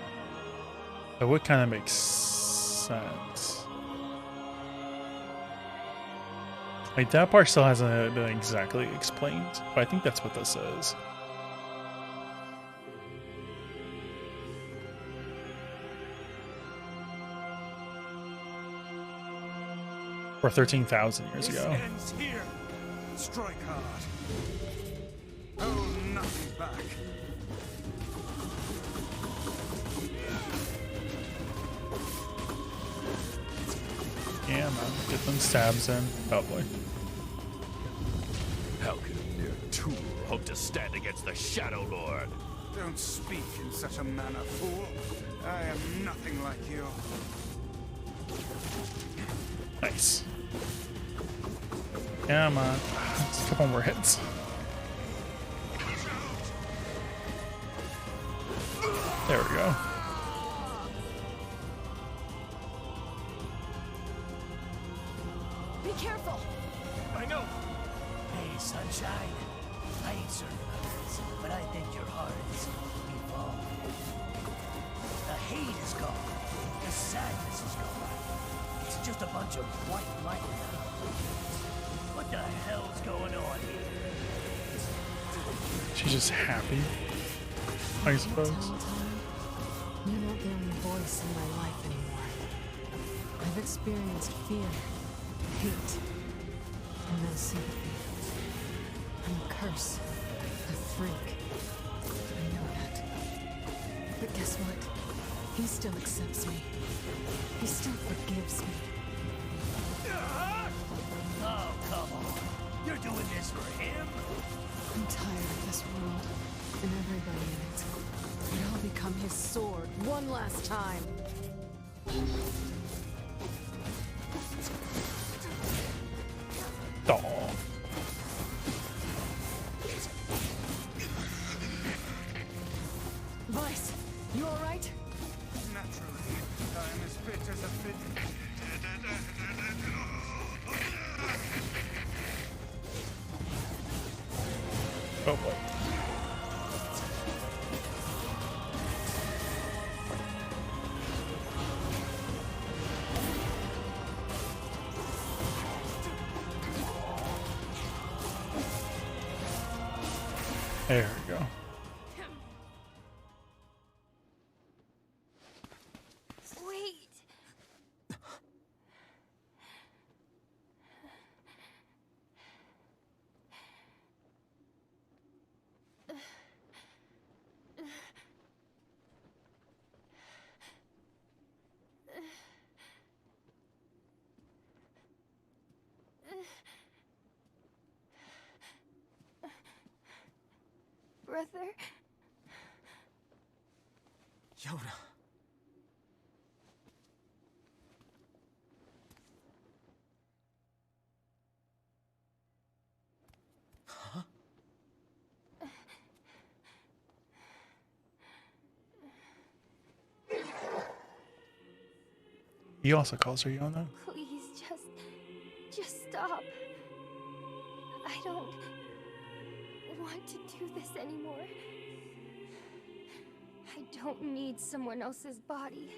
That would kind of make sense. Like, that part still hasn't been exactly explained, but I think that's what this is. Or 13,000 years ago. This ends here. Strike hard. Hold nothing back. Yeah, man. Get them stabs in. Oh boy. How could a mere tool hope to stand against the Shadow Lord? Don't speak in such a manner, fool. I am nothing like you. Nice. Come on. Just a couple more hits. There we go. Be careful! I know. Hey, Sunshine. I ain't certain about this, but I think your heart is evolved. The hate is gone. The sadness is gone. It's just a bunch of white light now. What the hell's going on here? She's just happy, I suppose. You're not the only voice in my life anymore. I've experienced fear, hate, and no sympathy. I'm a curse, a freak. I know that. But guess what? He still accepts me. He still forgives me. Oh, come on. You're doing this for him? I'm tired of this world and everybody in it. And I'll become his sword one last time. Aw. Vice, you alright? Naturally, I am as fit as a fit. Oh boy. There we go. Wait. Brother? Yoda. Huh? He also calls her Yona. Please, just stop. I don't want to do this anymore. I don't need someone else's body.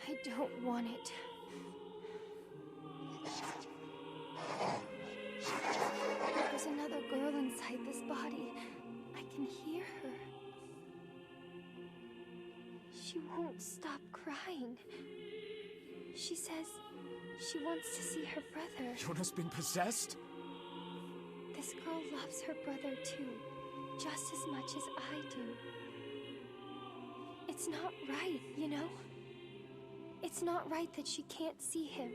I don't want it. There's another girl inside this body. I can hear her. She won't stop crying. She says she wants to see her brother. Yona's been possessed? This girl loves her brother too, just as much as I do. It's not right, you know? It's not right that she can't see him.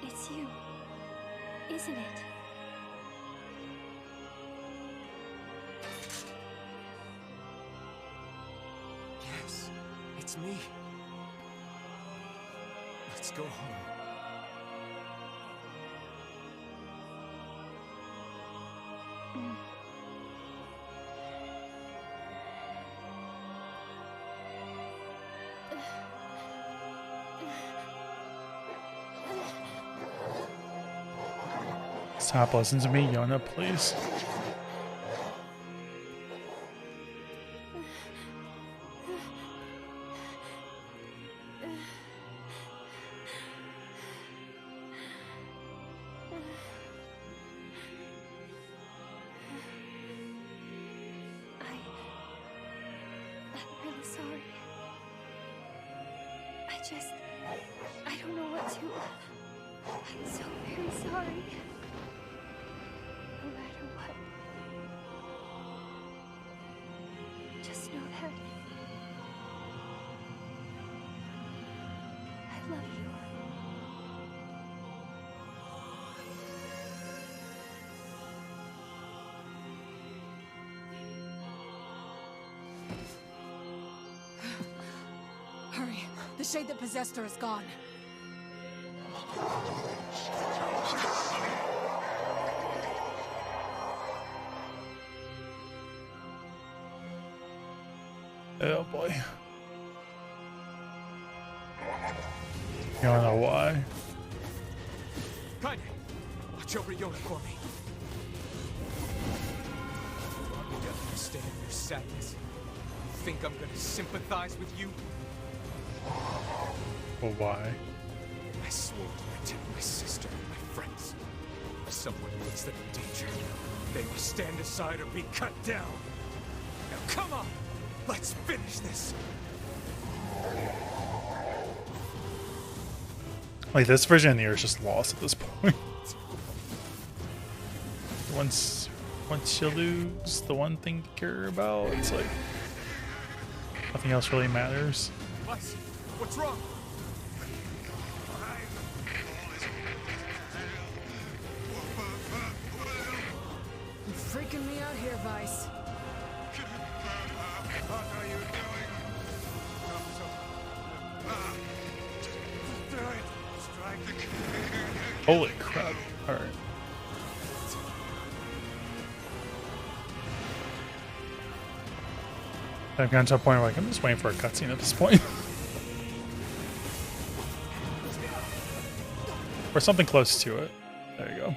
It's you, isn't it? Yes, it's me. Let's go home. Stop listening to me, Yona, please. I'm really sorry. I don't know what to. I'm so very sorry. No matter what. Just know that I love you. Hurry. The shade that possessed her is gone. Oh boy. You wanna know why? Kaine, watch over Yona for me. You want me to understand your sadness? You think I'm gonna sympathize with you? Well, why? I swore to protect my sister and my friends. If someone puts them in danger, they must stand aside or be cut down. Now come on! Let's finish this! Like, this version of NieR is just lost at this point. Once you lose the one thing to care about, it's like nothing else really matters. Vice, what's wrong? Vice. What are you doing? Just do it. Strike. Holy crap. Alright. I've gotten to a point where like, I'm just waiting for a cutscene at this point. Or something close to it. There you go.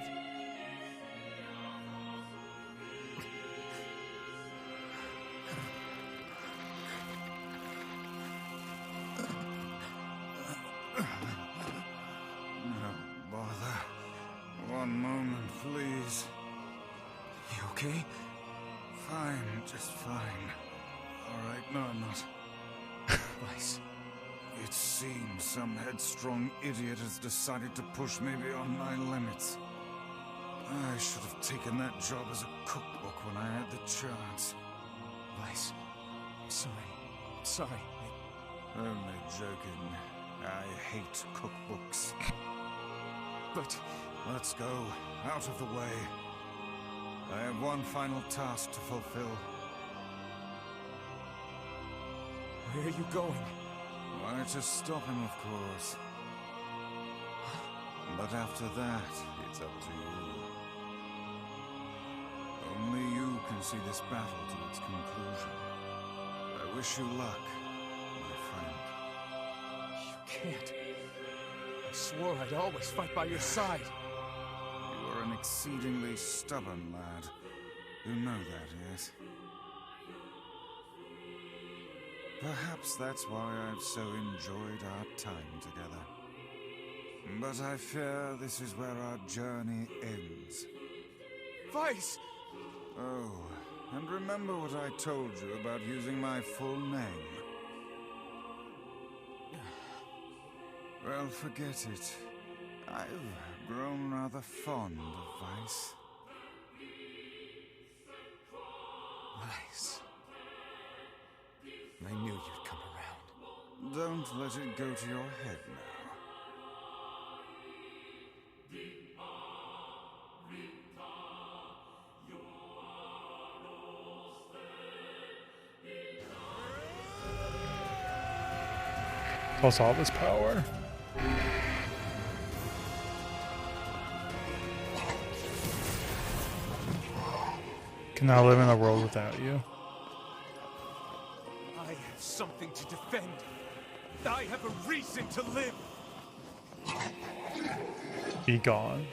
No bother. One moment, please. You okay? Fine, just fine. Alright, no, I'm not. Vice. It seems some headstrong idiot has decided to push me beyond my limits. I should have taken that job as a cookbook when I had the chance. Vice, I'm sorry. I'm sorry. Only joking. I hate cookbooks. But... Let's go. Out of the way. I have one final task to fulfill. Where are you going? Why, to stop him, of course. But after that, it's up to you. Only you can see this battle to its conclusion. I wish you luck, my friend. You can't. I swore I'd always fight by your side. You are an exceedingly stubborn lad. You know that, yes? Perhaps that's why I've so enjoyed our time together. But I fear this is where our journey ends. Vice! Oh, and remember what I told you about using my full name? Well, forget it. I've grown rather fond of Vice. Vice. I knew you'd come around. Don't let it go to your head now. Plus all this power. Can I live in a world without you? I have something to defend. I have a reason to live. Be gone.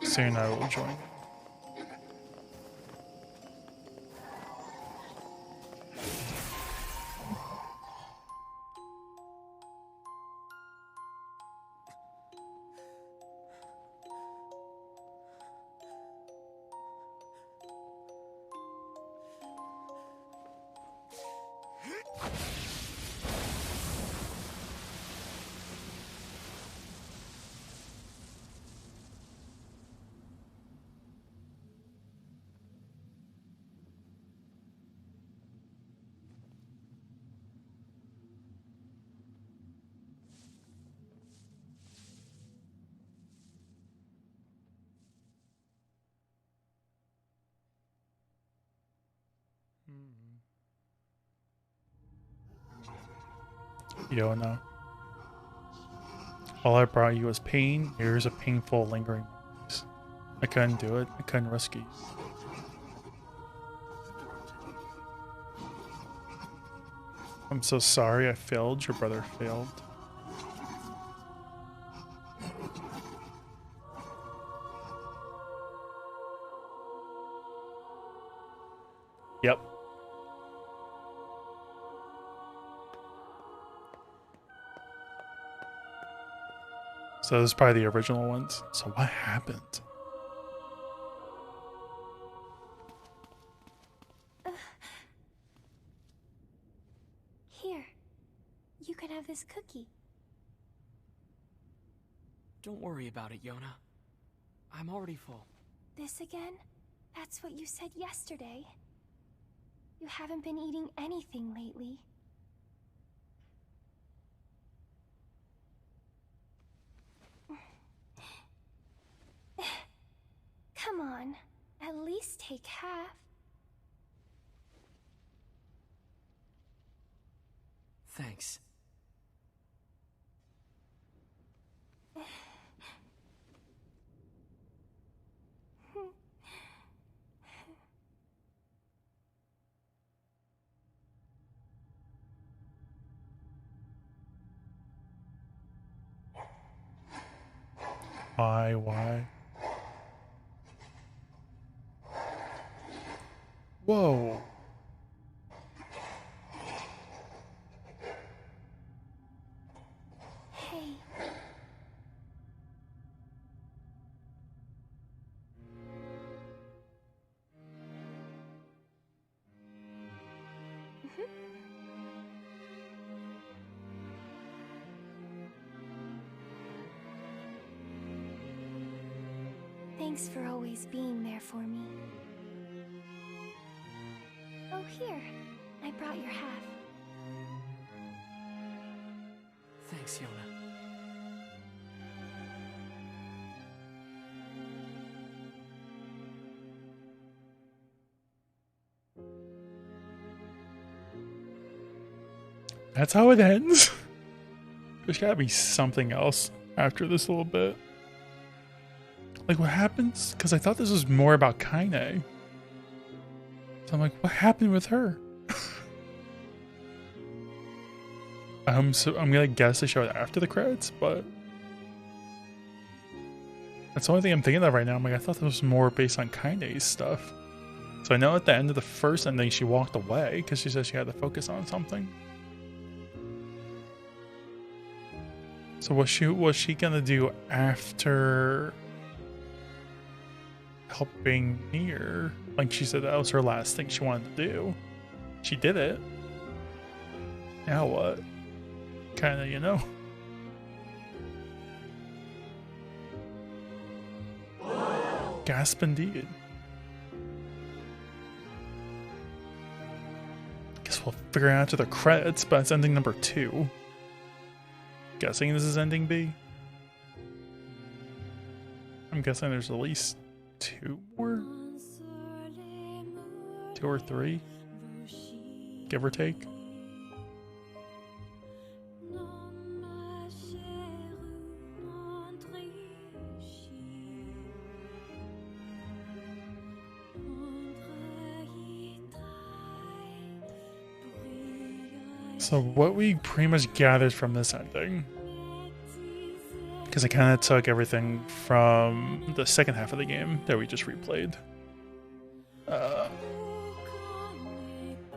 Soon I will join. Yona. All I brought you was pain, years of painful, lingering memories. I couldn't do it. I couldn't risk you. I'm so sorry I failed. Your brother failed. Yep. So this is probably the original ones. So what happened? Here, you can have this cookie. Don't worry about it, Yona. I'm already full. This again? That's what you said yesterday. You haven't been eating anything lately. At least take half. Thanks. Why? Whoa. Hey. Thanks for always being there for me. Oh, here. I brought your half. Thanks, Yona. That's how it ends. There's gotta be something else after this a little bit. Like, what happens? Because I thought this was more about Kaine. So I'm like, what happened with her? I'm gonna guess they show it after the credits, but that's the only thing I'm thinking of right now. I'm like, I thought this was more based on Kaine's stuff. So I know at the end of the first ending, she walked away because she said she had to focus on something. So was she gonna do after helping NieR? Like, she said that was her last thing she wanted to do. She did it. Now what? Kinda, you know? Gasp indeed. Guess we'll figure it out after the credits, but it's ending number 2. Guessing this is ending B. I'm guessing there's at least 2 more? 2 or 3? Give or take. So what we pretty much gathered from this ending, because I kind of took everything from the second half of the game that we just replayed.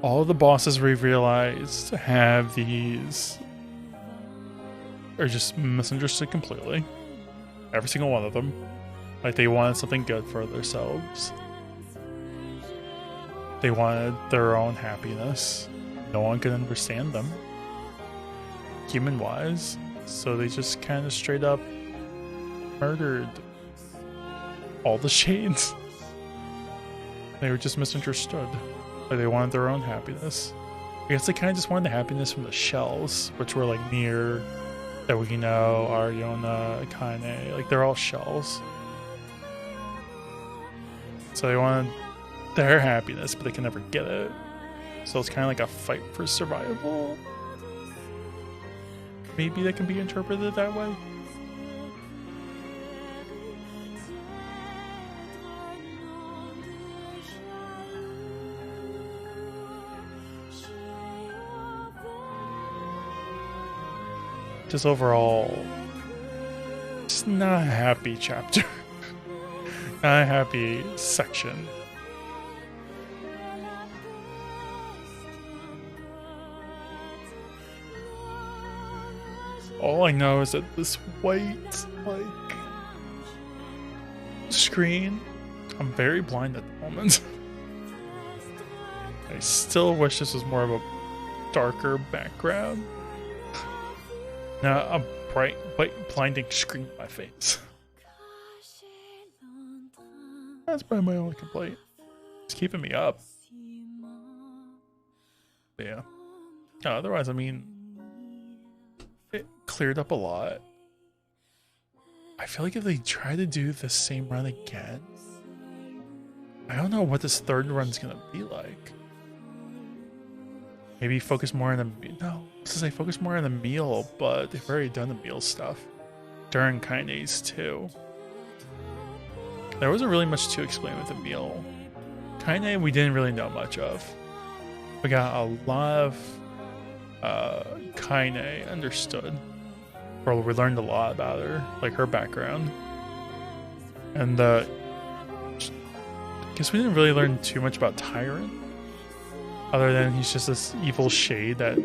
All the bosses we realized have these are just misunderstood completely. Every single one of them. Like, they wanted something good for themselves. They wanted their own happiness. No one could understand them, human-wise, so they just kind of straight up murdered all the shades. They were just misunderstood. Like, they wanted their own happiness. I guess they kind of just wanted the happiness from the shells, which were like NieR, that we know, Yona, Kaine, like they're all shells. So they wanted their happiness, but they can never get it. So it's kind of like a fight for survival. Maybe that can be interpreted that way. Just overall, it's not a happy chapter. Not a happy section. All I know is that this white, like, screen, I'm very blind at the moment. I still wish this was more of a darker background. Not a bright, white, blinding screen in my face. That's probably my only complaint. It's keeping me up. But yeah. No, otherwise, I mean, it cleared up a lot. I feel like if they try to do the same run again, I don't know what this third run's gonna be like. Maybe focus more on the no. I was gonna say focus more on the meal, but they've already done the meal stuff during Kaine's too. There wasn't really much to explain with the meal. Kaine we didn't really know much of. We got a lot of Kaine understood. Or we learned a lot about her, like her background. And I guess we didn't really learn too much about Tyrant. Other than he's just this evil shade that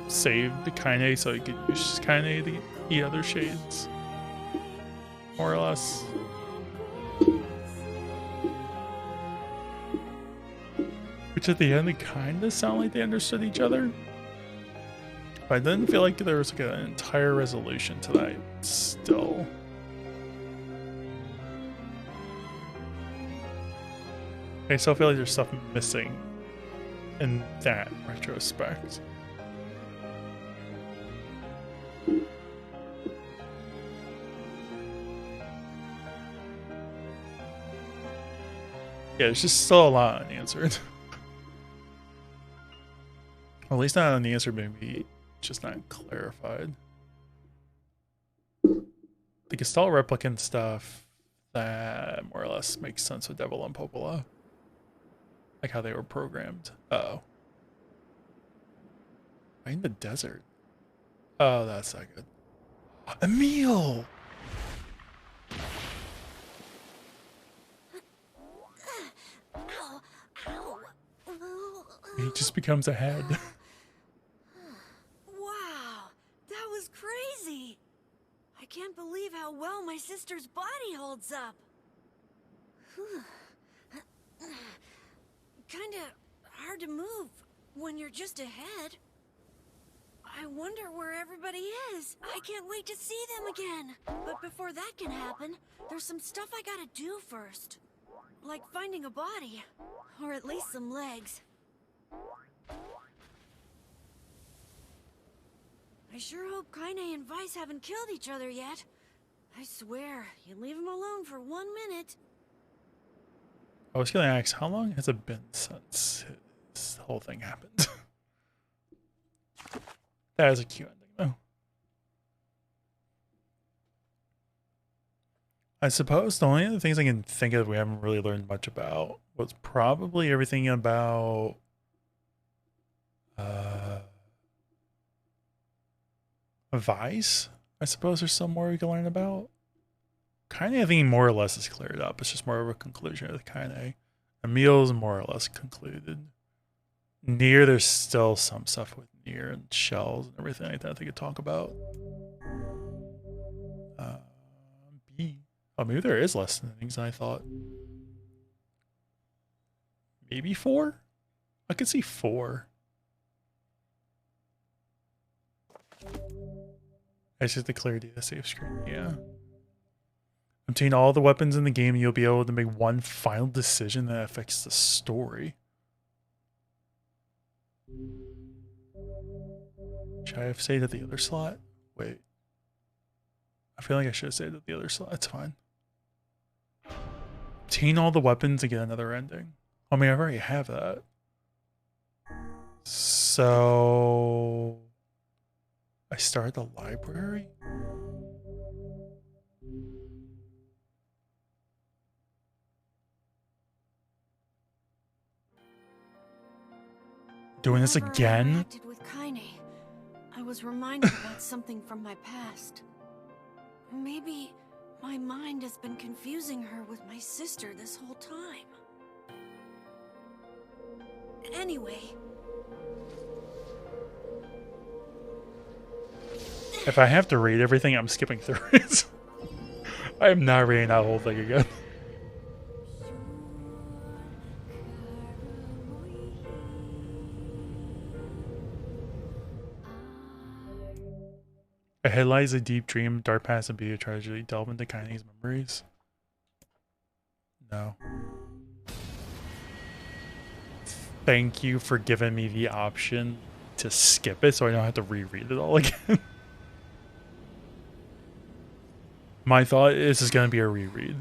saved the Kaine so he could use Kaine to eat other shades. More or less. Which at the end it kind of sounded like they understood each other. But I didn't feel like there was like an entire resolution to that still. I still feel like there's stuff missing in that retrospect. Yeah, there's just still a lot unanswered. Well, at least not unanswered, maybe just not clarified. The Gestalt replicant stuff, that more or less makes sense with Devil and Popola. Like how they were programmed. Uh-oh. Right in the desert. Oh, that's not good. Emil! He just becomes a head. Wow, that was crazy. I can't believe how well my sister's body holds up. Kinda hard to move when you're just a head. I wonder where everybody is. I can't wait to see them again. But before that can happen, there's some stuff I gotta do first. Like finding a body, or at least some legs. I sure hope Kaine and Vice haven't killed each other yet. I swear, you leave them alone for 1 minute. I was gonna ask, how long has it been since this whole thing happened? That is a cute ending, though. I suppose the only other things I can think of we haven't really learned much about was probably everything about Vice. I suppose there's some more we can learn about. Kaine, I think more or less is cleared up. It's just more of a conclusion of the Kaine. Emil's more or less concluded. NieR, there's still some stuff with NieR and shells and everything like that they could talk about. B. Oh, maybe there is less things than I thought. Maybe 4? I could see 4. It's just the clear data save screen, yeah. Obtain all the weapons in the game and you'll be able to make one final decision that affects the story. Should I have saved at the other slot? Wait. I feel like I should have saved at the other slot. It's fine. Obtain all the weapons and get another ending. I mean, I already have that. So... I start at the library? Doing this again? I interacted with Kaine, I was reminded about something from my past. Maybe my mind has been confusing her with my sister this whole time. Anyway. If I have to read everything, I'm skipping through it. I am not reading that whole thing again. Ahead lies a deep dream, dark past, and be a tragedy. Delve into Kaine's memories. No. Thank you for giving me the option to skip it so I don't have to reread it all again. My thought is this is going to be a reread.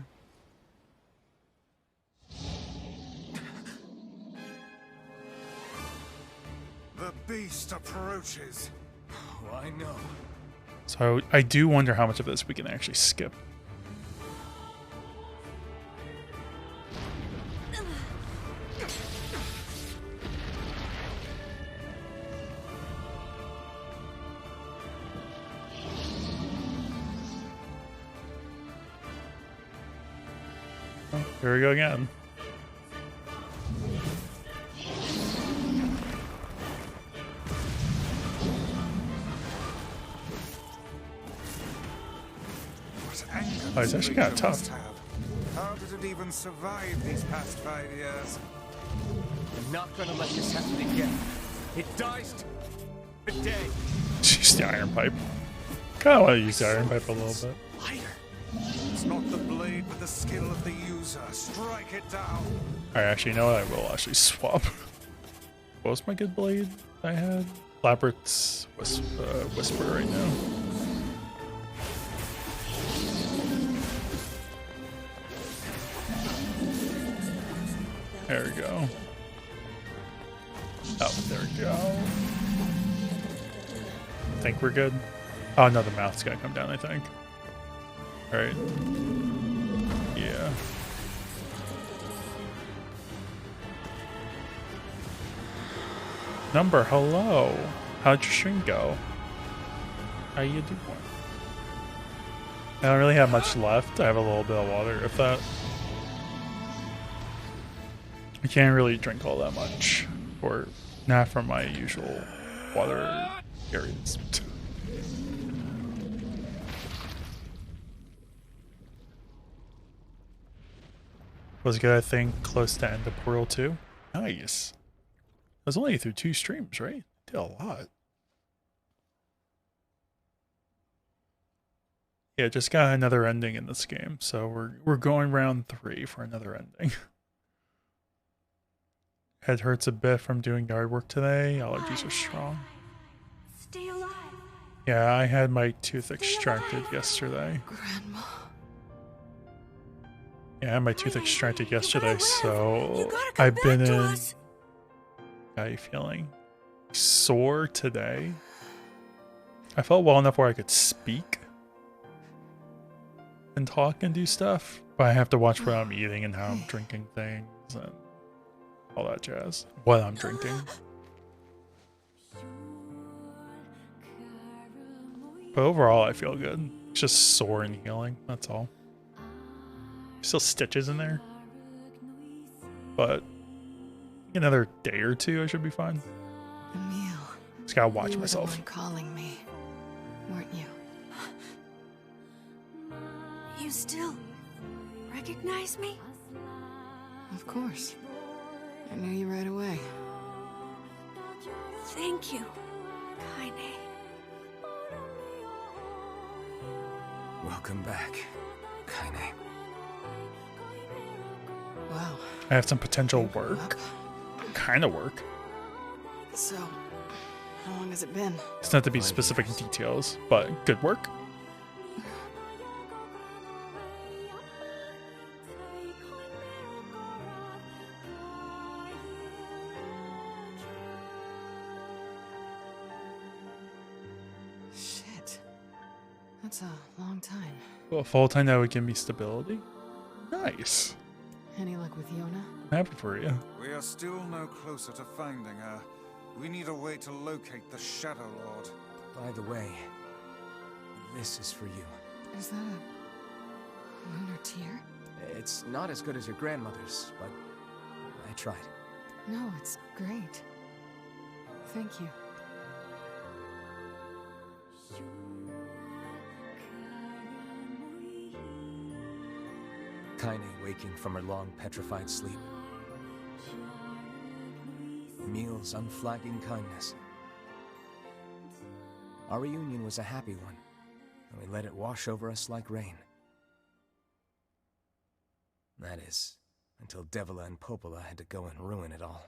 The beast approaches. Oh, I know. So I do wonder how much of this we can actually skip. Oh, here we go again. Oh, it's actually kind of tough. How did it even survive these past 5 years? I'm not gonna let this happen again. It dies today. Use the iron pipe. Kind of want to use the iron pipe a little bit. It's not the blade, but the skill of the user. Strike it down. Alright, actually, you know what? I will actually swap. What was my good blade I had? Labyrinth's Whisper right now. There we go. Oh, there we go. Think we're good? Oh no, the mouth's gotta come down, I think. Alright. Yeah. Number, hello. How'd your stream go? How you doing? I don't really have much left. I have a little bit of water, if that. I can't really drink all that much, or not from my usual water areas. Was good, I think, close to end of Portal 2. Nice. I was only through 2 streams, right? Did a lot. Yeah, just got another ending in this game, so we're going round 3 for another ending. Head hurts a bit from doing yard work today. Allergies are strong. Stay alive. Yeah, I had my tooth extracted yesterday. Grandma. Yeah, I had my tooth extracted yesterday, so I've been in. How are you feeling? Sore today. I felt well enough where I could speak and talk and do stuff, but I have to watch what I'm eating and how I'm drinking things and all that jazz. What I'm drinking. But overall, I feel good. It's just sore and healing, that's all. Still stitches in there. But another day or 2, I should be fine. Emil. Just gotta watch You were myself. the one calling me, weren't you? You still recognize me? Of course. I knew you right away. Thank you, Kaine. Welcome back, Kaine. Wow. I have some potential work. Kind of work. So, how long has it been? It's not to be specific in details, but good work. Shit. That's a long time. Well, full time that would give me stability. Nice. Any luck with Yona? I'm happy for you. We are still no closer to finding her. We need a way to locate the Shadow Lord. By the way, this is for you. Is that a lunar tear? It's not as good as your grandmother's, but I tried. No, it's great. Thank you. Kaine waking from her long petrified sleep. Emil's unflagging kindness. Our reunion was a happy one, and we let it wash over us like rain. That is, until Devila and Popola had to go and ruin it all.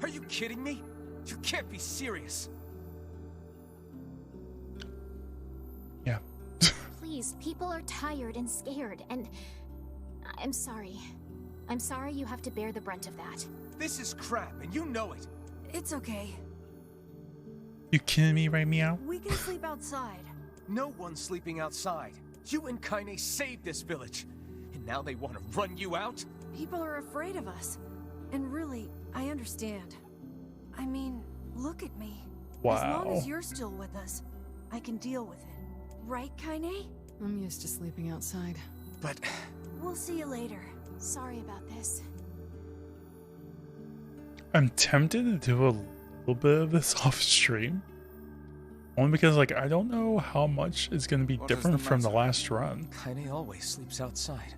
Are you kidding me? You can't be serious! Yeah. Please, people are tired and scared, and I'm sorry. I'm sorry you have to bear the brunt of that. This is crap, and you know it. It's okay. You kidding me, right, Meow? We can sleep outside. No one's sleeping outside. You and Kaine saved this village, and now they want to run you out? People are afraid of us. And really, I understand. I mean, look at me. Wow. As long as you're still with us, I can deal with it. Right, Kaine? I'm used to sleeping outside. But... We'll see you later. Sorry about this. I'm tempted to do a little bit of this off stream. Only because, like, I don't know how much is going to be different from the last run. Kaine always sleeps outside.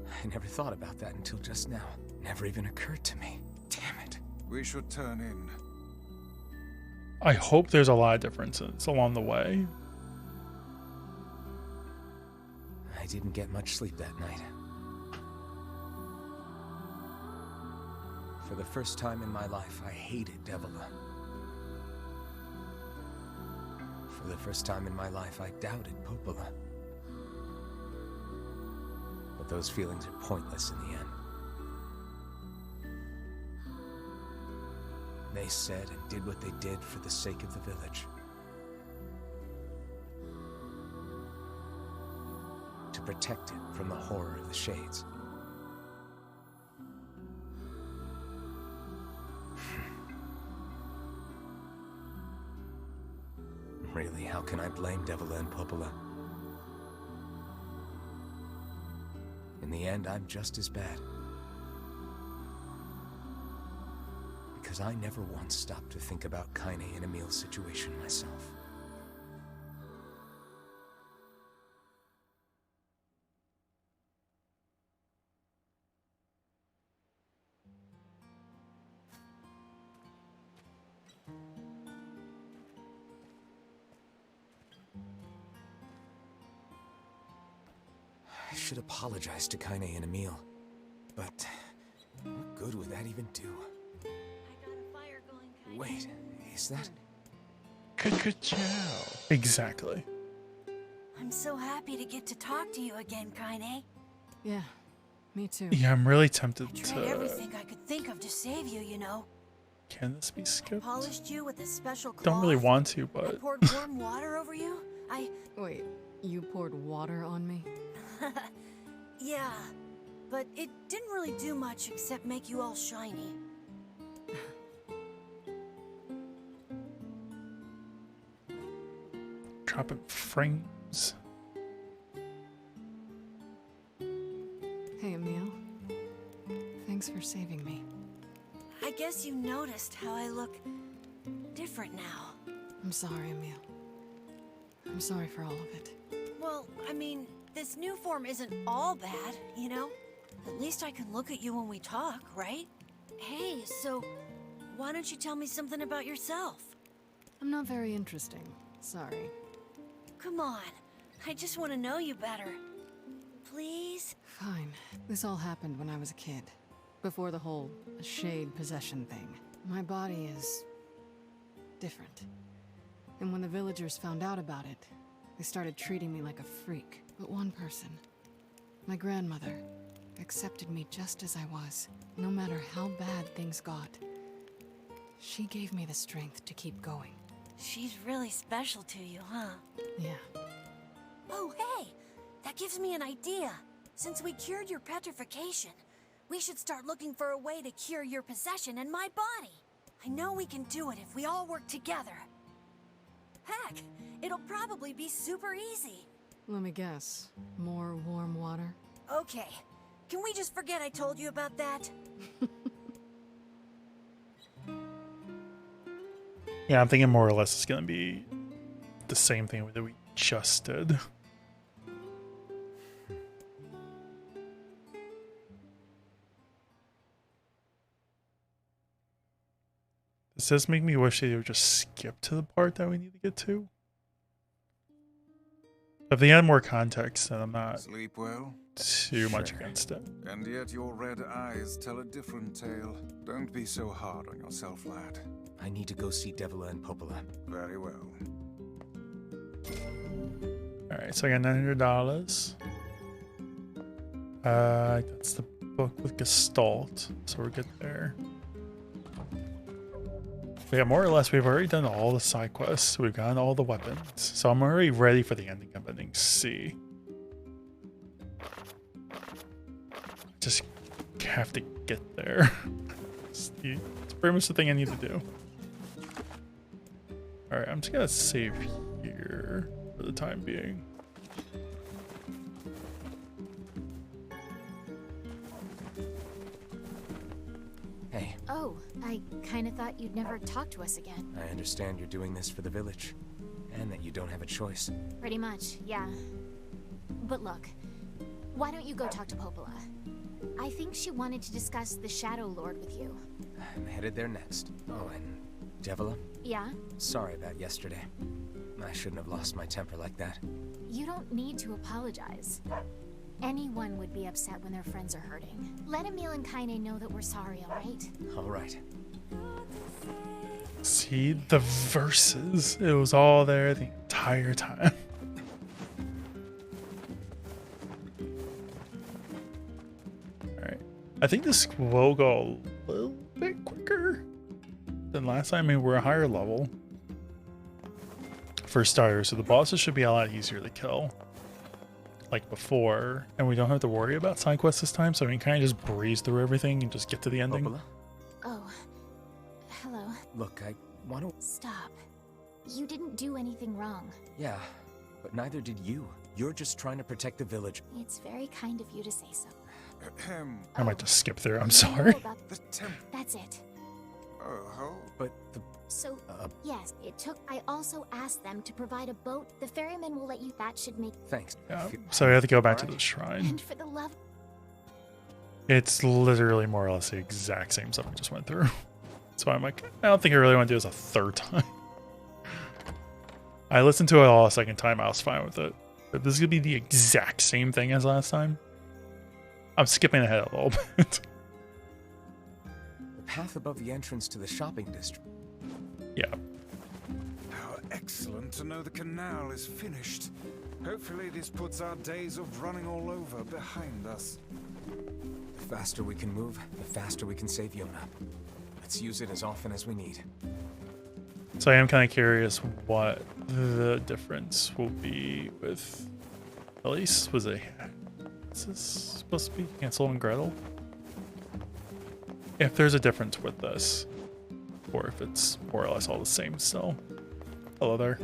I never thought about that until just now. Never even occurred to me. Damn it. We should turn in. I hope there's a lot of differences along the way. I didn't get much sleep that night. For the first time in my life, I hated Devila. For the first time in my life, I doubted Popola. But those feelings are pointless in the end. They said and did what they did for the sake of the village. To protect it from the horror of the Shades. Really, how can I blame Devila and Popola? In the end, I'm just as bad. Because I never once stopped to think about Kaine and Emil's situation myself. I should apologize to Kaine and Emil, but what good would that even do? Wait, is that... Ka-ka-chow. Exactly. I'm so happy to get to talk to you again, Kaine. Yeah, me too. Yeah, I'm really tempted I tried to... everything I could think of to save you, you know. Can this be skipped? Polished you with a special cloth. Don't really want to, I but... poured warm water over you. Wait, you poured water on me? Yeah, but it didn't really do much except make you all shiny. Dropping frames. Hey, Emil. Thanks for saving me. I guess you noticed how I look different now. I'm sorry, Emil. I'm sorry for all of it. Well, I mean, this new form isn't all bad, you know? At least I can look at you when we talk, right? Hey, so why don't you tell me something about yourself? I'm not very interesting. Sorry. Come on, I just want to know you better. Please? Fine. This all happened when I was a kid. Before the whole shade possession thing. My body is... different. And when the villagers found out about it, they started treating me like a freak. But one person, my grandmother, accepted me just as I was, no matter how bad things got. She gave me the strength to keep going. She's really special to you, huh? Yeah. Oh, hey! That gives me an idea. Since we cured your petrification, we should start looking for a way to cure your possession in my body. I know we can do it if we all work together. Heck, it'll probably be super easy. Let me guess. More warm water? Okay. Can we just forget I told you about that? Yeah, I'm thinking more or less it's gonna be the same thing that we just did. Does this make me wish they would just skip to the part that we need to get to? If they had more context, then I'm not Sleep well? too much against it. And yet your red eyes tell a different tale. Don't be so hard on yourself, lad. I need to go see Devila and Popola. Very well. Alright, so I got $900. That's the book with Gestalt, so we're good there. Yeah, more or less, we've already done all the side quests. We've gotten all the weapons, so I'm already ready for the ending of ending C. Just have to get there. It's pretty much the thing I need to do. All right, I'm just gonna save here for the time being. Hey. Oh, I kind of thought you'd never talk to us again. I understand you're doing this for the village, and that you don't have a choice. Pretty much, yeah. But look, why don't you go talk to Popola? I think she wanted to discuss the Shadow Lord with you. I'm headed there next. Oh, and Devila? Yeah? Sorry about yesterday. I shouldn't have lost my temper like that. You don't need to apologize. Anyone would be upset when their friends are hurting. Let Emil and Kaine know that we're sorry, alright? Alright. See, the verses. It was all there the entire time. Alright. I think this will go a little bit quicker than last time. I mean, we're a higher level. For starters, so the bosses should be a lot easier to kill. Like before, and we don't have to worry about side quests this time, so we can kind of just breeze through everything and just get to the ending. Popola? Oh. Hello. Look, I want to... Stop. You didn't do anything wrong. Yeah, but neither did you. You're just trying to protect the village. It's very kind of you to say so. I might just skip through, I'm sorry. That's it. Oh, but the... So, yes, it took... I also asked them to provide a boat. The ferryman will let you... That should make... Thanks. Yeah, so we have to go back to the shrine. And for the love... It's literally more or less the exact same stuff we just went through. So I'm like, I don't think I really want to do this a third time. I listened to it all a second time, I was fine with it. If this is going to be the exact same thing as last time, I'm skipping ahead a little bit. The path above the entrance to the shopping district. Yeah. How excellent to know the canal is finished. Hopefully this puts our days of running all over behind us. The faster we can move, the faster we can save Yona. Let's use it as often as we need. So I am kind of curious what the difference will be with Elise. Was it... Is this supposed to be Hansel and Gretel? If there's a difference with this, or if it's more or less all the same still. Hello there.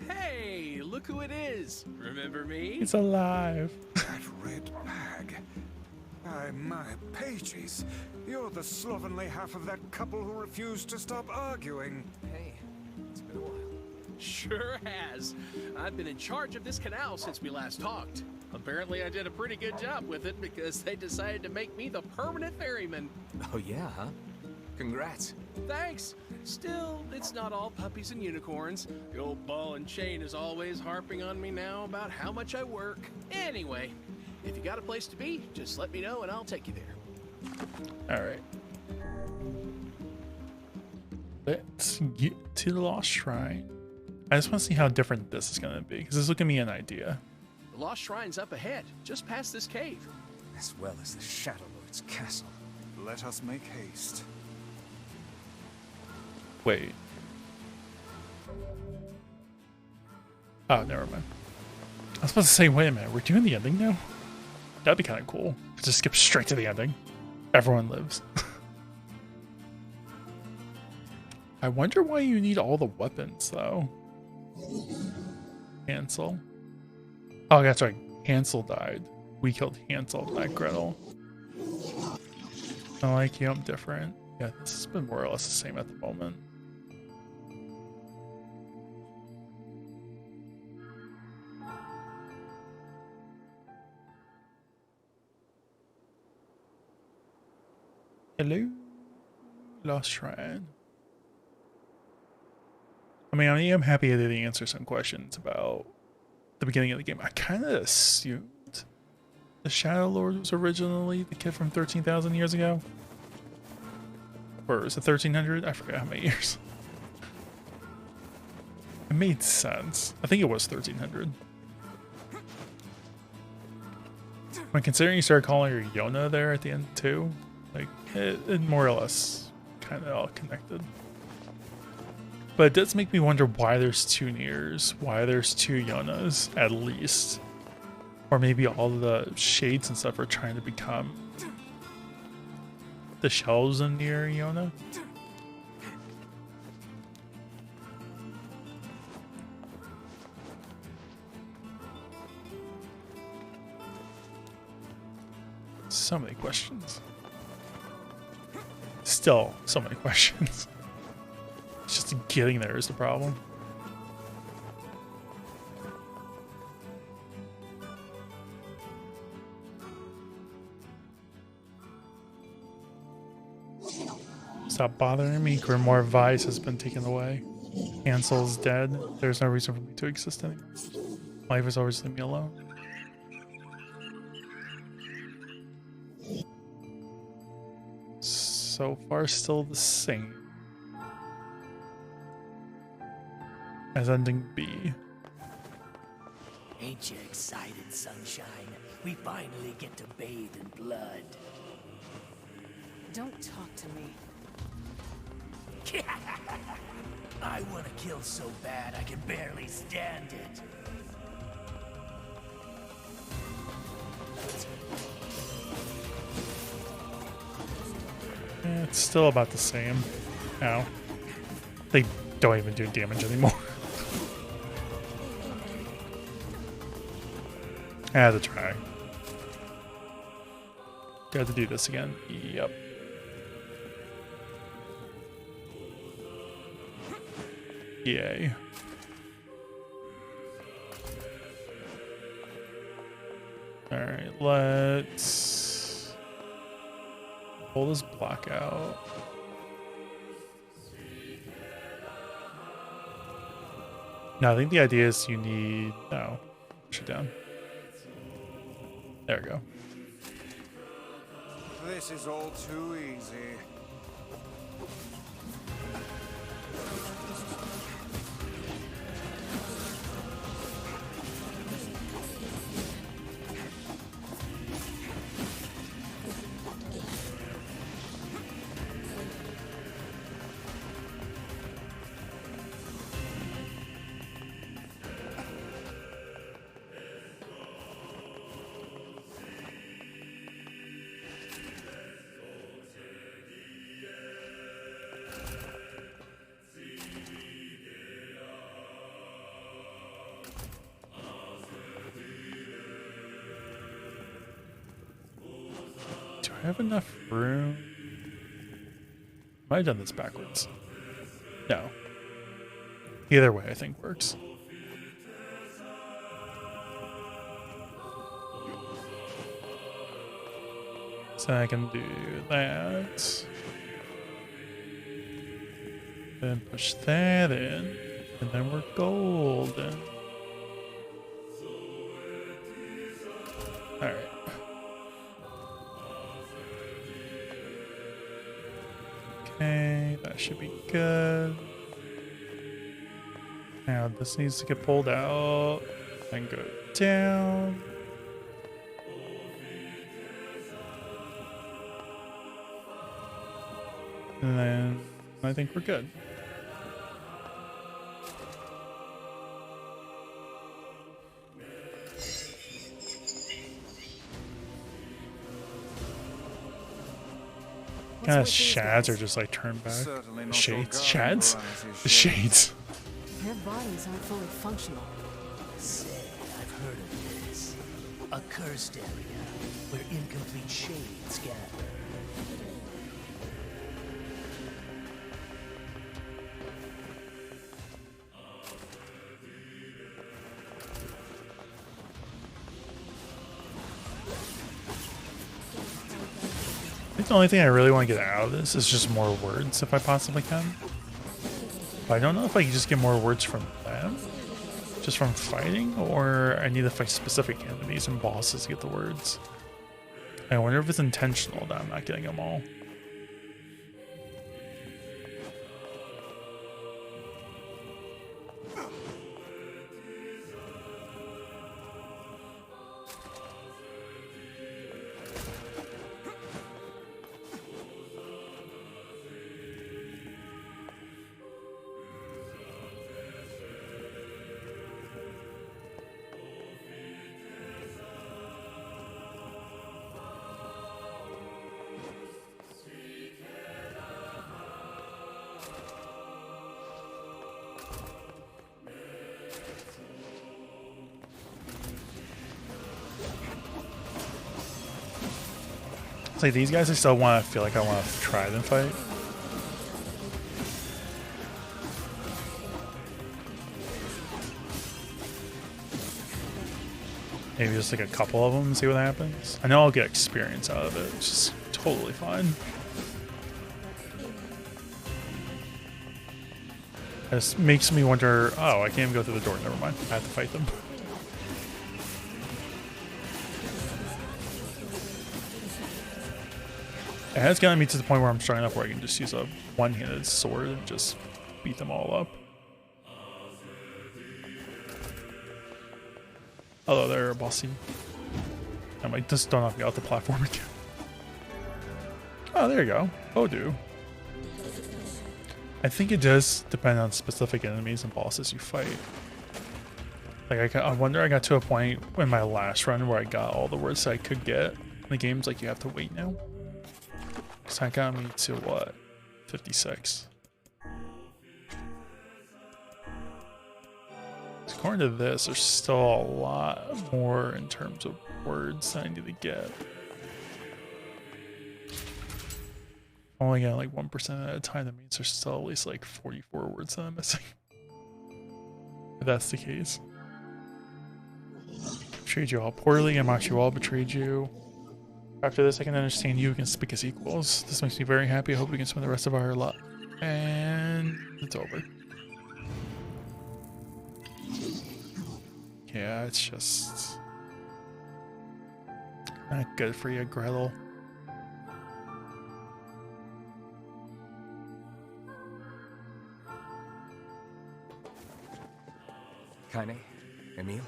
Hey, look who it is. Remember me? He's alive. That red bag. By my pages, you're the slovenly half of that couple who refused to stop arguing. Hey, it's been a while. Sure has. I've been in charge of this canal since we last talked. Apparently I did a pretty good job with it because they decided to make me the permanent ferryman. Oh yeah, huh? Congrats. Thanks. Still, it's not all puppies and unicorns. The old ball and chain is always harping on me now about how much I work. Anyway, if you got a place to be, just let me know and I'll take you there. All right. Let's get to the Lost Shrine. I just want to see how different this is going to be, because this will give me an idea. The Lost Shrine's up ahead, just past this cave. As well as the Shadow Lord's castle. Let us make haste. Wait. Oh, never mind. I was supposed to say, wait a minute, we're doing the ending now? That'd be kind of cool. Just skip straight to the ending. Everyone lives. I wonder why you need all the weapons, though. Hansel. Oh, that's right. Hansel died. We killed Hansel, not Gretel. I like you, I'm different. Yeah, this has been more or less the same at the moment. Hello? Lost Shrine. I mean, I am happy that they answer some questions about the beginning of the game. I kind of assumed the Shadow Lord was originally the kid from 13,000 years ago. Or is it 1300? I forgot how many years. It made sense. I think it was 1300. When considering you started calling her Yona there at the end too, like it more or less kind of all connected. But it does make me wonder why there's two NieRs, why there's two Yonas at least, or maybe all the shades and stuff are trying to become the shells in NieR Yona. So many questions. Still, so many questions. It's just getting there is the problem. Stop bothering me. Grimoire Vice has been taken away. Hansel's dead. There's no reason for me to exist anymore. Life is always leave me alone. So far, still the same. As ending B. Ain't you excited, sunshine? We finally get to bathe in blood. Don't talk to me. I want to kill so bad I can barely stand it. It's still about the same. Ow. They don't even do damage anymore. I had to try. Got to do this again. Yep. Yay. Alright, let's pull this block out. No, I think the idea is you need... No. Push it down. There we go. This is all too easy. I have enough room. Might have done this backwards. No. Either way, I think works. So I can do that. Then push that in. And then we're golden. Alright. Okay, that should be good. Now this needs to get pulled out and go down. And then I think we're good. Kind of shads are just like turned back. Shades? Shads? The shades. Their bodies aren't fully functional. Say, I've heard of this. A cursed area where incomplete shades gather. I think the only thing I really want to get out of this is just more words if I possibly can. But I don't know if I can just get more words from them, just from fighting, or I need to fight specific enemies and bosses to get the words. I wonder if it's intentional that I'm not getting them all. It's like these guys, I still want to feel like I want to try them fight. Maybe just like a couple of them and see what happens. I know I'll get experience out of it, which is totally fine. This makes me wonder, oh, I can't even go through the door, never mind. I have to fight them. It has gotten me to the point where I'm strong enough where I can just use a one-handed sword and just beat them all up. Hello there, bossy. I might just don't have to get off the platform again. Oh, there you go. Oh, do. I think it does depend on specific enemies and bosses you fight. Like, I wonder, I got to a point in my last run where I got all the words I could get. The game's like, you have to wait now. So that got me to what? 56. According to this, there's still a lot more in terms of words I need to get. Only got like 1% at a time, that means there's still at least like 44 words that I'm missing. If that's the case. Betrayed you all poorly, I mocked you all, betrayed you. After this, I can understand you, we can speak as equals. This makes me very happy. I hope we can spend the rest of our life. And it's over. Yeah, it's just not good for you, Gretel. Kaine, Emil,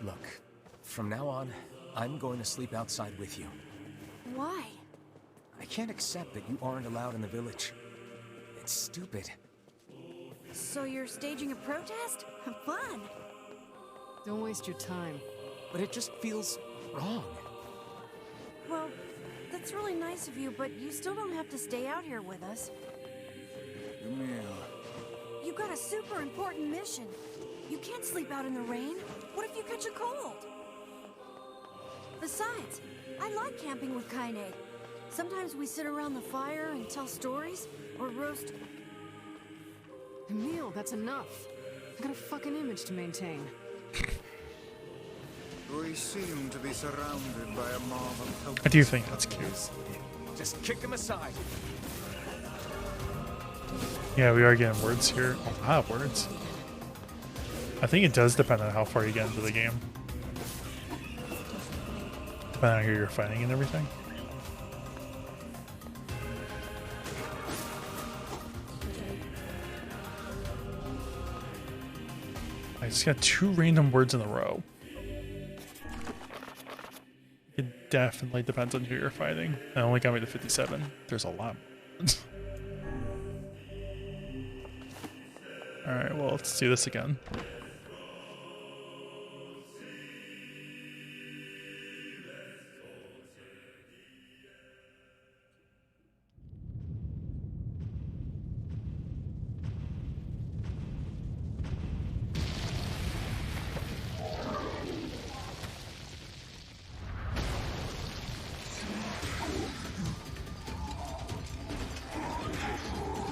look, from now on, I'm going to sleep outside with you. Why? I can't accept that you aren't allowed in the village. It's stupid. So you're staging a protest? Fun. Don't waste your time. But it just feels wrong. Well, that's really nice of you, but you still don't have to stay out here with us. Emil. You got a super important mission. You can't sleep out in the rain. What if you catch a cold? Besides, I like camping with Kaine. Sometimes we sit around the fire and tell stories, or roast... Emil, that's enough. I got a fucking image to maintain. We seem to be surrounded by a mob of... I do think that's cute. Just kick him aside. Yeah, we are getting words here. A lot of words. I think it does depend on how far you get into the game. Depending on who you're fighting and everything. I just got 2 random words in a row. It definitely depends on who you're fighting. It only got me to 57. There's a lot more. Alright, well, let's do this again.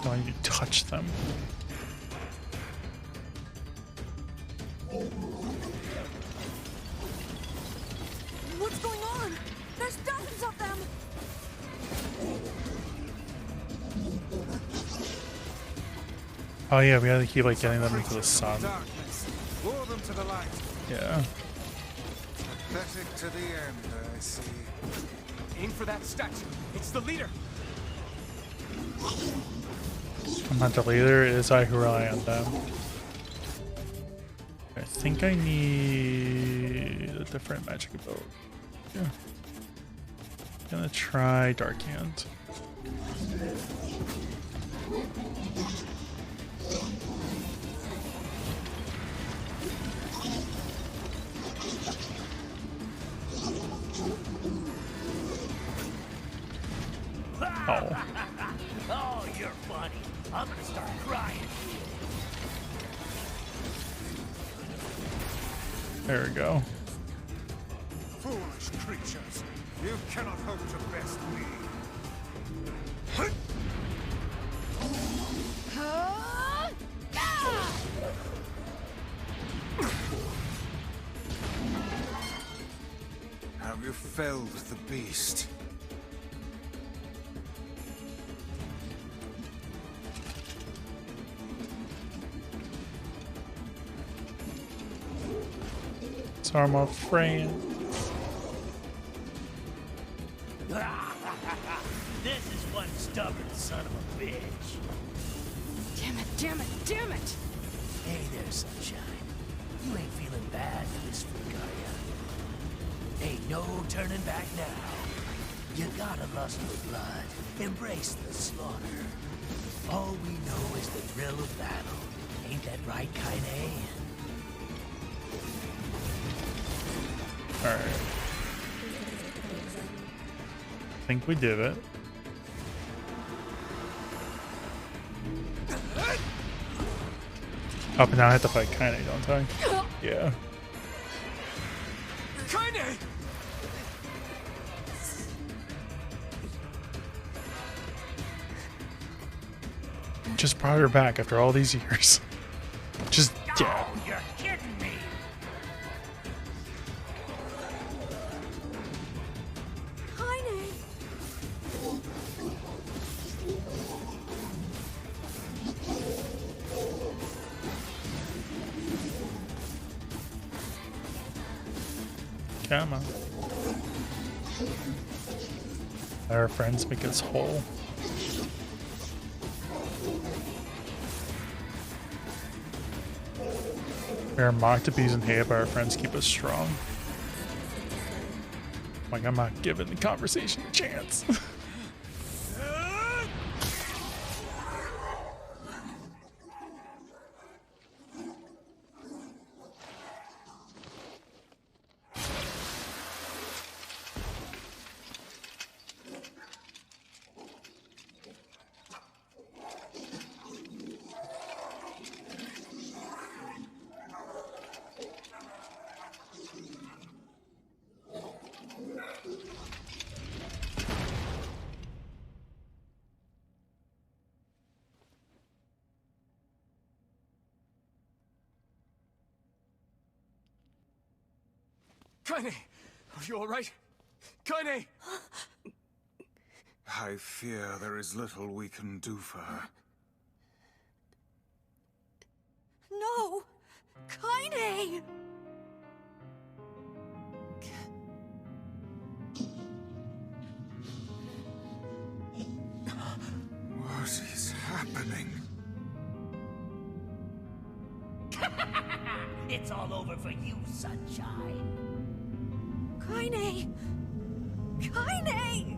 Don't need to touch them. What's going on? There's dozens of them! Oh yeah, we gotta keep like getting them into the sun. Darkness. Lure them to the light. Yeah. Pathetic to the end, I see. Aim for that statue. It's the leader. I'm not the leader, it is I who rely on them. I think I need a different magic ability. Yeah. Gonna try Dark Hand. Oh. Oh, you're funny. I'm gonna start crying. There we go. Foolish creatures. You cannot hope to best me. Have you felled the beast? So I'm a friend. This is one stubborn son of a bitch. Damn it, damn it, damn it! Hey there, Sunshine. You ain't feeling bad for this freak, are ya? Ain't no turning back now. You gotta lust for blood. Embrace the slaughter. All we know is the thrill of battle. Ain't that right, Kaine? Alright. I think we did it. Up and down, I have to fight Kaine, don't I? Yeah. Kaine! Just brought her back after all these years. Just, yeah. Oh, you're kidding me. Kaine! Come on. Let our friends make us whole. We are mocked, abused, and hated, but our friends keep us strong. Like, I'm not giving the conversation a chance. Kaine! Are you alright? Kaine! I fear there is little we can do for her. No! Kaine! What is happening? It's all over for you, Sunshine. Kaine! Kaine!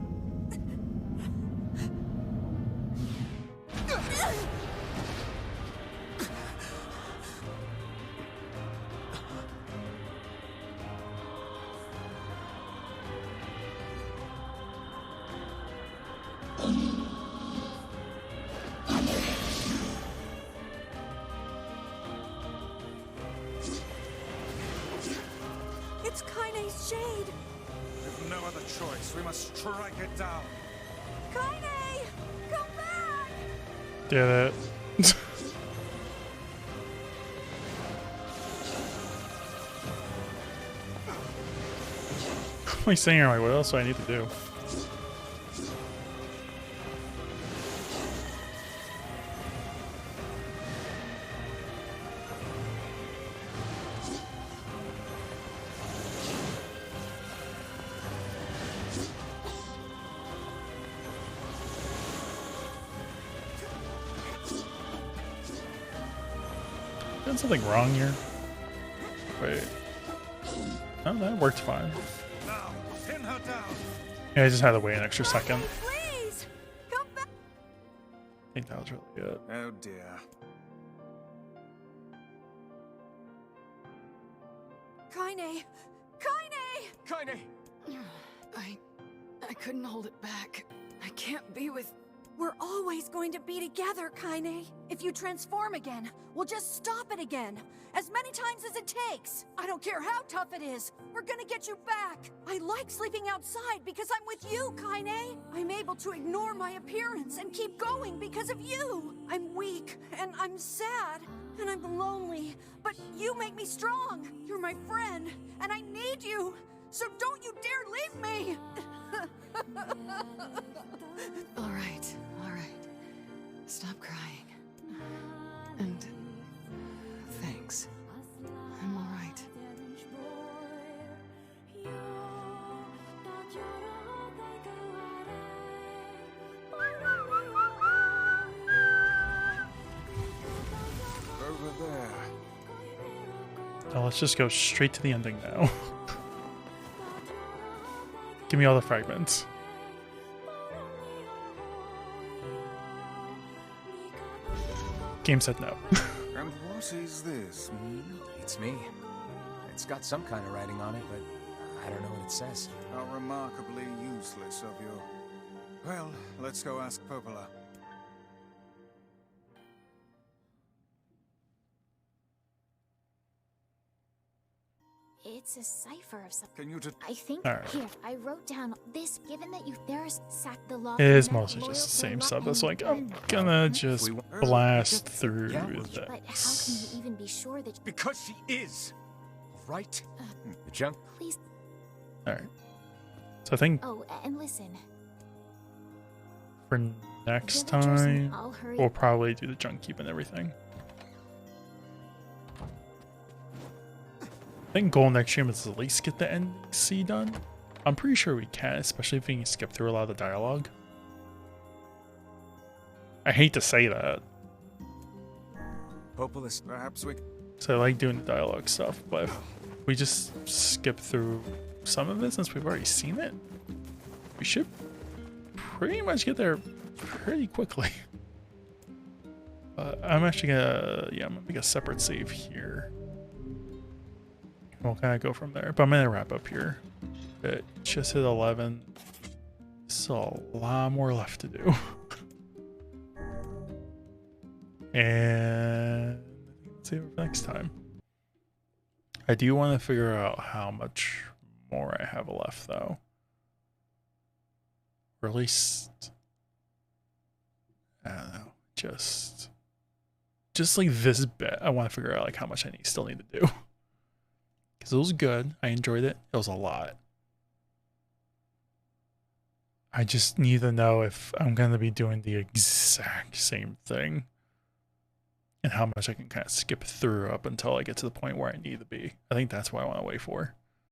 It's Kaine's shade! With no other choice, we must strike it down. Kaine! Come back! Did it. I'm like sitting here like, what else do I need to do? Did something wrong here? Wait. Oh, that worked fine. Now, pin her down. Yeah, I just had to wait an extra second. Please! Come back! I think that was really good. Oh dear. Kaine! Kaine! I couldn't hold it back. I can't be with We're always going to be together, Kaine. If you transform again, we'll just stop it again. As many times as it takes. I don't care how tough it is. We're gonna get you back. I like sleeping outside because I'm with you, Kaine. I'm able to ignore my appearance and keep going because of you. I'm weak, and I'm sad, and I'm lonely. But you make me strong. You're my friend, and I need you. So don't you dare leave me! All right. Stop crying. And thanks. I'm all right. Over there. Now let's just go straight to the ending now. Give me all the fragments. Game said no. And what is this? It's me. It's got some kind of writing on it, but I don't know what it says. How remarkably useless of you. Well, let's go ask Popola. It's a cipher of something. Can you just... I think Alright. here I wrote down this. Given that Eutheris sacked the law, It is mostly just the same stuff. That's like I'm gonna just blast through this. But how can you even be sure that? Because she is, right? The junk. Please. All right. So I think Oh, and listen. for next Villagers, time I'll hurry. we'll probably do the junk keep and everything. I think goal next stream is at least get the NC done. I'm pretty sure we can, especially if we can skip through a lot of the dialogue. I hate to say that. Populous. Perhaps we... So I like doing the dialogue stuff, but if we just skip through some of it since we've already seen it, we should pretty much get there pretty quickly. I'm actually gonna, I'm gonna make a separate save here. We'll kind of go from there, but I'm gonna wrap up here. It just hit 11. So a lot more left to do. And save it for next time. I do want to figure out how much more I have left though. Or at least, I don't know, just like this bit. I want to figure out like how much I still need to do. Because it was good. I enjoyed it. It was a lot. I just need to know if I'm going to be doing the exact same thing. And how much I can kind of skip through up until I get to the point where I need to be. I think that's what I want to wait for.